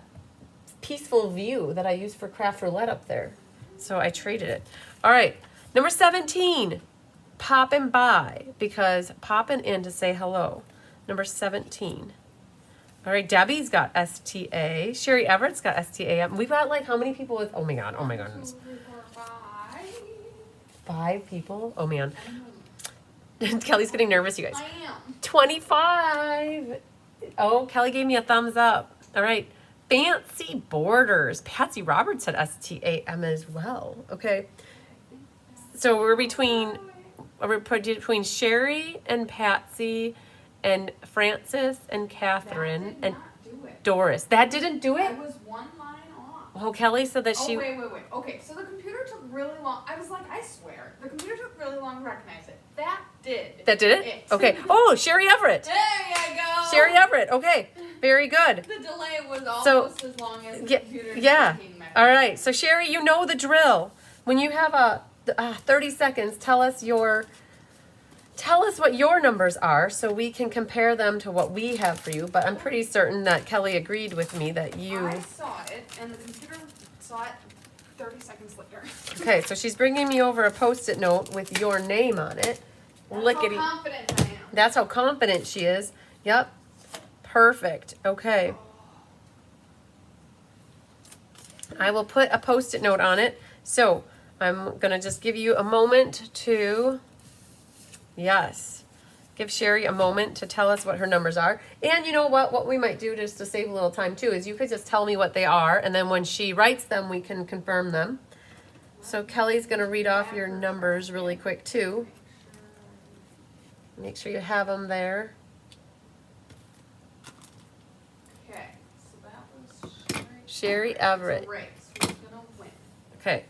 [SPEAKER 1] peaceful view that I used for craft roulette up there. So I traded it. All right, number 17, popping by, because popping in to say hello. Number 17. All right, Debbie's got STA. Sherry Everett's got STA. We've got like how many people with, oh my God.
[SPEAKER 2] 1, 2, 3, 4, 5.
[SPEAKER 1] 5 people? Oh man. Kelly's getting nervous, you guys.
[SPEAKER 2] I am.
[SPEAKER 1] 25. Oh, Kelly gave me a thumbs up. All right. Fancy Borders. Patsy Roberts had STAM as well. Okay. So we're between Sherry and Patsy and Francis and Catherine and Doris. That didn't do
[SPEAKER 2] I
[SPEAKER 1] it?
[SPEAKER 2] was 1 line off.
[SPEAKER 1] Oh, Kelly said that she...
[SPEAKER 2] Oh, wait. Okay, so the computer took really long. I was like, I swear. The computer took really long to recognize it. That did.
[SPEAKER 1] That did it? Okay. Oh, Sherry Everett.
[SPEAKER 2] There you go.
[SPEAKER 1] Sherry Everett. Okay. Very good.
[SPEAKER 2] The delay was almost as long as the computer
[SPEAKER 1] yeah.
[SPEAKER 2] taking my
[SPEAKER 1] All right. So Sherry, you know the drill. When you have 30 seconds, tell us what your numbers are so we can compare them to what we have for you. But I'm pretty certain that Kelly agreed with me that you...
[SPEAKER 2] I saw it, and the computer saw it 30 seconds later.
[SPEAKER 1] Okay, so she's bringing me over a Post-it note with your name on it. Lickety.
[SPEAKER 2] How confident I am.
[SPEAKER 1] That's how confident she is. Yep. Perfect. Okay. I will put a Post-it note on it. So I'm going to just give you a moment to... Yes. Give Sherry a moment to tell us what her numbers are. And you know what we might do just to save a little time too is you could just tell me what they are, and then when she writes them, we can confirm them. So Kelly's going to read off your numbers really quick too. Make sure you have them there.
[SPEAKER 2] Okay, so that was
[SPEAKER 1] Sherry Everett.
[SPEAKER 2] So race, who's gonna win?
[SPEAKER 1] Okay.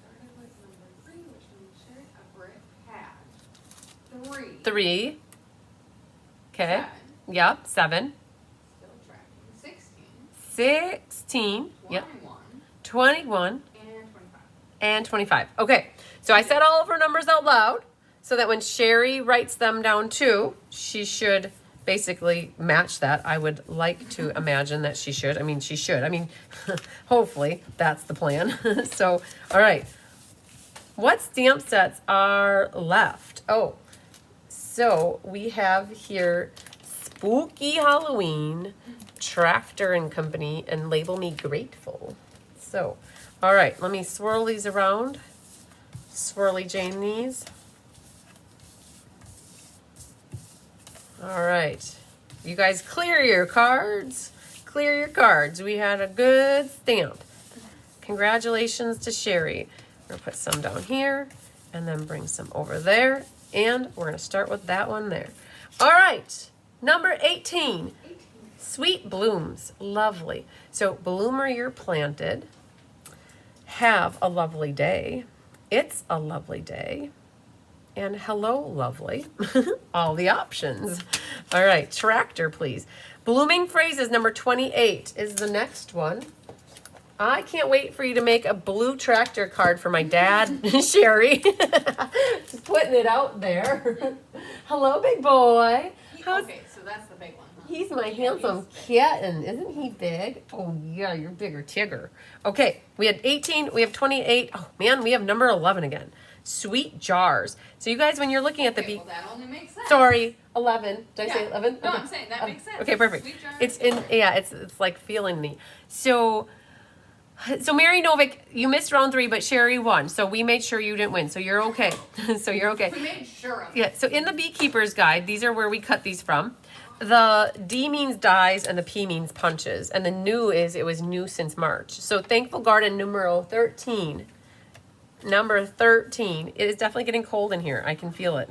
[SPEAKER 2] Started with number 3, which means Sherry Everett had 3.
[SPEAKER 1] 3. Okay.
[SPEAKER 2] 7.
[SPEAKER 1] Yep. 7.
[SPEAKER 2] Still tracking. 16.
[SPEAKER 1] 16. Yep.
[SPEAKER 2] 21.
[SPEAKER 1] 21.
[SPEAKER 2] And 25.
[SPEAKER 1] And 25. Okay. So I said all of her numbers out loud so that when Sherry writes them down too, she should basically match that. I would like to imagine that she should. I mean, she should. I mean, hopefully that's the plan. So, all right. What stamp sets are left? Oh, so we have here Spooky Halloween, Tractor and Company, and Label Me Grateful. So, all right, let me swirl these around. Swirly Jane these. All right. You guys clear your cards. Clear your cards. We had a good stamp. Congratulations to Sherry. We're going to put some down here and then bring some over there. And we're going to start with that one there. All right. Number 18. Sweet Blooms. Lovely. So, bloomer you're planted. Have a lovely day. It's a lovely day. And hello, lovely. All the options. All right, tractor, please. Blooming Phrases number 28 is the next one. I can't wait for you to make a blue tractor card for my dad, Sherry. Just putting it out there. Hello, big boy.
[SPEAKER 2] Okay, so that's the big one, huh?
[SPEAKER 1] He's my handsome kitten. Isn't he big? Oh, yeah, you're bigger, Tigger. Okay, we had 18, we have 28. Oh, man, we have number 11 again. Sweet jars. So you guys, when you're looking at the
[SPEAKER 2] Well, that only makes sense.
[SPEAKER 1] Sorry, 11. Did I say 11?
[SPEAKER 2] No,
[SPEAKER 1] Okay.
[SPEAKER 2] I'm saying that makes sense.
[SPEAKER 1] Okay, perfect.
[SPEAKER 2] Sweet jars.
[SPEAKER 1] It's in, yeah, it's like feeling me. So Mary Novick, you missed round 3, but Sherry won. So we made sure you didn't win. So you're okay. So you're okay.
[SPEAKER 2] We made sure of it.
[SPEAKER 1] Yeah, so in the Beekeeper's Guide, these are where we cut these from. The D means dies and the P means punches. And the new is, it was new since March. So Thankful Garden numero 13. Number 13. It is definitely getting cold in here. I can feel it.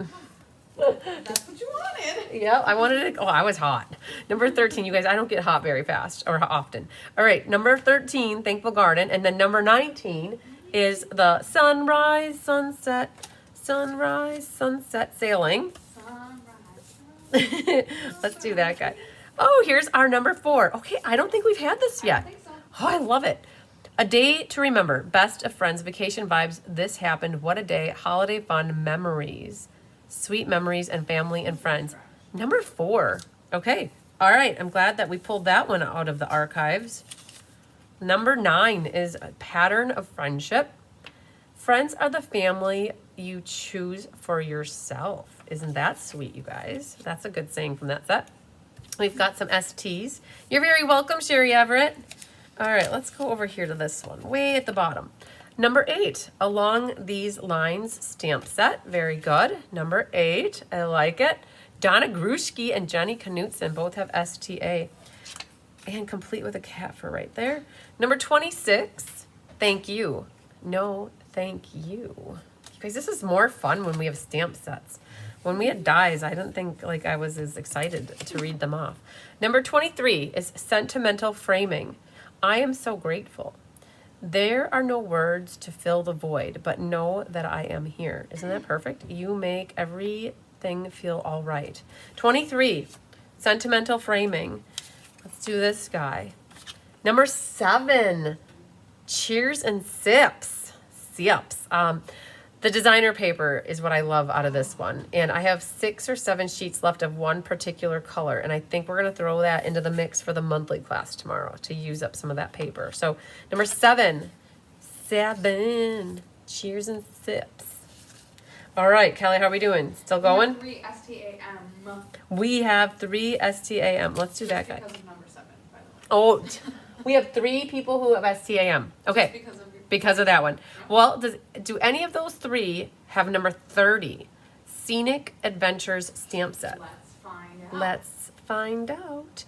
[SPEAKER 2] That's what you wanted.
[SPEAKER 1] Yeah, I wanted it. Oh, I was hot. Number 13, you guys, I don't get hot very fast or often. All right, number 13, Thankful Garden. And then number 19 is the sunrise, sunset sailing. Let's do that guy. Oh, here's our number 4. Okay, I don't think we've had this
[SPEAKER 2] I
[SPEAKER 1] yet.
[SPEAKER 2] don't think so.
[SPEAKER 1] Oh, I love it. A day to remember. Best of friends, vacation vibes. This happened. What a day. Holiday fun memories. Sweet memories and family and friends. Number 4. Okay. All right. I'm glad that we pulled that one out of the archives. Number 9 is a pattern of friendship. Friends are the family you choose for yourself. Isn't that sweet, you guys? That's a good saying from that set. We've got some STs. You're very welcome, Sherry Everett. All right, let's go over here to this one, way at the bottom. Number 8, along these lines, stamp set. Very good. Number 8, I like it. Donna Grushke and Jenny Knutson both have STA. And complete with a cat for right there. Number 26, thank you. No, thank you. You guys, this is more fun when we have stamp sets. When we had dies, I didn't think like I was as excited to read them off. Number 23 is sentimental framing. I am so grateful. There are no words to fill the void, but know that I am here. Isn't that perfect? You make everything feel all right. 23, sentimental framing. Let's do this guy. Number 7, cheers and sips. Sips. The designer paper is what I love out of this one. And I have 6 or 7 sheets left of one particular color. And I think we're going to throw that into the mix for the monthly class tomorrow to use up some of that paper. So number 7, cheers and sips. All right, Kelly, how are we doing? Still going?
[SPEAKER 2] 3 STAM.
[SPEAKER 1] We have 3 STAM. Let's do that guy.
[SPEAKER 2] Because of number 7, by the way.
[SPEAKER 1] Oh, we have 3 people who have STAM. Okay. Because of that one. Well, do any of those 3 have number 30? Scenic Adventures stamp set.
[SPEAKER 2] Let's find out.
[SPEAKER 1] Let's find out.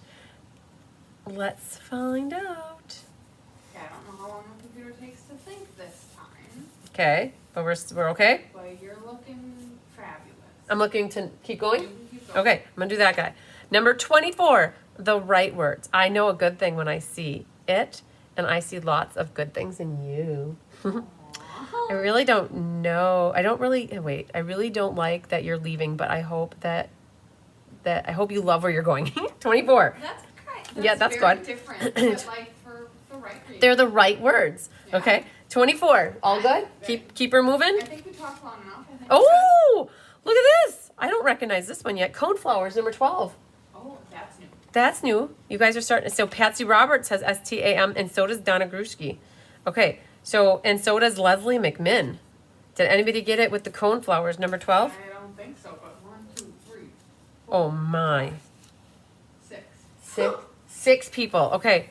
[SPEAKER 1] Let's find out.
[SPEAKER 2] Okay, I don't know how long the computer takes to think this time,
[SPEAKER 1] Okay, but we're okay?
[SPEAKER 2] but you're looking fabulous.
[SPEAKER 1] I'm looking to keep going?
[SPEAKER 2] You can keep going.
[SPEAKER 1] Okay, I'm going to do that guy. Number 24, the right words. I know a good thing when I see it, and I see lots of good things in you. I really don't know. I really don't like that you're leaving, but I hope that I hope you love where you're going. 24.
[SPEAKER 2] That's great.
[SPEAKER 1] Yeah, that's
[SPEAKER 2] very
[SPEAKER 1] good.
[SPEAKER 2] different, but like for the right reason.
[SPEAKER 1] They're the right words.
[SPEAKER 2] Yeah.
[SPEAKER 1] Okay. 24. All good? Keep her moving.
[SPEAKER 2] I think we talked long enough. I think
[SPEAKER 1] Oh, look at this. I don't recognize this one yet. Coneflowers, number 12.
[SPEAKER 2] oh, that's new.
[SPEAKER 1] That's new. You guys are starting. So Patsy Roberts has STAM, and so does Donna Grushke. Okay. So does Leslie McMinn. Did anybody get it with the coneflowers, number 12?
[SPEAKER 2] I don't think so, but 1, 2, 3.
[SPEAKER 1] Oh my.
[SPEAKER 2] 6.
[SPEAKER 1] 6 people. Okay.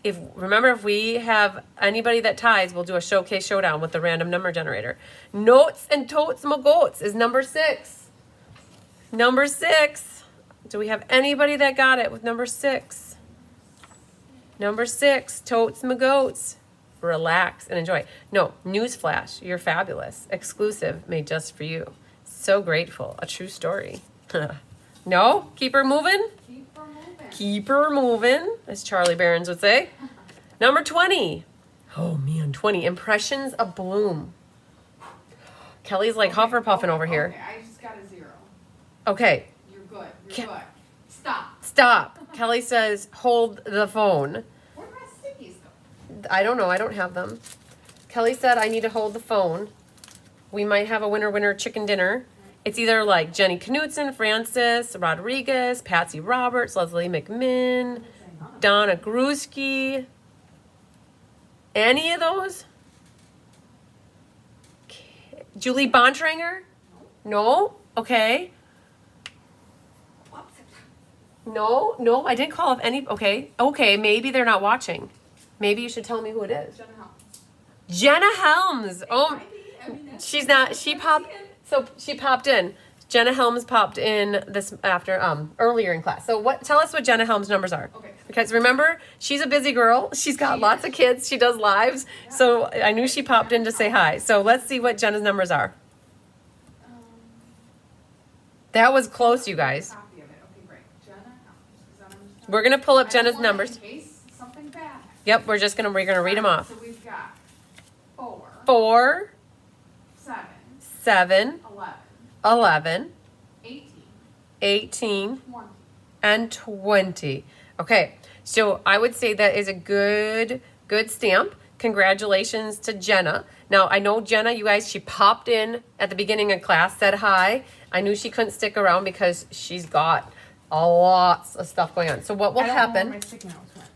[SPEAKER 1] If we have anybody that ties, we'll do a showcase showdown with the random number generator. Notes and totes my goats is number 6. Number 6. Do we have anybody that got it with number 6? Number 6, totes my goats. Relax and enjoy. No, newsflash, you're fabulous. Exclusive, made just for you. So grateful. A true story. No? Keep her moving?
[SPEAKER 2] Keep her moving.
[SPEAKER 1] Keep her moving, as Charlie Barons would say. Number 20. Oh man, 20. Impressions of Bloom. Kelly's like Hufflepuffing over here.
[SPEAKER 2] Okay, I just got a 0.
[SPEAKER 1] Okay,
[SPEAKER 2] You're good. You're good. Stop.
[SPEAKER 1] stop. Kelly says, hold the phone.
[SPEAKER 2] Where did my stickies go?
[SPEAKER 1] I don't know. I don't have them. Kelly said, I need to hold the phone. We might have a winner chicken dinner. It's either like Jenny Knutson, Francis Rodriguez, Patsy Roberts, Leslie McMinn, Donna Gruski. Any of those? Julie Bontranger? No? Okay. No, I didn't call if any. Okay, maybe they're not watching. Maybe you should tell me who it is. Jenna Helms. Oh, she's not. She popped. So she popped in. Jenna Helms popped in this after earlier in class. So what? Tell us what Jenna Helms' numbers are.
[SPEAKER 2] Okay.
[SPEAKER 1] Because remember, she's a busy girl. She's got lots of kids. She does lives. So I knew she popped in to say hi. So let's see what Jenna's numbers are. That was close, you guys.
[SPEAKER 2] Copy of it. Okay, great. Jenna Helms.
[SPEAKER 1] We're gonna pull up
[SPEAKER 2] I
[SPEAKER 1] Jenna's
[SPEAKER 2] don't want it
[SPEAKER 1] numbers.
[SPEAKER 2] in case something bad happens.
[SPEAKER 1] Yep, we're gonna read them off.
[SPEAKER 2] So we've got 4,
[SPEAKER 1] 4,
[SPEAKER 2] 7,
[SPEAKER 1] 7,
[SPEAKER 2] 11,
[SPEAKER 1] 11,
[SPEAKER 2] 18,
[SPEAKER 1] 18,
[SPEAKER 2] 20.
[SPEAKER 1] and 20. Okay, so I would say that is a good stamp. Congratulations to Jenna. Now, I know Jenna, you guys, she popped in at the beginning of class, said hi. I knew she couldn't stick around because she's got lots of stuff going on. So what will happen?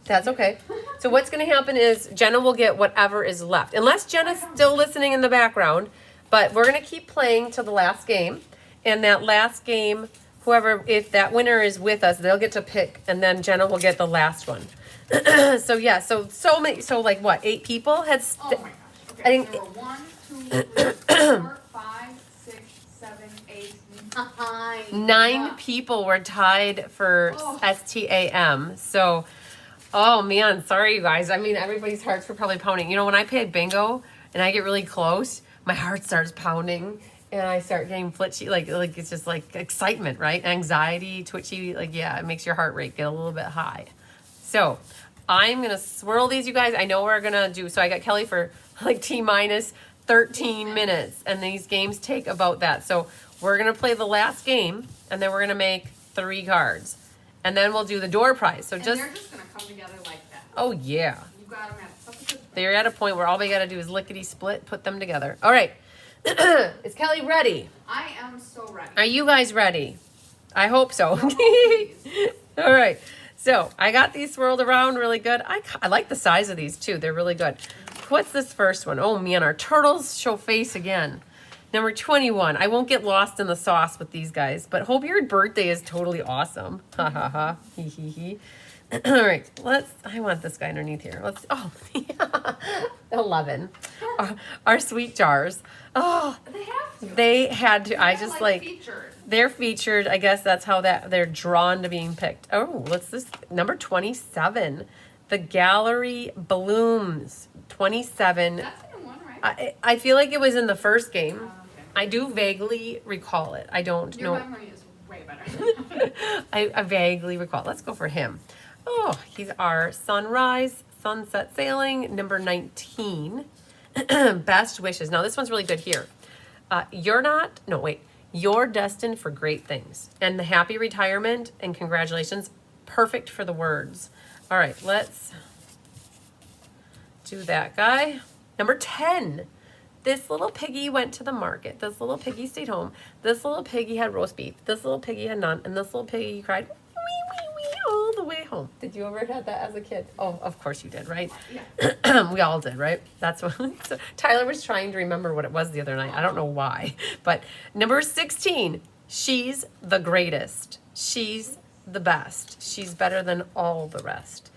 [SPEAKER 1] That's okay. So what's going to happen is Jenna will get whatever is left. Unless Jenna's still listening in the background. But we're going to keep playing till the last game. And that last game, whoever, if that winner is with us, they'll get to pick. And then Jenna will get the last one. So yeah, so many, so like what, 8 people had.
[SPEAKER 2] Oh my gosh. Okay.
[SPEAKER 1] I think
[SPEAKER 2] there were 1, 2, 3, 4, 5, 6, 7, 8, 9.
[SPEAKER 1] 9 people were tied for
[SPEAKER 2] Oh.
[SPEAKER 1] STAM. So, oh man, sorry you guys. I mean, everybody's hearts were probably pounding. You know, when I play bingo and I get really close, my heart starts pounding and I start getting flitchy. Like it's just like excitement, right? Anxiety, twitchy. Like, yeah, it makes your heart rate get a little bit high. So I'm going to swirl these, you guys. I know we're going to do, so I got Kelly for like T-minus 13 minutes. And these games take about that. So we're going to play the last game and then we're going to make 3 cards. And then we'll do the door prize. So
[SPEAKER 2] And
[SPEAKER 1] just,
[SPEAKER 2] they're just going to come together like that.
[SPEAKER 1] oh yeah.
[SPEAKER 2] You got them at such a good point.
[SPEAKER 1] They're at a point where all we got to do is lickety split, put them together. All right. Is Kelly ready?
[SPEAKER 2] I am so ready.
[SPEAKER 1] Are you guys ready? I hope so.
[SPEAKER 2] Please.
[SPEAKER 1] All right. So I got these swirled around really good. I like the size of these too. They're really good. What's this first one? Oh man, our turtles show face again. Number 21. I won't get lost in the sauce with these guys, but hope your birthday is totally awesome. Ha ha ha. Hee hee hee. All right, I want this guy underneath here. Oh, yeah. 11. Our sweet jars. Oh,
[SPEAKER 2] They have to.
[SPEAKER 1] they had to. I
[SPEAKER 2] They're,
[SPEAKER 1] just
[SPEAKER 2] featured.
[SPEAKER 1] they're featured. I guess that's how they're drawn to being picked. Oh, what's this? Number 27. The Gallery Blooms. 27.
[SPEAKER 2] That's in one, right?
[SPEAKER 1] I feel like it was in the first game.
[SPEAKER 2] Okay.
[SPEAKER 1] I do vaguely recall it. I don't
[SPEAKER 2] Your
[SPEAKER 1] know.
[SPEAKER 2] memory is way better.
[SPEAKER 1] I vaguely recall. Let's go for him. Oh, he's our Sunrise Sunset Sailing, number 19. Best wishes. Now, this one's really good here. You're destined for great things. And the happy retirement and congratulations. Perfect for the words. All right, let's do that guy. Number 10. This little piggy went to the market. This little piggy stayed home. This little piggy had roast beef. This little piggy had none. And this little piggy cried wee, wee, wee, all the way home. Did you ever have that as a kid? Oh, of course you did, right?
[SPEAKER 2] Yeah.
[SPEAKER 1] We all did, right? That's what so Tyler was trying to remember what it was the other night. I don't know why. But number 16, she's the greatest. She's the best. She's better than all the rest.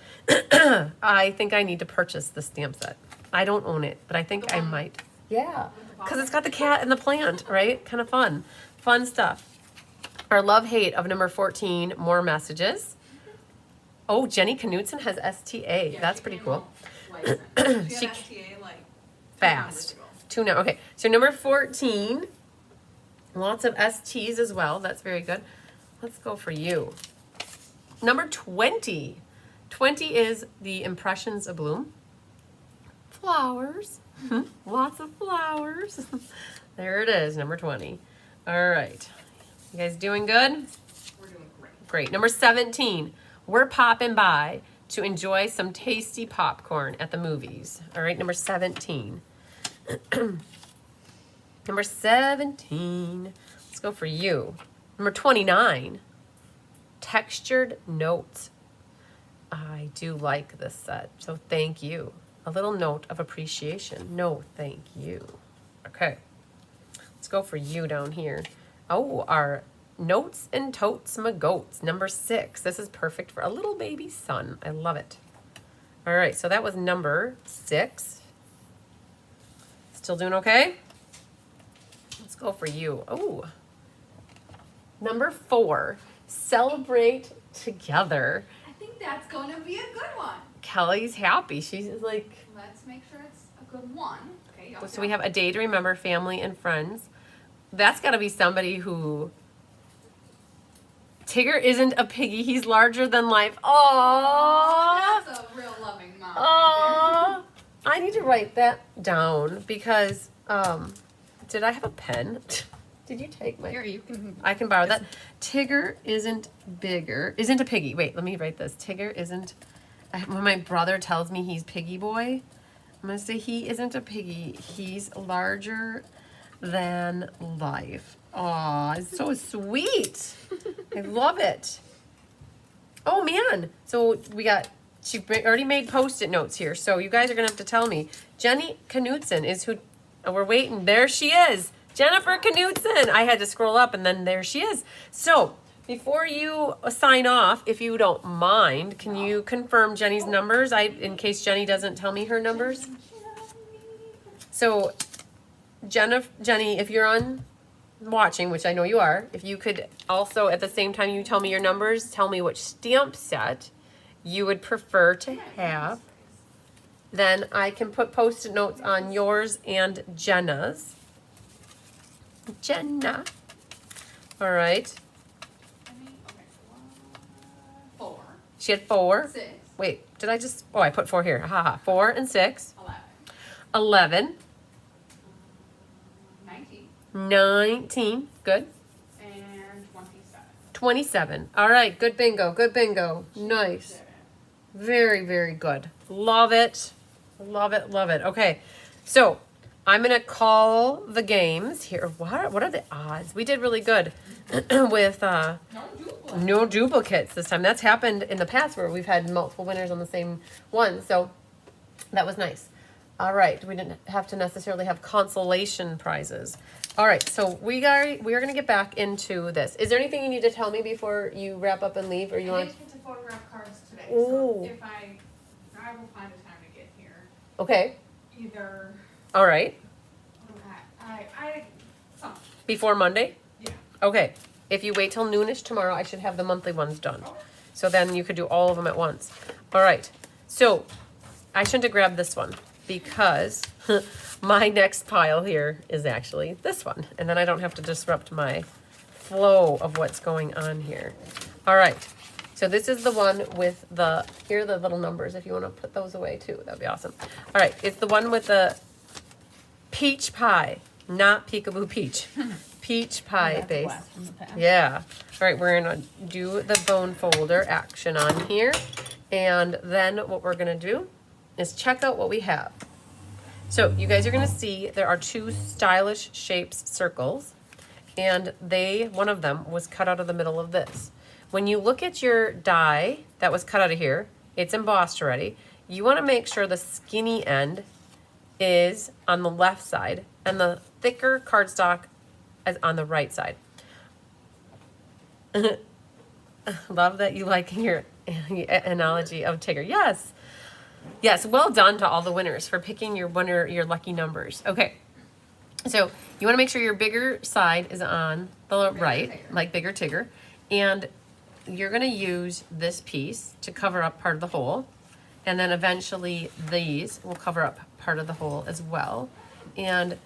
[SPEAKER 1] I think I need to purchase the stamp set. I don't own it, but I think I might. Yeah, because it's got the cat and the plant, right? Kind of fun. Fun stuff. Our love-hate of number 14, more messages. Oh, Jenny Knutson has STA.
[SPEAKER 2] Yeah,
[SPEAKER 1] That's
[SPEAKER 2] she
[SPEAKER 1] pretty
[SPEAKER 2] came
[SPEAKER 1] cool.
[SPEAKER 2] out licensed. She
[SPEAKER 1] She-
[SPEAKER 2] had STA like 2
[SPEAKER 1] Fast.
[SPEAKER 2] numbers ago.
[SPEAKER 1] 2 now. Okay, so number 14, lots of STs as well. That's very good. Let's go for you. Number 20. 20 is the Impressions of Bloom. Flowers. Lots of flowers. There it is, number 20. All right. You guys doing good?
[SPEAKER 2] We're doing great.
[SPEAKER 1] Great. Number 17. We're popping by to enjoy some tasty popcorn at the movies. All right, number 17. Number 17. Let's go for you. Number 29. Textured notes. I do like this set, so thank you. A little note of appreciation. No, thank you. Okay. Let's go for you down here. Oh, our Notes and Totes My Goats, number 6. This is perfect for a little baby son. I love it. All right, so that was number 6. Still doing okay? Let's go for you. Oh, number 4. Celebrate together.
[SPEAKER 2] I think that's going to be a good one.
[SPEAKER 1] Kelly's happy. She's like...
[SPEAKER 2] Let's make sure it's a good one. Okay.
[SPEAKER 1] So we have a day to remember, family and friends. That's got to be somebody who... Tigger isn't a piggy. He's larger than life. Aww.
[SPEAKER 2] That's a real loving mom.
[SPEAKER 1] Aww. I need to write that down because, did I have a pen? Did you take my...
[SPEAKER 2] Here, you can...
[SPEAKER 1] I can borrow that. Tigger isn't a piggy. Wait, let me write this. Tigger isn't... When my brother tells me he's piggy boy, I'm going to say he isn't a piggy. He's larger than life. Aw, it's so sweet. I love it. Oh, man. So we got... She already made Post-it notes here, so you guys are going to have to tell me. Jenny Knutson is who... Oh, we're waiting. There she is. Jennifer Knutson. I had to scroll up, and then there she is. So, before you sign off, if you don't mind, can you confirm Jenny's numbers? In case Jenny doesn't tell me her numbers. So, Jenny, if you're on watching, which I know you are, if you could also, at the same time you tell me your numbers, tell me which stamp set you would prefer to have. Then I can put Post-it notes on yours and Jenna's. Jenna. All right.
[SPEAKER 2] 4.
[SPEAKER 1] She had 4.
[SPEAKER 2] 6.
[SPEAKER 1] Wait, did I just... Oh, I put 4 here. Haha. 4 and 6.
[SPEAKER 2] 11.
[SPEAKER 1] 11.
[SPEAKER 2] 19.
[SPEAKER 1] 19. Good.
[SPEAKER 2] And 27.
[SPEAKER 1] 27. All right. Good bingo. Good bingo. Nice. Very, very good. Love it. Love it. Love it. Okay. So I'm going to call the games here. What are the odds? We did really good with no duplicates this time. That's happened in the past where we've had multiple winners on the same one. So that was nice. All right. We didn't have to necessarily have consolation prizes. All right. So we are going to get back into this. Is there anything you need to tell me before you wrap up and leave? Or you
[SPEAKER 2] I
[SPEAKER 1] want?
[SPEAKER 2] didn't get to photograph cards today.
[SPEAKER 1] Ooh.
[SPEAKER 2] So if I will find a time to get here.
[SPEAKER 1] Okay.
[SPEAKER 2] Either...
[SPEAKER 1] All right.
[SPEAKER 2] Something.
[SPEAKER 1] Before Monday?
[SPEAKER 2] Yeah.
[SPEAKER 1] Okay. If you wait till noonish tomorrow, I should have the monthly ones done.
[SPEAKER 2] Okay.
[SPEAKER 1] So then you could do all of them at once. All right. So I shouldn't have grabbed this one because my next pile here is actually this one. And then I don't have to disrupt my flow of what's going on here. All right. So this is the one with the, here are the little numbers if you want to put those away too. That'd be awesome. All right. It's the one with the peach pie, not peekaboo peach. Peach pie base. Yeah. All right, we're going to do the bone folder action on here. And then what we're going to do is check out what we have. So you guys are going to see there are 2 stylish shapes circles. And one of them was cut out of the middle of this. When you look at your die that was cut out of here, it's embossed already. You want to make sure the skinny end is on the left side and the thicker cardstock is on the right side. Love that you like your analogy of Tigger. Yes. Yes, well done to all the winners for picking your lucky numbers. Okay. So you want to make sure your bigger side is on the right,
[SPEAKER 2] Tigger.
[SPEAKER 1] like bigger Tigger. And you're going to use this piece to cover up part of the hole. And then eventually these will cover up part of the hole as well. And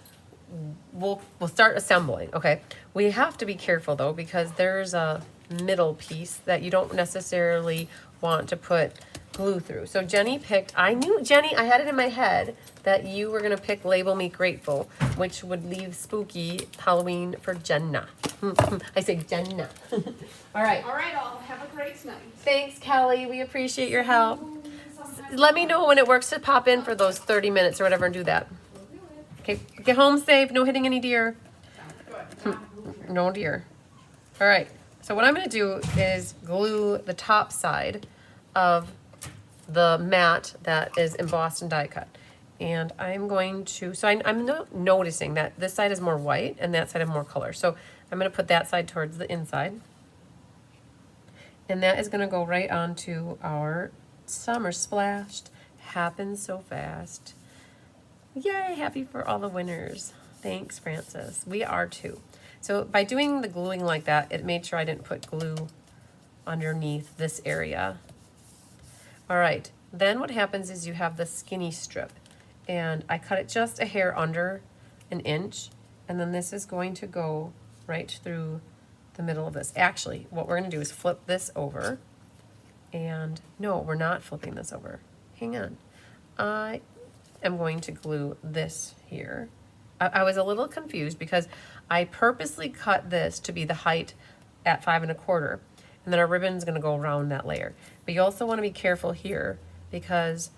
[SPEAKER 1] we'll start assembling, okay? We have to be careful though because there's a middle piece that you don't necessarily want to put glue through. So Jenny picked, I knew, Jenny, I had it in my head that you were gonna pick Label Me Grateful, which would leave spooky Halloween for Jenna. I say Jenna. All right.
[SPEAKER 2] All right, all. Have a great night.
[SPEAKER 1] Thanks, Kelly. We appreciate your help. Let me know when it works to pop in for those 30 minutes or whatever and do that. Okay, get home safe. No hitting any deer. No deer. All right. So what I'm going to do is glue the top side of the mat that is embossed and die cut. And I'm going to, so I'm noticing that this side is more white and that side is more color. So I'm going to put that side towards the inside. And that is going to go right onto our Summer Splashed. Happens so fast. Yay, happy for all the winners. Thanks, Francis. We are too. So by doing the gluing like that, it made sure I didn't put glue underneath this area. All right, then what happens is you have the skinny strip. And I cut it just a hair under an inch. And then this is going to go right through the middle of this. Actually, what we're gonna do is flip this over. And no, we're not flipping this over. Hang on. I am going to glue this here. I was a little confused because I purposely cut this to be the height at 5 1/4, and then our ribbon's gonna go around that layer. But you also wanna be careful here because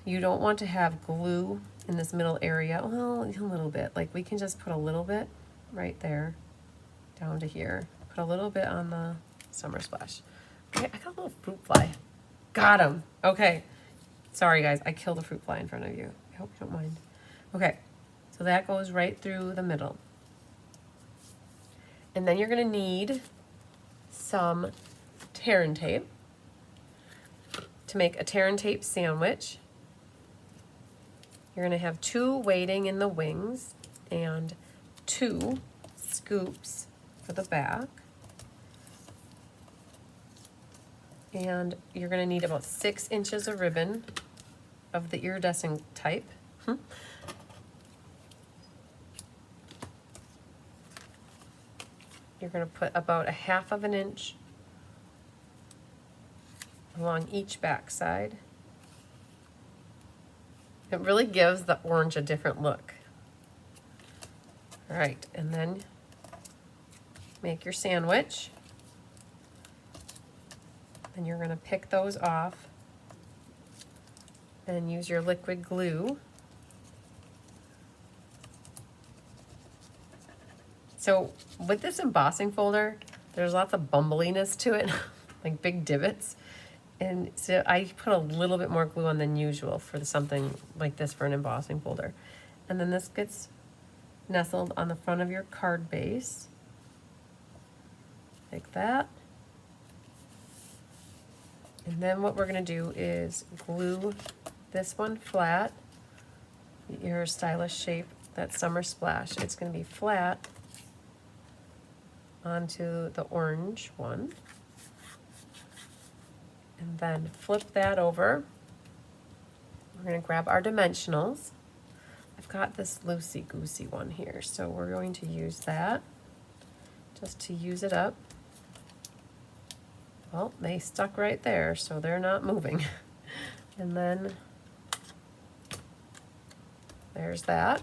[SPEAKER 1] you don't want to have glue in this middle area. Well, a little bit. Like we can just put a little bit right there down to here. Put a little bit on the Summer Splash. Okay, I got a little fruit fly. Got him. Okay. Sorry guys, I killed a fruit fly in front of you. I hope you don't mind. Okay, so that goes right through the middle. And then you're gonna need some tear and tape to make a tear and tape sandwich. You're gonna have 2 waiting in the wings and 2 scoops for the back. And you're gonna need about 6 inches of ribbon of the iridescent type. You're gonna put about a 1/2 inch along each back side. It really gives the orange a different look. All right, and then make your sandwich. And you're gonna pick those off and use your liquid glue. So with this embossing folder, there's lots of bumbliness to it, like big divots. And so I put a little bit more glue on than usual for something like this for an embossing folder. And then this gets nestled on the front of your card base, like that. And then what we're gonna do is glue this one flat, your stylish shape, that Summer Splash. It's gonna be flat onto the orange one. And then flip that over. We're gonna grab our dimensionals. I've got this loosey-goosey one here, so we're going to use that just to use it up. Well, they stuck right there, so they're not moving. And then there's that.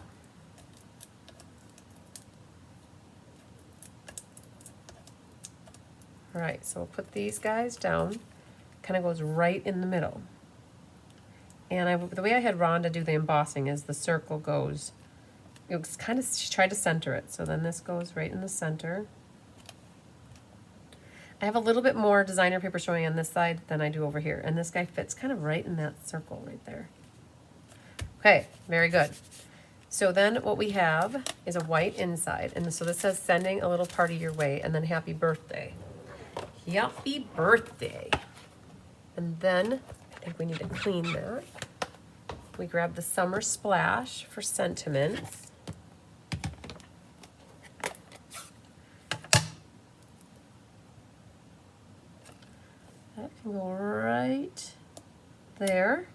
[SPEAKER 1] All right, so we'll put these guys down. Kind of goes right in the middle. And the way I had Rhonda do the embossing is the circle goes, it was kind of, she tried to center it. So then this goes right in the center. I have a little bit more designer paper showing on this side than I do over here. And this guy fits kind of right in that circle right there. Okay, very good. So then what we have is a white inside. And so this says sending a little party your way and then happy birthday. Happy birthday. And then I think we need to clean that. We grab the Summer Splash for sentiments. That can go right there.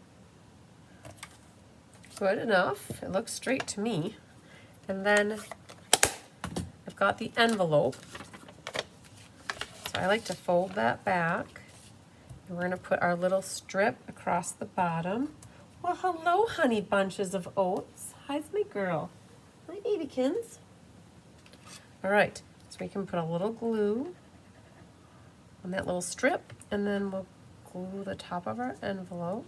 [SPEAKER 1] Good enough. It looks straight to me. And then I've got the envelope. So I like to fold that back. And we're gonna put our little strip across the bottom. Well, hello, honey bunches of oats. Hi's my girl. Hi, babykins. All right, so we can put a little glue on that little strip, and then we'll glue the top of our envelope.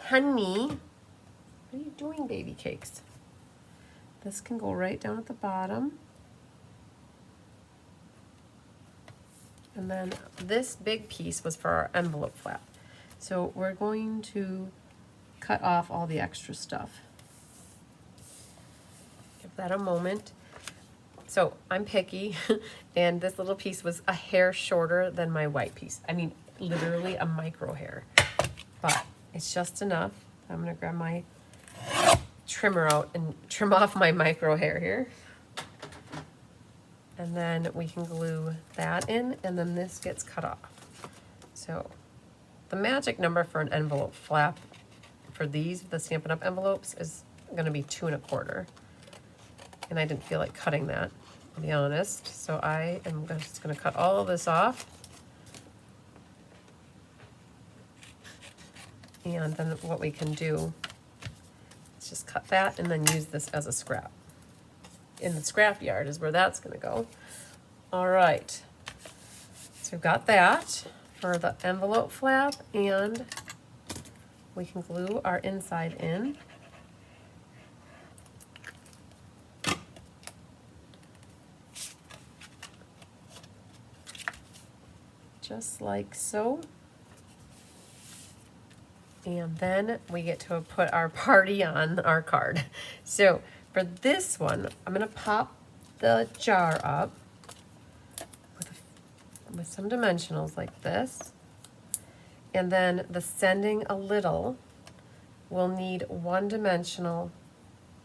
[SPEAKER 1] Honey, what are you doing, baby cakes? This can go right down at the bottom. And then this big piece was for our envelope flap. So we're going to cut off all the extra stuff. Give that a moment. So I'm picky, and this little piece was a hair shorter than my white piece. I mean, literally a micro hair, but it's just enough. I'm gonna grab my trimmer out and trim off my micro hair here. And then we can glue that in, and then this gets cut off. So the magic number for an envelope flap for these, the Stampin' Up! Envelopes, is gonna be 2 1/4. And I didn't feel like cutting that, to be honest. So I am just gonna cut all of this off. And then what we can do is just cut that and then use this as a scrap. In the scrap yard is where that's gonna go. All right, so we've got that for the envelope flap, and we can glue our inside in. Just like so. And then we get to put our party on our card. So for this one, I'm gonna pop the jar up with some dimensionals like this. And then the sending a little will need 1 dimensional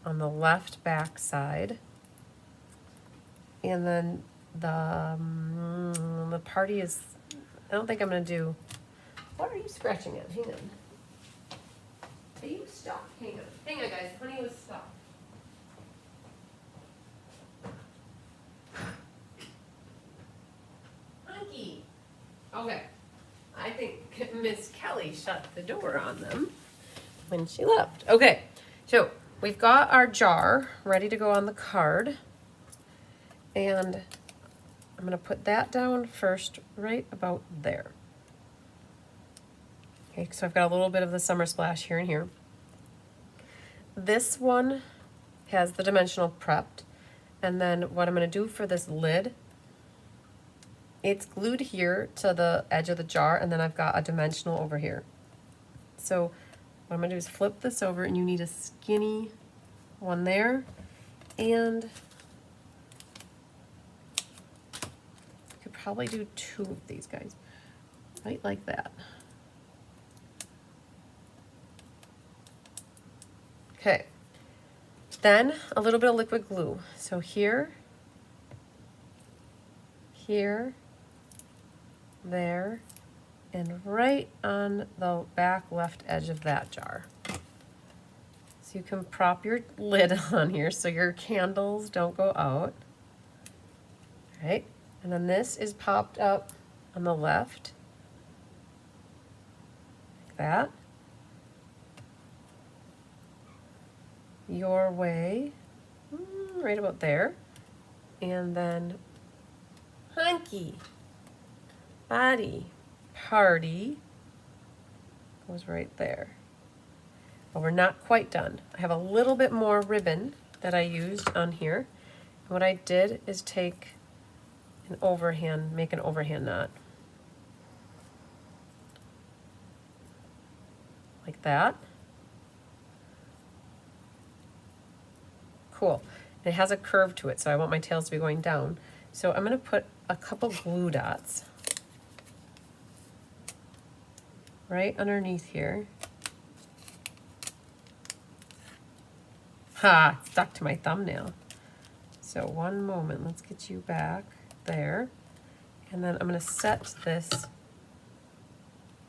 [SPEAKER 1] on the left back side. And then the party is, I don't think I'm gonna do, what are you scratching at? Hang on. Are you stuck? Hang on, guys. Honey was stuck. Monkey. Okay. I think Miss Kelly shut the door on them when she left. Okay. So we've got our jar ready to go on the card. And I'm gonna put that down first, right about there. Okay, so I've got a little bit of the summer splash here and here. This one has the dimensional prepped. And then what I'm gonna do for this lid, it's glued here to the edge of the jar, and then I've got a dimensional over here. So what I'm gonna do is flip this over, and you need a skinny one there, and you could probably do 2 of these guys, right like that. Okay, then a little bit of liquid glue. So here, here, there, and right on the back left edge of that jar. So you can prop your lid on here so your candles don't go out. All right, and then this is popped up on the left, like that. Your way, right about there, and then hunky, body, party goes right there. But we're not quite done. I have a little bit more ribbon that I used on here. And what I did is take an overhand, make an overhand knot. Like that. Cool. And it has a curve to it, so I want my tails to be going down. So I'm gonna put a couple glue dots right underneath here. Ha, stuck to my thumbnail. So one moment, let's get you back there. And then I'm gonna set this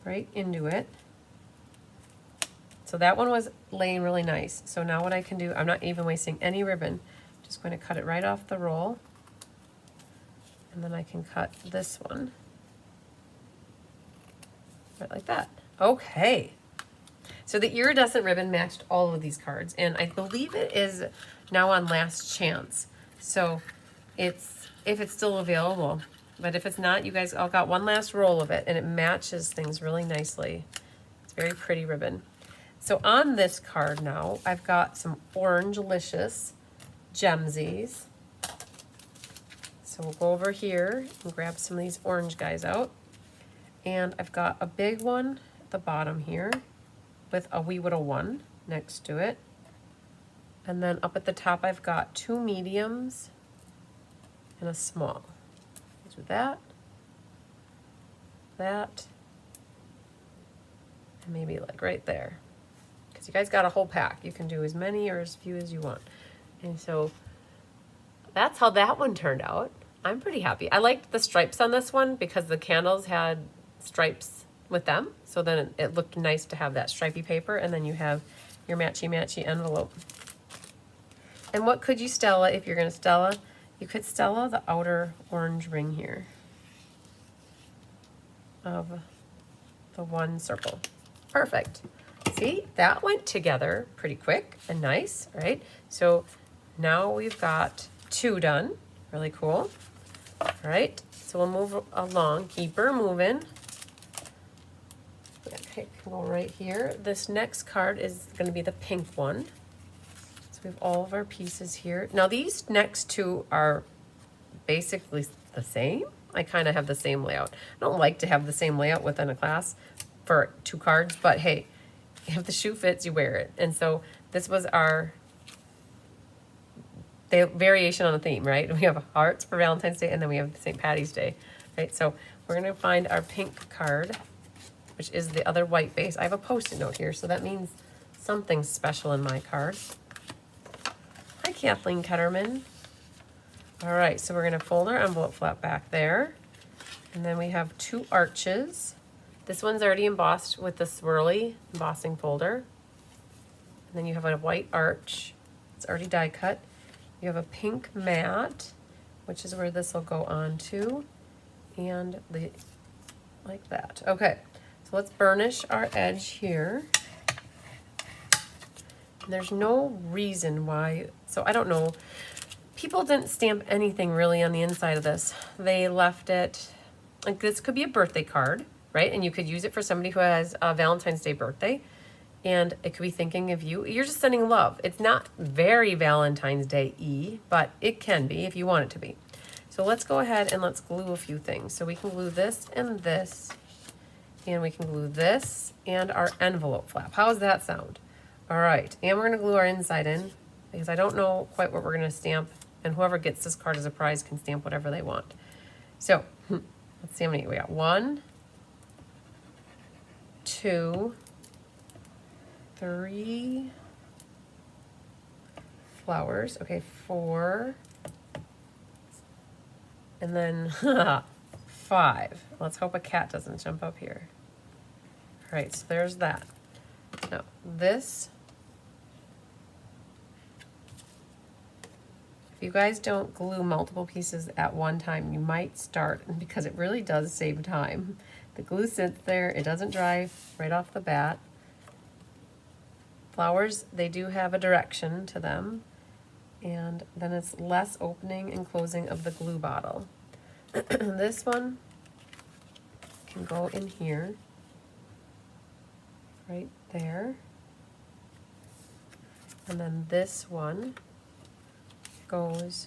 [SPEAKER 1] right into it. So that one was laying really nice. So now what I can do, I'm not even wasting any ribbon. I'm just going to cut it right off the roll. And then I can cut this one. right like that. Okay. So the iridescent ribbon matched all of these cards, and I believe it is now on last chance. So it's, if it's still available, but if it's not, you guys all got one last roll of it, and it matches things really nicely. It's very pretty ribbon. So on this card now, I've got some Orangelicious Gemsies. So we'll go over here and grab some of these orange guys out. And I've got a big one at the bottom here with a wee little one next to it. And then up at the top, I've got two mediums and a small. Let's do that, that, and maybe like right there. Because you guys got a whole pack. You can do as many or as few as you want. And so that's how that one turned out. I'm pretty happy. I liked the stripes on this one because the candles had stripes with them. So then it looked nice to have that stripy paper, and then you have your matchy-matchy envelope. And what could you Stella if you're gonna Stella? You could Stella the outer orange ring here of the one circle. Perfect. See, that went together pretty quick and nice, right? So now we've got two done. Really cool. All right, so we'll move along. Keep her moving. Okay, go right here. This next card is going to be the pink one. So we have all of our pieces here. Now these next two are basically the same. I kind of have the same layout. I don't like to have the same layout within a class for two cards, but hey, if the shoe fits, you wear it. And so this was our variation on a theme, right? We have hearts for Valentine's Day, and then we have St. Patty's Day, right? So we're gonna find our pink card, which is the other white base. I have a Post-it note here, so that means something special in my card. Hi, Kathleen Ketterman. All right, so we're gonna fold our envelope flap back there. And then we have two arches. This one's already embossed with the swirly embossing folder. And then you have a white arch. It's already die cut. You have a pink mat, which is where this will go on to, and the like that. Okay, so let's burnish our edge here. And there's no reason why, so I don't know. People didn't stamp anything really on the inside of this. They left it, like this could be a birthday card, right? And you could use it for somebody who has a Valentine's Day birthday. And it could be thinking of you. You're just sending love. It's not very Valentine's Day-y, but it can be if you want it to be. So let's go ahead and let's glue a few things. So we can glue this and this, and we can glue this and our envelope flap. How does that sound? All right, and we're gonna glue our inside in because I don't know quite what we're gonna stamp, and whoever gets this card as a prize can stamp whatever they want. So let's see how many we got. 1, 2, 3 flowers. Okay, 4. And then 5. Let's hope a cat doesn't jump up here. All right, so there's that. Now, this, if you guys don't glue multiple pieces at one time, you might start, because it really does save time. The glue sits there, it doesn't dry right off the bat. Flowers, they do have a direction to them, and then it's less opening and closing of the glue bottle. This one can go in here, right there, and then this one goes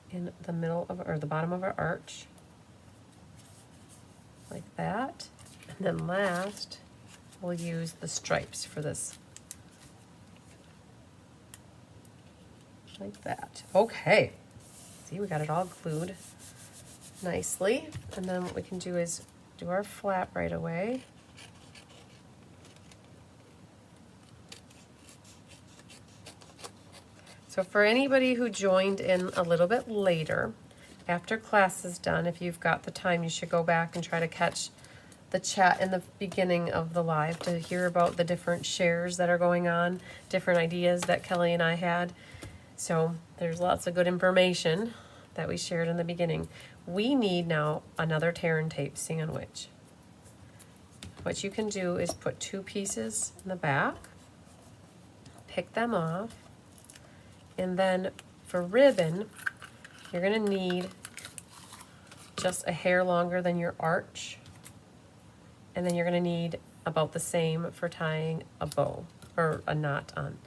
[SPEAKER 1] in the middle of, or the bottom of our arch, like that, and then last, we'll use the stripes for this. Like that. Okay. See, we got it all glued nicely. And then what we can do is do our flap right away. So for anybody who joined in a little bit later, after class is done, if you've got the time, you should go back and try to catch the chat in the beginning of the live to hear about the different shares that are going on, different ideas that Kelly and I had. So there's lots of good information that we shared in the beginning. We need now another tear and tape sandwich. what you can do is put 2 pieces in the back, pick them off, and then for ribbon, you're gonna need just a hair longer than your arch, and then you're gonna need about the same for tying a bow or a knot on.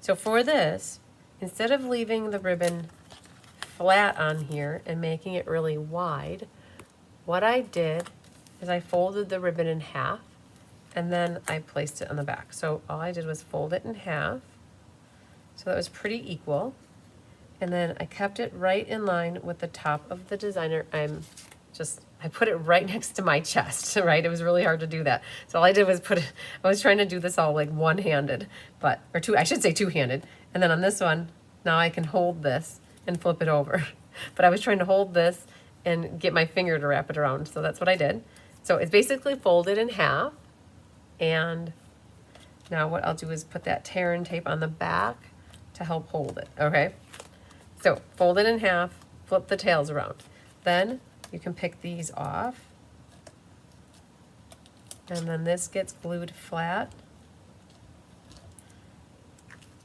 [SPEAKER 1] So for this, instead of leaving the ribbon flat on here and making it really wide, what I did is I folded the ribbon in half and then I placed it on the back. So all I did was fold it in half, so that was pretty equal. And then I kept it right in line with the top of the designer. I put it right next to my chest, right? It was really hard to do that. So all I did was I was trying to do this all like one-handed, or two, I should say two-handed. And then on this one, now I can hold this and flip it over. But I was trying to hold this and get my finger to wrap it around. So that's what I did. So it's basically folded in half. And now what I'll do is put that tear and tape on the back to help hold it, okay? So fold it in half, flip the tails around. Then you can pick these off. And then this gets glued flat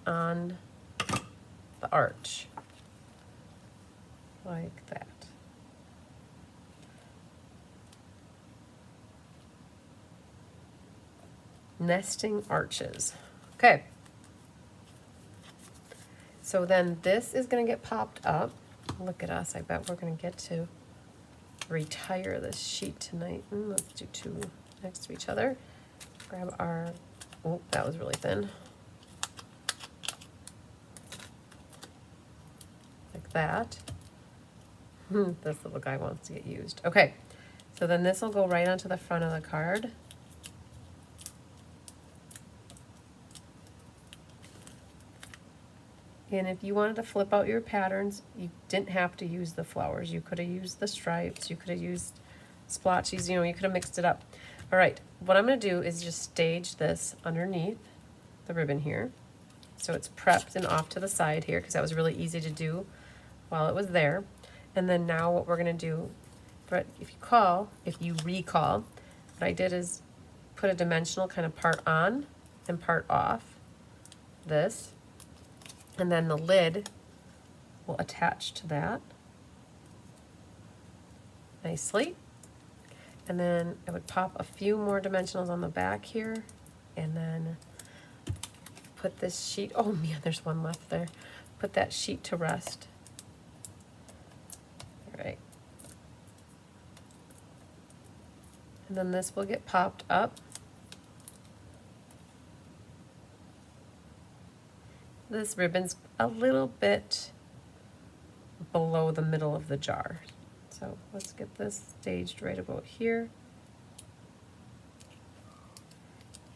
[SPEAKER 1] on the arch, like that. Nesting arches. Okay. So then this is going to get popped up. Look at us. I bet we're going to get to retire this sheet tonight. Let's do 2 next to each other. Grab our, oh, that was really thin. Like that. This little guy wants to get used. Okay. So then this will go right onto the front of the card. And if you wanted to flip out your patterns, you didn't have to use the flowers. You could have used the stripes, you could have used splotches, you know, you could have mixed it up. All right, what I'm gonna do is just stage this underneath the ribbon here. So it's prepped and off to the side here, because that was really easy to do while it was there. And then now what we're gonna do, if you recall, what I did is put a dimensional kind of part on and part off this. And then the lid will attach to that nicely. And then I would pop a few more dimensionals on the back here, and then put this sheet, oh man, there's one left there. Put that sheet to rest. All right. And then this will get popped up. This ribbon's a little bit below the middle of the jar. So let's get this staged right about here.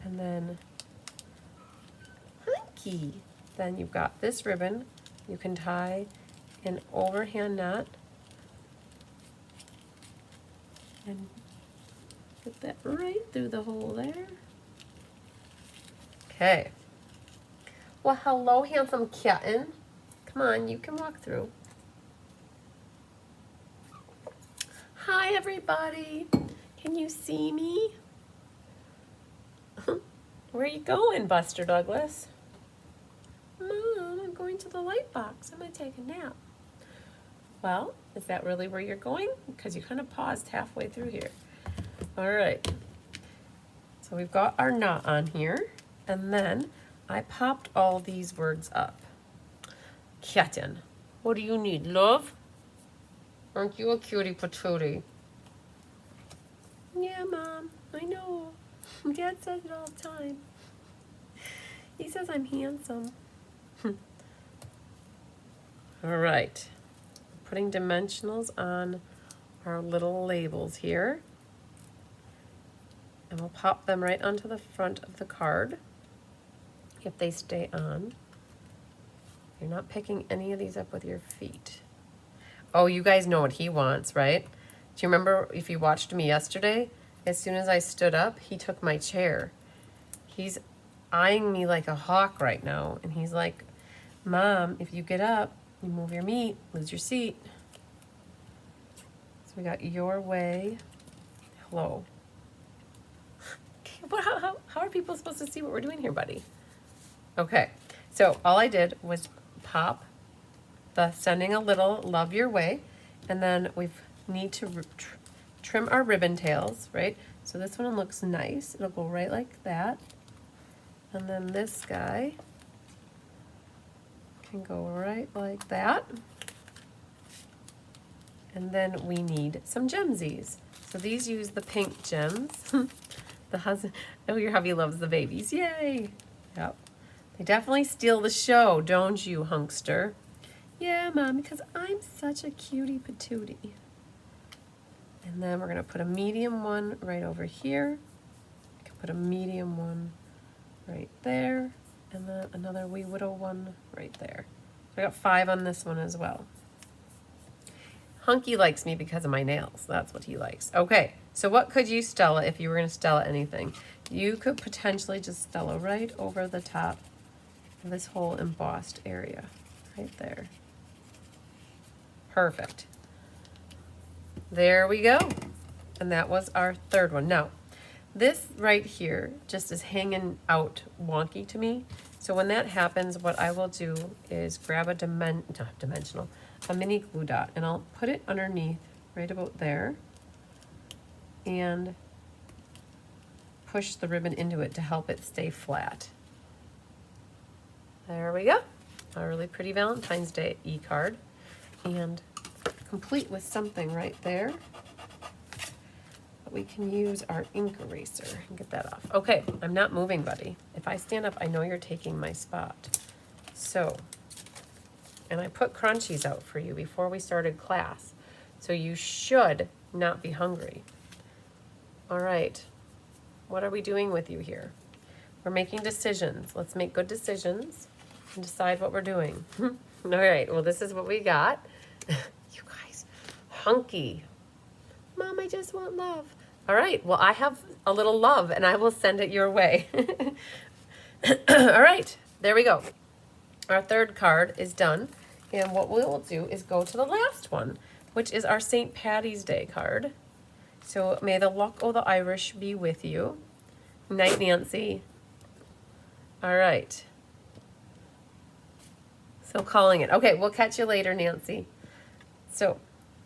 [SPEAKER 1] And then, hunky. Then you've got this ribbon. You can tie an overhand knot and get that right through the hole there. Okay. Well, hello, handsome kitten. Come on, you can walk through. Hi, everybody. Can you see me? Where are you going, Buster Douglas? Mom, I'm going to the light box. I'm going to take a nap. Well, is that really where you're going? Because you kind of paused halfway through here. All right. So we've got our knot on here, and then I popped all these words up. Kitten, what do you need, love? Aren't you a cutie patootie? Yeah, Mom, I know. Dad says it all the time. He says I'm handsome. All right. Putting dimensionals on our little labels here. And we'll pop them right onto the front of the card if they stay on. You're not picking any of these up with your feet. Oh, you guys know what he wants, right? Do you remember if you watched me yesterday? As soon as I stood up, he took my chair. He's eyeing me like a hawk right now. And he's like, Mom, if you get up, you move your meat, lose your seat. So we got your way. Hello. How are people supposed to see what we're doing here, buddy? Okay, so all I did was pop the sending a little love your way, and then we need to trim our ribbon tails, right? So this one looks nice. It'll go right like that. And then this guy can go right like that. And then we need some gemsies. So these use the pink gems. The husband, oh, your hubby loves the babies. Yay! Yep. They definitely steal the show, don't you, hunkster? Yeah, Mom, because I'm such a cutie patootie. And then we're gonna put a medium one right over here. I can put a medium one right there, and then another wee widow one right there. I got 5 on this one as well. Hunky likes me because of my nails. That's what he likes. Okay, so what could you Stella if you were gonna Stella anything? You could potentially just Stella right over the top of this whole embossed area, right there. Perfect. There we go. And that was our third one. Now, this right here just is hanging out wonky to me. So when that happens, what I will do is grab a a mini glue dot, and I'll put it underneath right about there and push the ribbon into it to help it stay flat. There we go. A really pretty Valentine's Day e-card, and complete with something right there. But we can use our ink eraser and get that off. Okay, I'm not moving, buddy. If I stand up, I know you're taking my spot. So, and I put crunchies out for you before we started class, so you should not be hungry. All right, what are we doing with you here? We're making decisions. Let's make good decisions and decide what we're doing. All right, well, this is what we got. You guys, hunky. Mom, I just want love. All right, well, I have a little love, and I will send it your way. All right, there we go. Our third card is done, and what we will do is go to the last one, which is our St. Patty's Day card. So may the luck o' the Irish be with you. Night, Nancy. All right. So calling it. Okay, we'll catch you later, Nancy. So,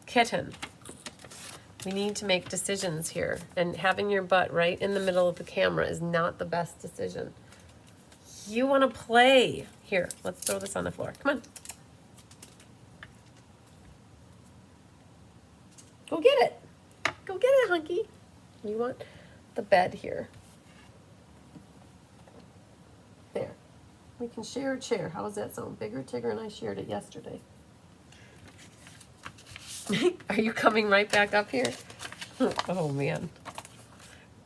[SPEAKER 1] kitten. We need to make decisions here, and having your butt right in the middle of the camera is not the best decision. You want to play. Here, let's throw this on the floor. Come on. Go get it. Go get it, hunky. You want the bed here. There. We can share a chair. How does that sound? Bigger Tigger and I shared it yesterday. Are you coming right back up here? Oh, man.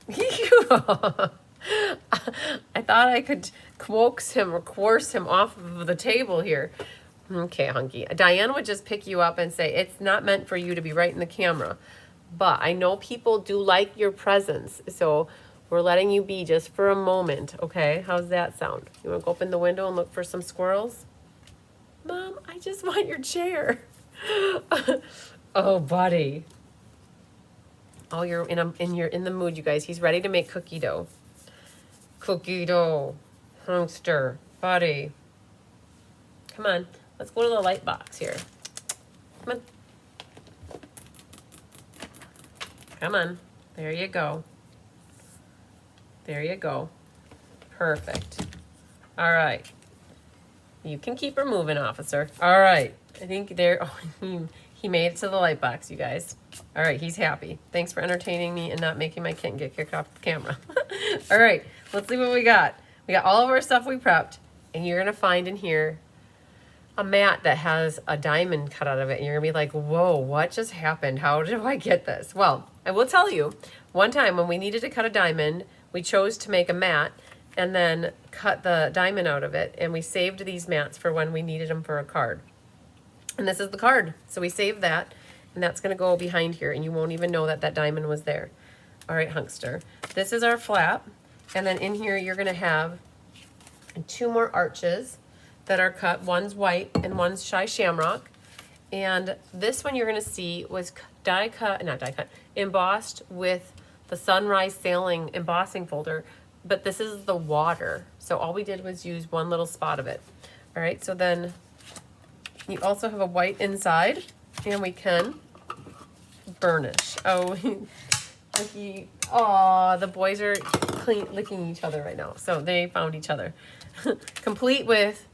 [SPEAKER 1] I thought I could coax him or coerce him off of the table here. Okay, hunky. Diane would just pick you up and say, it's not meant for you to be right in the camera. But I know people do like your presence, so we're letting you be just for a moment, okay? How's that sound? You want to go open the window and look for some squirrels? Mom, I just want your chair. Oh, buddy. Oh, you're in the mood, you guys. He's ready to make cookie dough. Cookie dough. Hunkster. Buddy. Come on. Let's go to the light box here. Come on. Come on. There you go. There you go. Perfect. All right. You can keep her moving, officer. All right. I think there. Oh, he made it to the light box, you guys. All right, he's happy. Thanks for entertaining me and not making my kitten get kicked off the camera. All right, let's see what we got. We got all of our stuff we prepped, and you're gonna find in here a mat that has a diamond cut out of it, and you're gonna be like, whoa, what just happened? How did I get this? Well, I will tell you, one time when we needed to cut a diamond, we chose to make a mat and then cut the diamond out of it, and we saved these mats for when we needed them for a card. And this is the card. So we saved that, and that's gonna go behind here, and you won't even know that that diamond was there. All right, hunkster. This is our flap, and then in here you're gonna have 2 more arches that are cut. One's white and one's shy shamrock. And this one you're gonna see was embossed with the Sunrise Sailing embossing folder, but this is the water. So all we did was use one little spot of it. All right, so then you also have a white inside, and we can burnish. Oh, the boys are licking each other right now. So they found each other. Complete with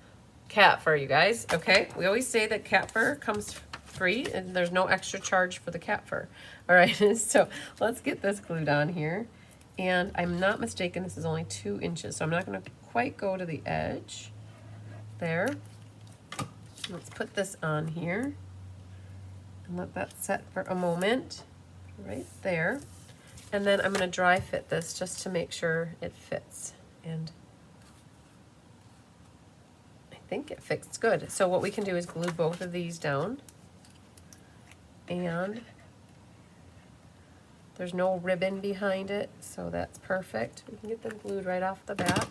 [SPEAKER 1] cat fur, you guys. Okay, we always say that cat fur comes free and there's no extra charge for the cat fur. All right, so let's get this glued on here. And I'm not mistaken, this is only 2 inches, so I'm not going to quite go to the edge. There. Let's put this on here and let that set for a moment. Right there. And then I'm going to dry fit this just to make sure it fits. And I think it fits good. So what we can do is glue both of these down. And there's no ribbon behind it, so that's perfect. We can get them glued right off the bat.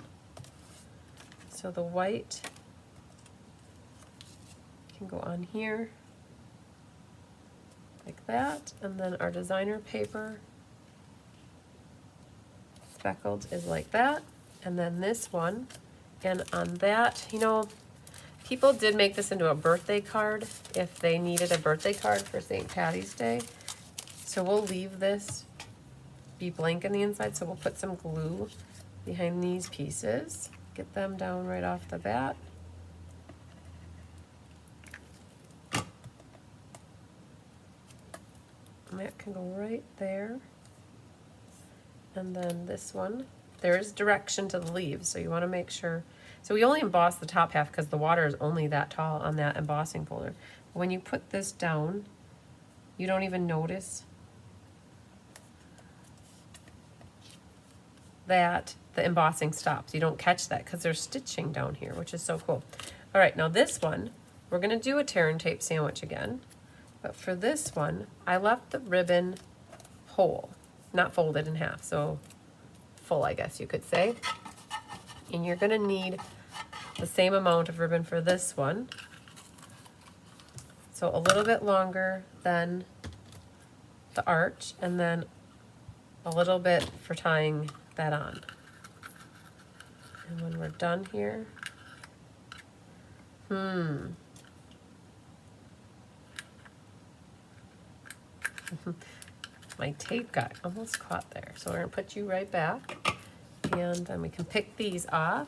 [SPEAKER 1] So the white can go on here like that, and then our designer paper speckled is like that, and then this one, and on that, you know, people did make this into a birthday card if they needed a birthday card for St. Patty's Day. So we'll leave this be blank on the inside, so we'll put some glue behind these pieces. Get them down right off the bat. And that can go right there. And then this one, there is direction to the leaves, so you want to make sure. So we only emboss the top half because the water is only that tall on that embossing folder. When you put this down, you don't even notice that the embossing stops. You don't catch that because there's stitching down here, which is so cool. All right, now this one, we're going to do a tear and tape sandwich again. But for this one, I left the ribbon whole, not folded in half, so full, I guess you could say. And you're going to need the same amount of ribbon for this one. So a little bit longer than the arch, and then a little bit for tying that on. And when we're done here, my tape got almost caught there. So we're gonna put you right back, and then we can pick these off.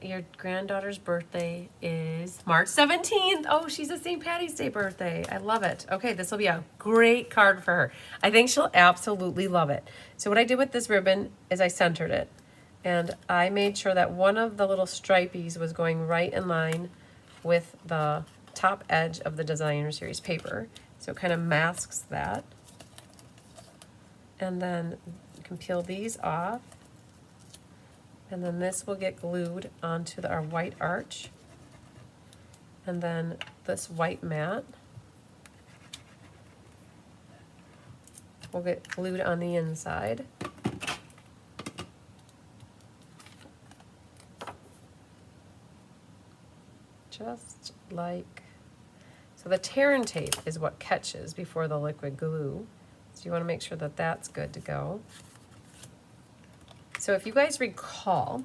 [SPEAKER 1] Your granddaughter's birthday is March 17th. Oh, she's a St. Patty's Day birthday. I love it. Okay, this will be a great card for her. I think she'll absolutely love it. So what I did with this ribbon is I centered it. And I made sure that one of the little stripies was going right in line with the top edge of the Designer Series paper. So it kind of masks that. And then you can peel these off. And then this will get glued onto our white arch. And then this white mat will get glued on the inside. Just like, so the tear and tape is what catches before the liquid glue. So you want to make sure that that's good to go. So if you guys recall,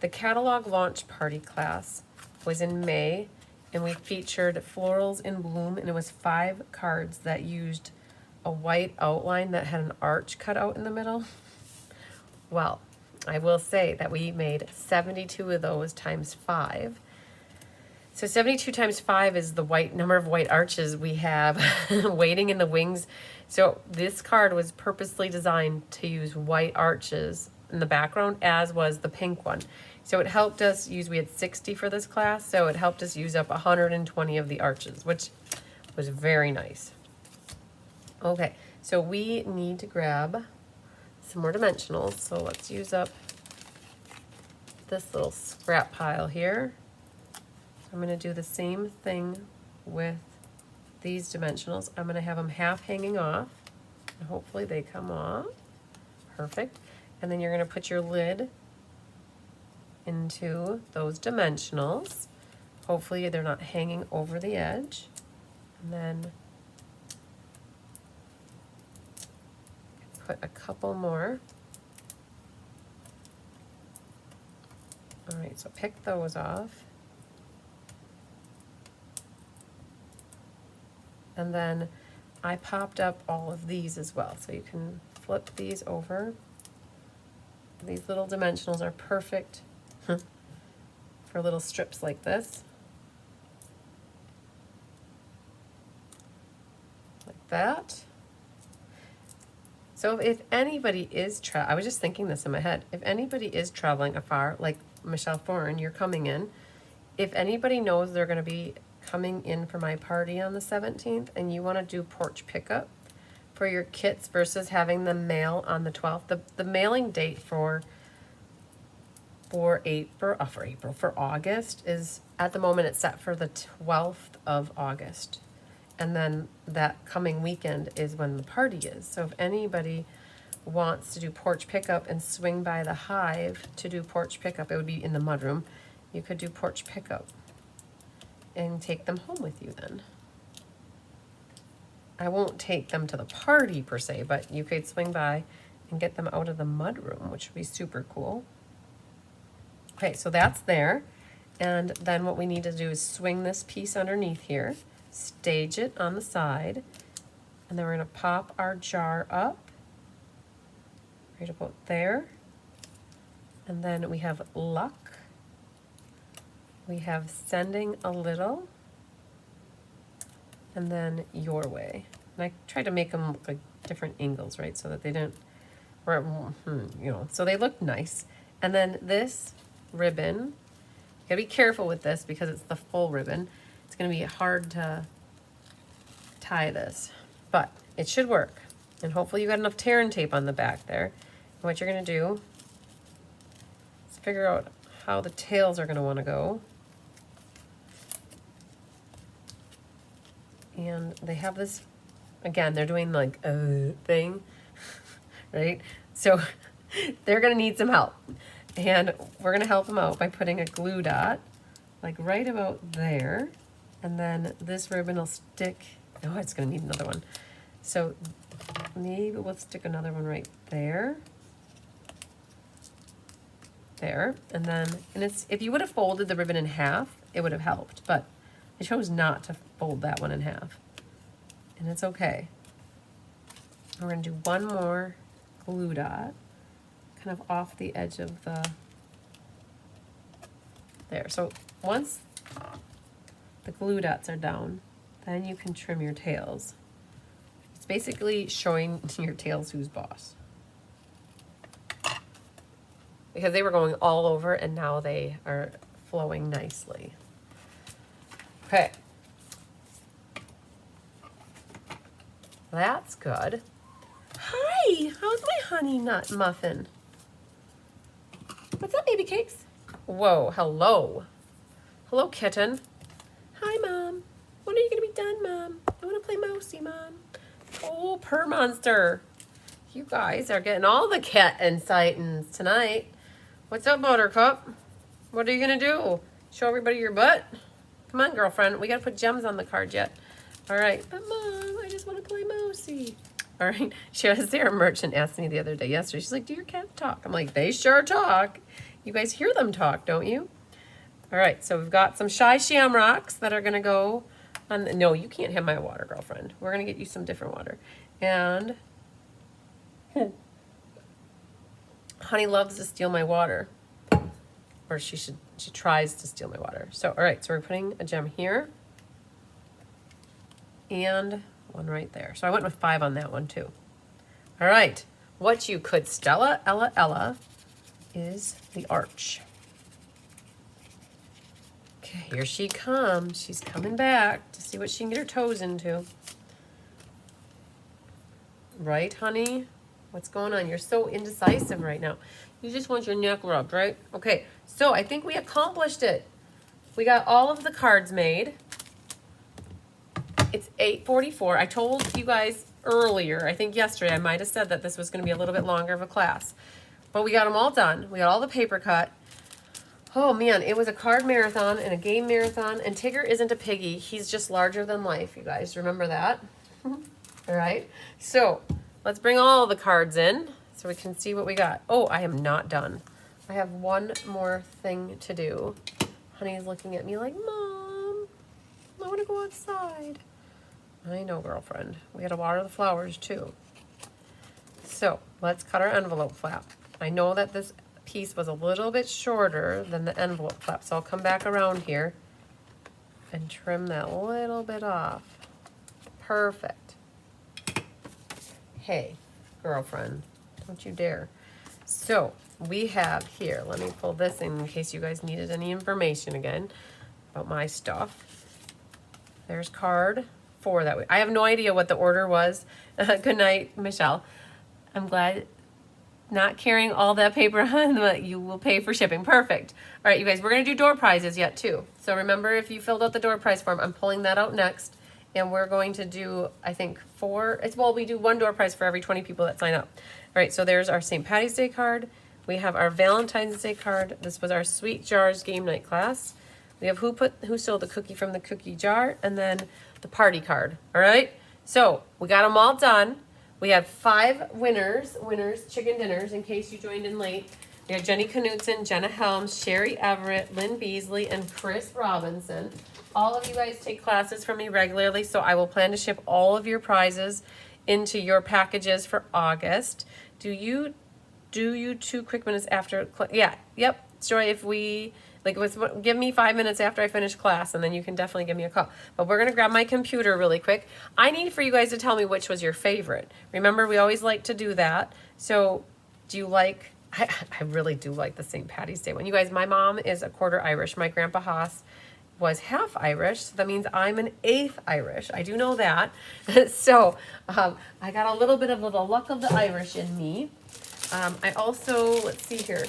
[SPEAKER 1] the catalog launch party class was in May, and we featured Florals in Bloom, and it was 5 cards that used a white outline that had an arch cut out in the middle. Well, I will say that we made 72 of those times 5. So 72 times 5 is the number of white arches we have waiting in the wings. So this card was purposely designed to use white arches in the background, as was the pink one. So it helped us use, we had 60 for this class, so it helped us use up 120 of the arches, which was very nice. Okay, so we need to grab some more dimensionals. So let's use up this little scrap pile here. I'm going to do the same thing with these dimensionals. I'm going to have them half hanging off, and hopefully they come off. Perfect. And then you're going to put your lid into those dimensionals. Hopefully they're not hanging over the edge. And then put a couple more. All right, so pick those off. And then I popped up all of these as well. So you can flip these over. These little dimensionals are perfect for little strips like this. Like that. So if anybody is I was just thinking this in my head. If anybody is traveling afar, like Michelle Foreign, you're coming in. If anybody knows they're going to be coming in for my party on the 17th and you want to do porch pickup for your kits versus having them mail on the 12th, the mailing date for August is, at the moment, it's set for the 12th of August. And then that coming weekend is when the party is. So if anybody wants to do porch pickup and swing by the Hive to do porch pickup, it would be in the mudroom. You could do porch pickup and take them home with you then. I won't take them to the party per se, but you could swing by and get them out of the mudroom, which would be super cool. Okay, so that's there. And then what we need to do is swing this piece underneath here, stage it on the side, and then we're gonna pop our jar up right about there. And then we have luck. We have sending a little, and then your way. And I try to make them look like different angles, right? So that they don't, so they look nice. And then this ribbon, you gotta be careful with this because it's the full ribbon. It's gonna be hard to tie this, but it should work. And hopefully you got enough tear and tape on the back there. And what you're gonna do is figure out how the tails are gonna wanna go. And they have this, again, they're doing like a thing, right? So they're gonna need some help. And we're gonna help them out by putting a glue dot, like right about there. And then this ribbon will stick, oh, it's gonna need another one. So maybe we'll stick another one right there. There, and then, it's, if you would have folded the ribbon in half, it would have helped, but I chose not to fold that one in half. And it's okay. We're gonna do one more glue dot, kind of off the edge of the, there. So once the glue dots are down, then you can trim your tails. It's basically showing your tails who's boss. Because they were going all over and now they are flowing nicely. Okay. That's good. Hi, how's my honey nut muffin? What's up, baby cakes? Whoa, hello. Hello, kitten. Hi, Mom. When are you gonna be done, Mom? I wanna play mousey, Mom. Oh, purr monster. You guys are getting all the cat insight tonight. What's up, Buttercup? What are you gonna do? Show everybody your butt? Come on, girlfriend. We gotta put gems on the card yet. All right. But Mom, I just want to play mousey. All right. Sarah Merchant asked me the other day, yesterday. She's like, "Do your cats talk?" I'm like, "They sure talk. You guys hear them talk, don't you?" All right. So we've got some shy shamrocks that are gonna go on. No, you can't have my water, girlfriend. We're gonna get you some different water. And Honey loves to steal my water. Or she tries to steal my water. So, all right, so we're putting a gem here. And one right there. So I went with 5 on that one too. All right, what you could Stella, Ella, is the arch. Okay, here she comes. She's coming back to see what she can get her toes into. Right, honey? What's going on? You're so indecisive right now. You just want your neck rubbed, right? Okay, so I think we accomplished it. We got all of the cards made. It's 8:44. I told you guys earlier, I think yesterday, I might have said that this was going to be a little bit longer of a class. But we got them all done. We got all the paper cut. Oh man, it was a card marathon and a game marathon. And Tigger isn't a piggy. He's just larger than life, you guys. Remember that? All right. So let's bring all the cards in so we can see what we got. Oh, I am not done. I have one more thing to do. Honey's looking at me like, Mom, I want to go outside. I know, girlfriend. We got to water the flowers too. So let's cut our envelope flap. I know that this piece was a little bit shorter than the envelope flap, so I'll come back around here and trim that little bit off. Perfect. Hey, girlfriend, don't you dare. So we have here, let me pull this in case you guys needed any information again about my stuff. There's card 4 that way. I have no idea what the order was. Good night, Michelle. I'm glad not carrying all that paper on, but you will pay for shipping. Perfect. All right, you guys, we're going to do door prizes yet too. So remember, if you filled out the door prize form, I'm pulling that out next. And we're going to do, I think, 4. We do 1 door prize for every 20 people that sign up. All right, so there's our St. Patty's Day card. We have our Valentine's Day card. This was our Sweet Jars game night class. We have who stole the cookie from the cookie jar, and then the party card. All right, so we got them all done. We have 5 winners chicken dinners in case you joined in late. We have Jenny Knutson, Jenna Helms, Sherry Everett, Lynn Beasley, and Chris Robinson. All of you guys take classes from me regularly, so I will plan to ship all of your prizes into your packages for August. Do you 2 quick minutes after? Yeah, yep. Joy, if we give me 5 minutes after I finish class, and then you can definitely give me a call. But we're gonna grab my computer really quick. I need for you guys to tell me which was your favorite. Remember, we always like to do that. So, do you like? I really do like the St. Patty's Day one. You guys, my mom is a quarter Irish. My grandpa Haas was half Irish, so that means I'm an 1/8 Irish. I do know that. So I got a little bit of the luck of the Irish in me. I also, let's see here,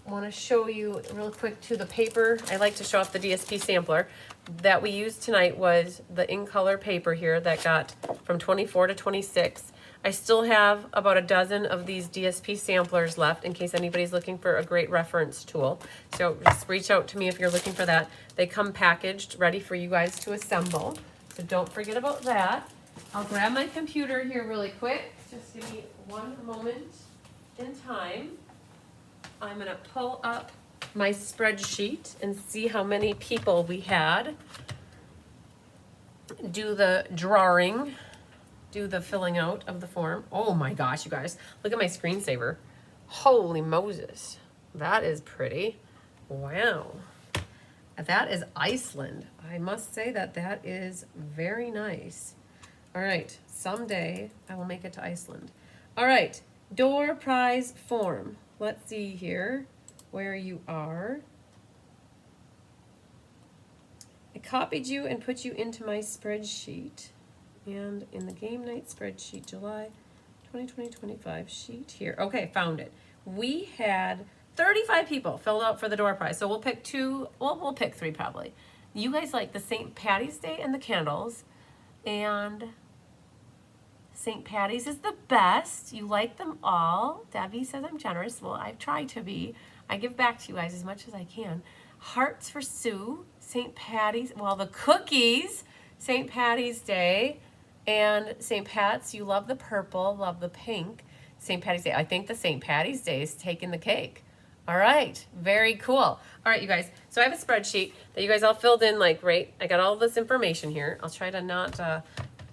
[SPEAKER 1] I want to show you real quick to the paper. I like to show off the DSP sampler that we used tonight. Was the in color paper here that got from 24 to 26. I still have about a dozen of these DSP samplers left in case anybody's looking for a great reference tool. So just reach out to me if you're looking for that. They come packaged, ready for you guys to assemble. So don't forget about that. I'll grab my computer here really quick. Just give me one moment in time. I'm gonna pull up my spreadsheet and see how many people we had. Do the drawing. Do the filling out of the form. Oh my gosh, you guys. Look at my screensaver. Holy Moses. That is pretty. Wow. That is Iceland. I must say that that is very nice. All right. Someday I will make it to Iceland. All right. Door prize form. Let's see here where you are. I copied you and put you into my spreadsheet. And in the game night spreadsheet, July 2020-25 sheet here. Okay, found it. We had 35 people filled out for the door prize. So we'll pick 2, well, we'll pick 3 probably. You guys like the St. Patty's Day and the candles. And St. Patty's is the best. You like them all. Debbie says I'm generous. Well, I've tried to be. I give back to you guys as much as I can. Hearts for Sue. St. Patty's, well, the cookies. St. Patty's Day. And St. Pat's, you love the purple, love the pink. St. Patty's Day. I think the St. Patty's Day is taking the cake. All right, very cool. All right, you guys. So I have a spreadsheet that you guys all filled in like right. I got all this information here. I'll try to not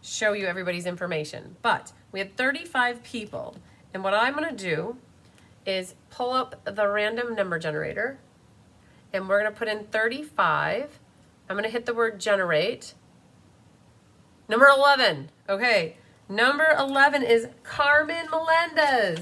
[SPEAKER 1] show you everybody's information. But we had 35 people. And what I'm going to do is pull up the random number generator. And we're going to put in 35. I'm going to hit the word generate. Number 11. Okay. Number 11 is Carmen Melendez.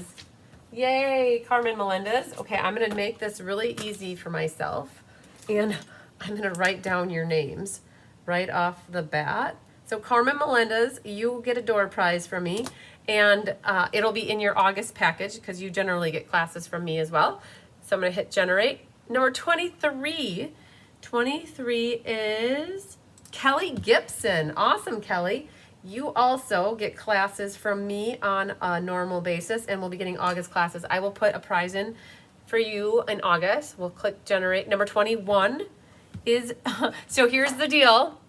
[SPEAKER 1] Yay, Carmen Melendez. Okay, I'm going to make this really easy for myself. And I'm going to write down your names right off the bat. So Carmen Melendez, you get a door prize from me. And it'll be in your August package because you generally get classes from me as well. So I'm going to hit generate. Number 23. 23 is Kelly Gibson. Awesome, Kelly. You also get classes from me on a normal basis, and we'll be getting August classes. I will put a prize in for you in August. We'll click generate. Number 21 is, so here's the deal.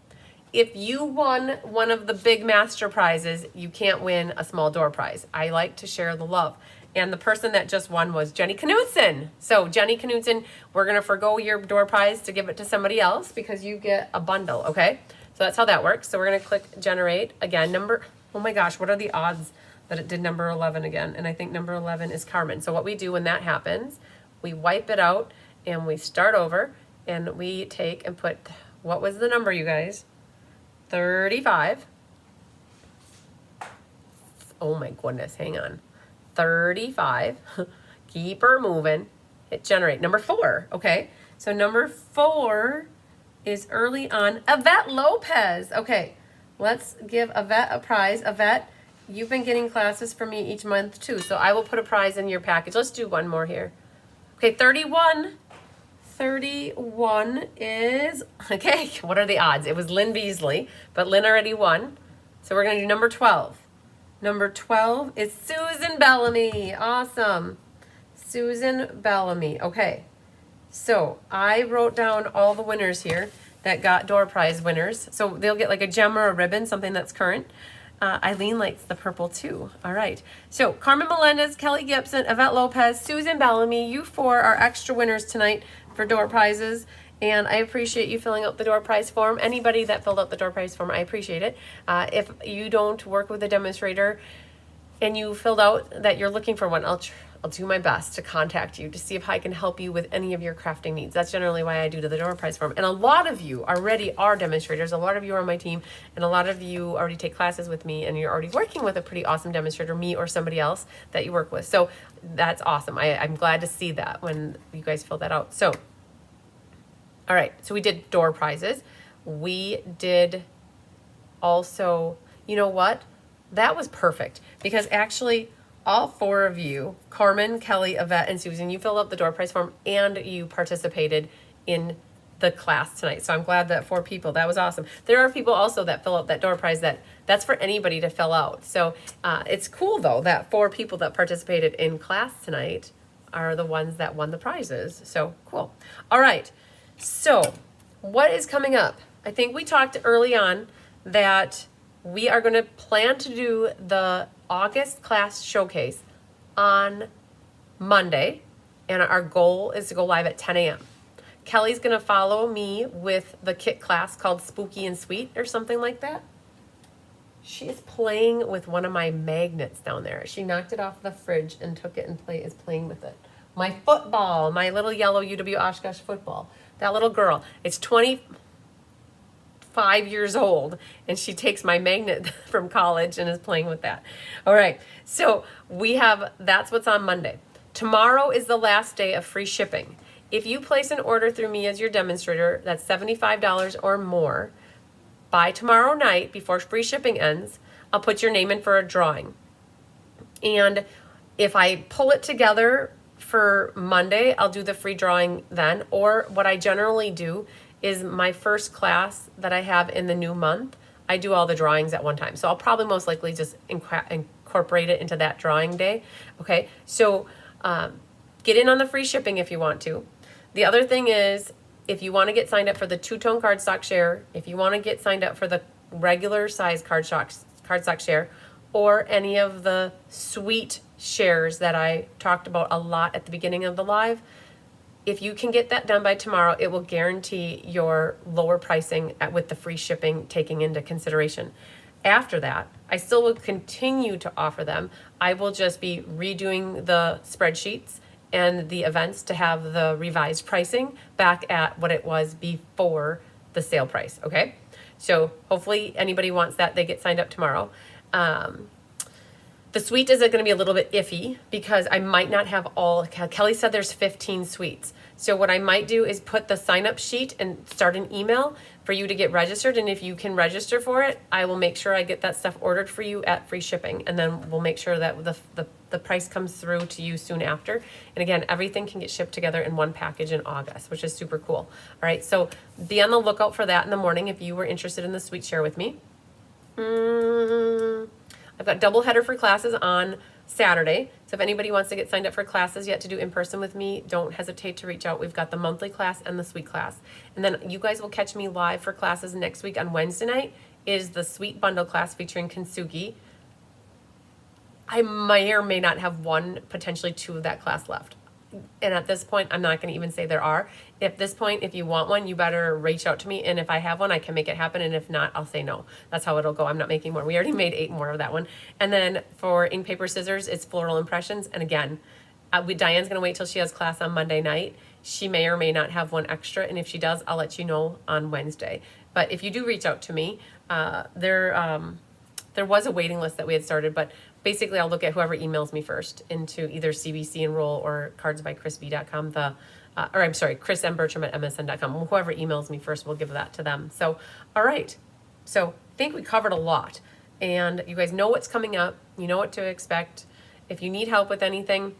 [SPEAKER 1] if you won one of the big master prizes, you can't win a small door prize. I like to share the love. And the person that just won was Jenny Knutson. So Jenny Knutson, we're going to forgo your door prize to give it to somebody else because you get a bundle, okay? So that's how that works. So we're going to click generate. Again, oh my gosh, what are the odds that it did number 11 again? And I think number 11 is Carmen. So what we do when that happens, we wipe it out and we start over and we take and put, what was the number, you guys? 35. Oh my goodness, hang on. 35. Keep her moving. Hit generate. Number 4. Okay. So number 4 is early on Yvette Lopez. Okay. Let's give Yvette a prize. Yvette, you've been getting classes from me each month too. So I will put a prize in your package. Let's do one more here. Okay. 31. 31 is, okay, what are the odds? It was Lynn Beasley, but Lynn already won. So we're going to do number 12. Number 12 is Susan Bellamy. Awesome. Susan Bellamy. Okay. So I wrote down all the winners here that got door prize winners. So they'll get like a gem or a ribbon, something that's current. Eileen likes the purple too. All right. So Carmen Melendez, Kelly Gibson, Yvette Lopez, Susan Bellamy, you 4 are extra winners tonight for door prizes. And I appreciate you filling out the door prize form. Anybody that filled out the door prize form, I appreciate it. If you don't work with a demonstrator and you filled out that you're looking for one, I'll do my best to contact you to see if I can help you with any of your crafting needs. That's generally why I do the door prize form. And a lot of you already are demonstrators. A lot of you are on my team, and a lot of you already take classes with me, and you're already working with a pretty awesome demonstrator, me or somebody else that you work with. So that's awesome. I'm glad to see that when you guys fill that out. So, all right, so we did door prizes. We did also, you know what? That was perfect because actually all 4 of you, Carmen, Kelly, Yvette, and Susan, you filled out the door prize form and you participated in the class tonight. So I'm glad that 4 people, that was awesome. There are people also that fill out that door prize that's for anybody to fill out. So it's cool though that 4 people that participated in class tonight are the ones that won the prizes. So cool. All right. So what is coming up? I think we talked early on that we are going to plan to do the August class showcase on Monday, and our goal is to go live at 10 a.m. Kelly's going to follow me with the kit class called Spooky and Sweet or something like that. She is playing with one of my magnets down there. She knocked it off the fridge and took it and is playing with it. My football, my little yellow UW Oshkosh football. That little girl, it's 25 years old, and she takes my magnet from college and is playing with that. All right, so that's what's on Monday. Tomorrow is the last day of free shipping. If you place an order through me as your demonstrator, that's $75 or more, by tomorrow night, before free shipping ends, I'll put your name in for a drawing. And if I pull it together for Monday, I'll do the free drawing then. Or what I generally do is my first class that I have in the new month, I do all the drawings at one time. So I'll probably most likely just incorporate it into that drawing day. Okay, so get in on the free shipping if you want to. The other thing is, if you want to get signed up for the 2-tone cardstock share, if you want to get signed up for the regular size cardstock share, or any of the sweet shares that I talked about a lot at the beginning of the live, if you can get that done by tomorrow, it will guarantee your lower pricing with the free shipping taking into consideration. After that, I still will continue to offer them. I will just be redoing the spreadsheets and the events to have the revised pricing back at what it was before the sale price, okay? So hopefully anybody wants that, they get signed up tomorrow. The suite is going to be a little bit iffy because I might not have all. Kelly said there's 15 suites. So what I might do is put the sign up sheet and start an email for you to get registered. And if you can register for it, I will make sure I get that stuff ordered for you at free shipping. And then we'll make sure that the price comes through to you soon after. And again, everything can get shipped together in one package in August, which is super cool. All right, so be on the lookout for that in the morning if you were interested in the suite share with me. I've got double header for classes on Saturday. So if anybody wants to get signed up for classes yet to do in person with me, don't hesitate to reach out. We've got the monthly class and the suite class. And then you guys will catch me live for classes next week on Wednesday night is the suite bundle class featuring Kintsugi. I may or may not have one, potentially two of that class left. And at this point, I'm not going to even say there are. At this point, if you want one, you better reach out to me. And if I have one, I can make it happen. And if not, I'll say no. That's how it'll go. I'm not making more. We already made 8 more of that one. And then for ink, paper, scissors, it's floral impressions. And again, Diane's going to wait till she has class on Monday night. She may or may not have one extra. And if she does, I'll let you know on Wednesday. But if you do reach out to me, there was a waiting list that we had started, but basically I'll look at whoever emails me first into either CBC Enroll or cardsbychrisb.com, or I'm sorry, chrismbertram@msn.com. Whoever emails me first, we'll give that to them. So, all right. So I think we covered a lot, and you guys know what's coming up. You know what to expect. If you need help with anything,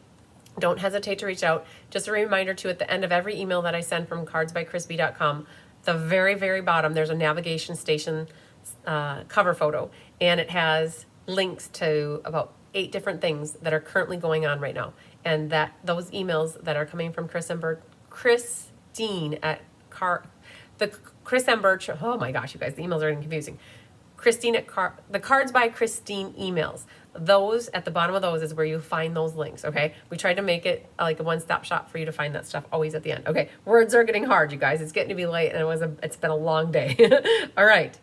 [SPEAKER 1] don't hesitate to reach out. Just a reminder too, at the end of every email that I send from cardsbychrisb.com, the very, very bottom, there's a navigation station cover photo, and it has links to about 8 different things that are currently going on right now. And that those emails that are coming from Christine at Chris M. Bertram, oh my gosh, you guys, the emails are getting confusing. Christine at the Cards by Christine emails. Those, at the bottom of those is where you find those links, okay? We tried to make it like a one-stop shop for you to find that stuff always at the end. Okay, words are getting hard, you guys. It's getting to be late, and it's been a long day. All right.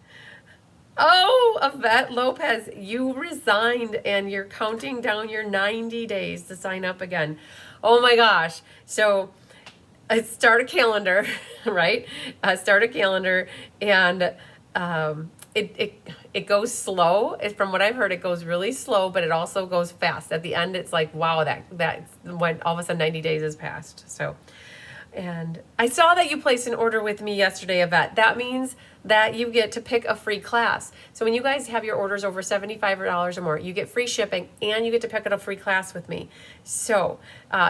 [SPEAKER 1] Oh, Yvette Lopez, you resigned and you're counting down your 90 days to sign up again. Oh my gosh. So start a calendar, right? Start a calendar, and it goes slow. From what I've heard, it goes really slow, but it also goes fast. At the end, it's like, wow, that went, all of a sudden 90 days has passed. So, and I saw that you placed an order with me yesterday, Yvette. That means that you get to pick a free class. So when you guys have your orders over $75 or more, you get free shipping and you get to pick up a free class with me. So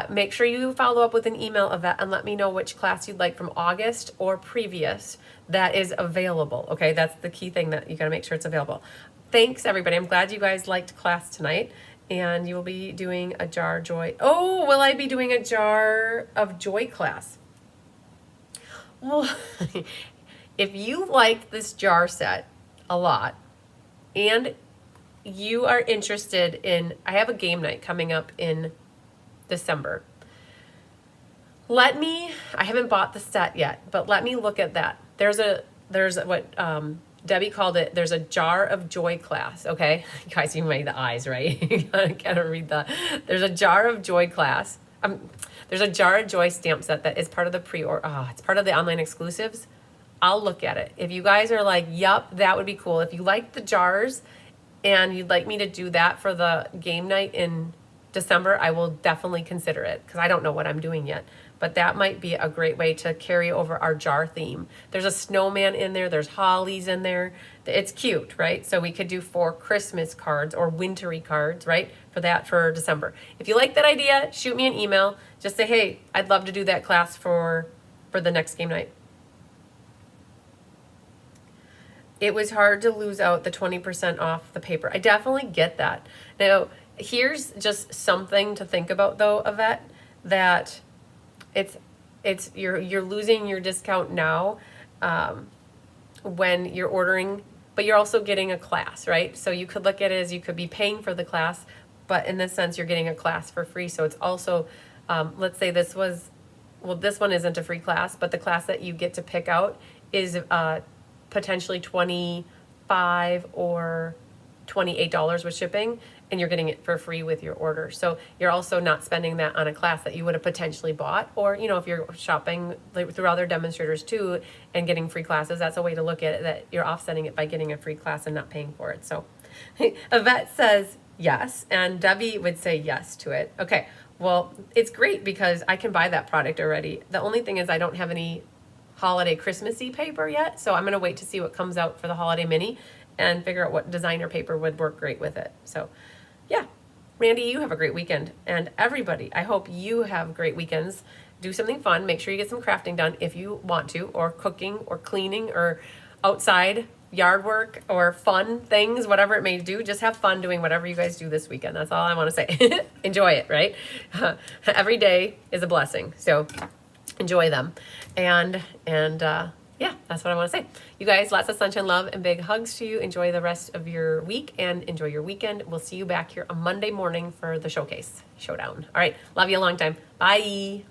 [SPEAKER 1] make sure you follow up with an email, Yvette, and let me know which class you'd like from August or previous that is available. Okay, that's the key thing, that you gotta make sure it's available. Thanks, everybody. I'm glad you guys liked class tonight. And you will be doing a Jar Joy. Oh, will I be doing a Jar of Joy class? Well, if you like this jar set a lot and you are interested in, I have a game night coming up in December. I haven't bought the set yet, but let me look at that. There's what Debbie called it, there's a Jar of Joy class, okay? You guys, you made the eyes, right? You gotta read that. There's a Jar of Joy class. There's a Jar of Joy stamp set that is part of the it's part of the online exclusives. I'll look at it. If you guys are like, yup, that would be cool. If you like the jars and you'd like me to do that for the game night in December, I will definitely consider it, because I don't know what I'm doing yet. But that might be a great way to carry over our jar theme. There's a snowman in there. There's hollies in there. It's cute, right? So we could do 4 Christmas cards or wintry cards, right? For December. If you like that idea, shoot me an email. Just say, hey, I'd love to do that class for the next game night. It was hard to lose out the 20% off the paper. I definitely get that. Now, here's just something to think about though, Yvette, that you're losing your discount now when you're ordering, but you're also getting a class, right? So you could look at it as you could be paying for the class, but in this sense, you're getting a class for free. So it's also, let's say this one isn't a free class, but the class that you get to pick out is potentially $25 or $28 with shipping, and you're getting it for free with your order. So you're also not spending that on a class that you would have potentially bought, or, you know, if you're shopping through other demonstrators too and getting free classes, that's a way to look at it, that you're offsetting it by getting a free class and not paying for it. So Yvette says yes, and Debbie would say yes to it. Okay, well, it's great because I can buy that product already. The only thing is I don't have any holiday Christmassy paper yet, so I'm gonna wait to see what comes out for the holiday mini and figure out what designer paper would work great with it. So yeah, Randy, you have a great weekend. And everybody, I hope you have great weekends. Do something fun. Make sure you get some crafting done if you want to, or cooking or cleaning or outside yard work or fun things, whatever it may do, just have fun doing whatever you guys do this weekend. That's all I want to say. Enjoy it, right? Every day is a blessing. So enjoy them. And yeah, that's what I want to say. You guys, lots of sunshine, love, and big hugs to you. Enjoy the rest of your week and enjoy your weekend. We'll see you back here on Monday morning for the showcase showdown. All right. Love you a long time. Bye.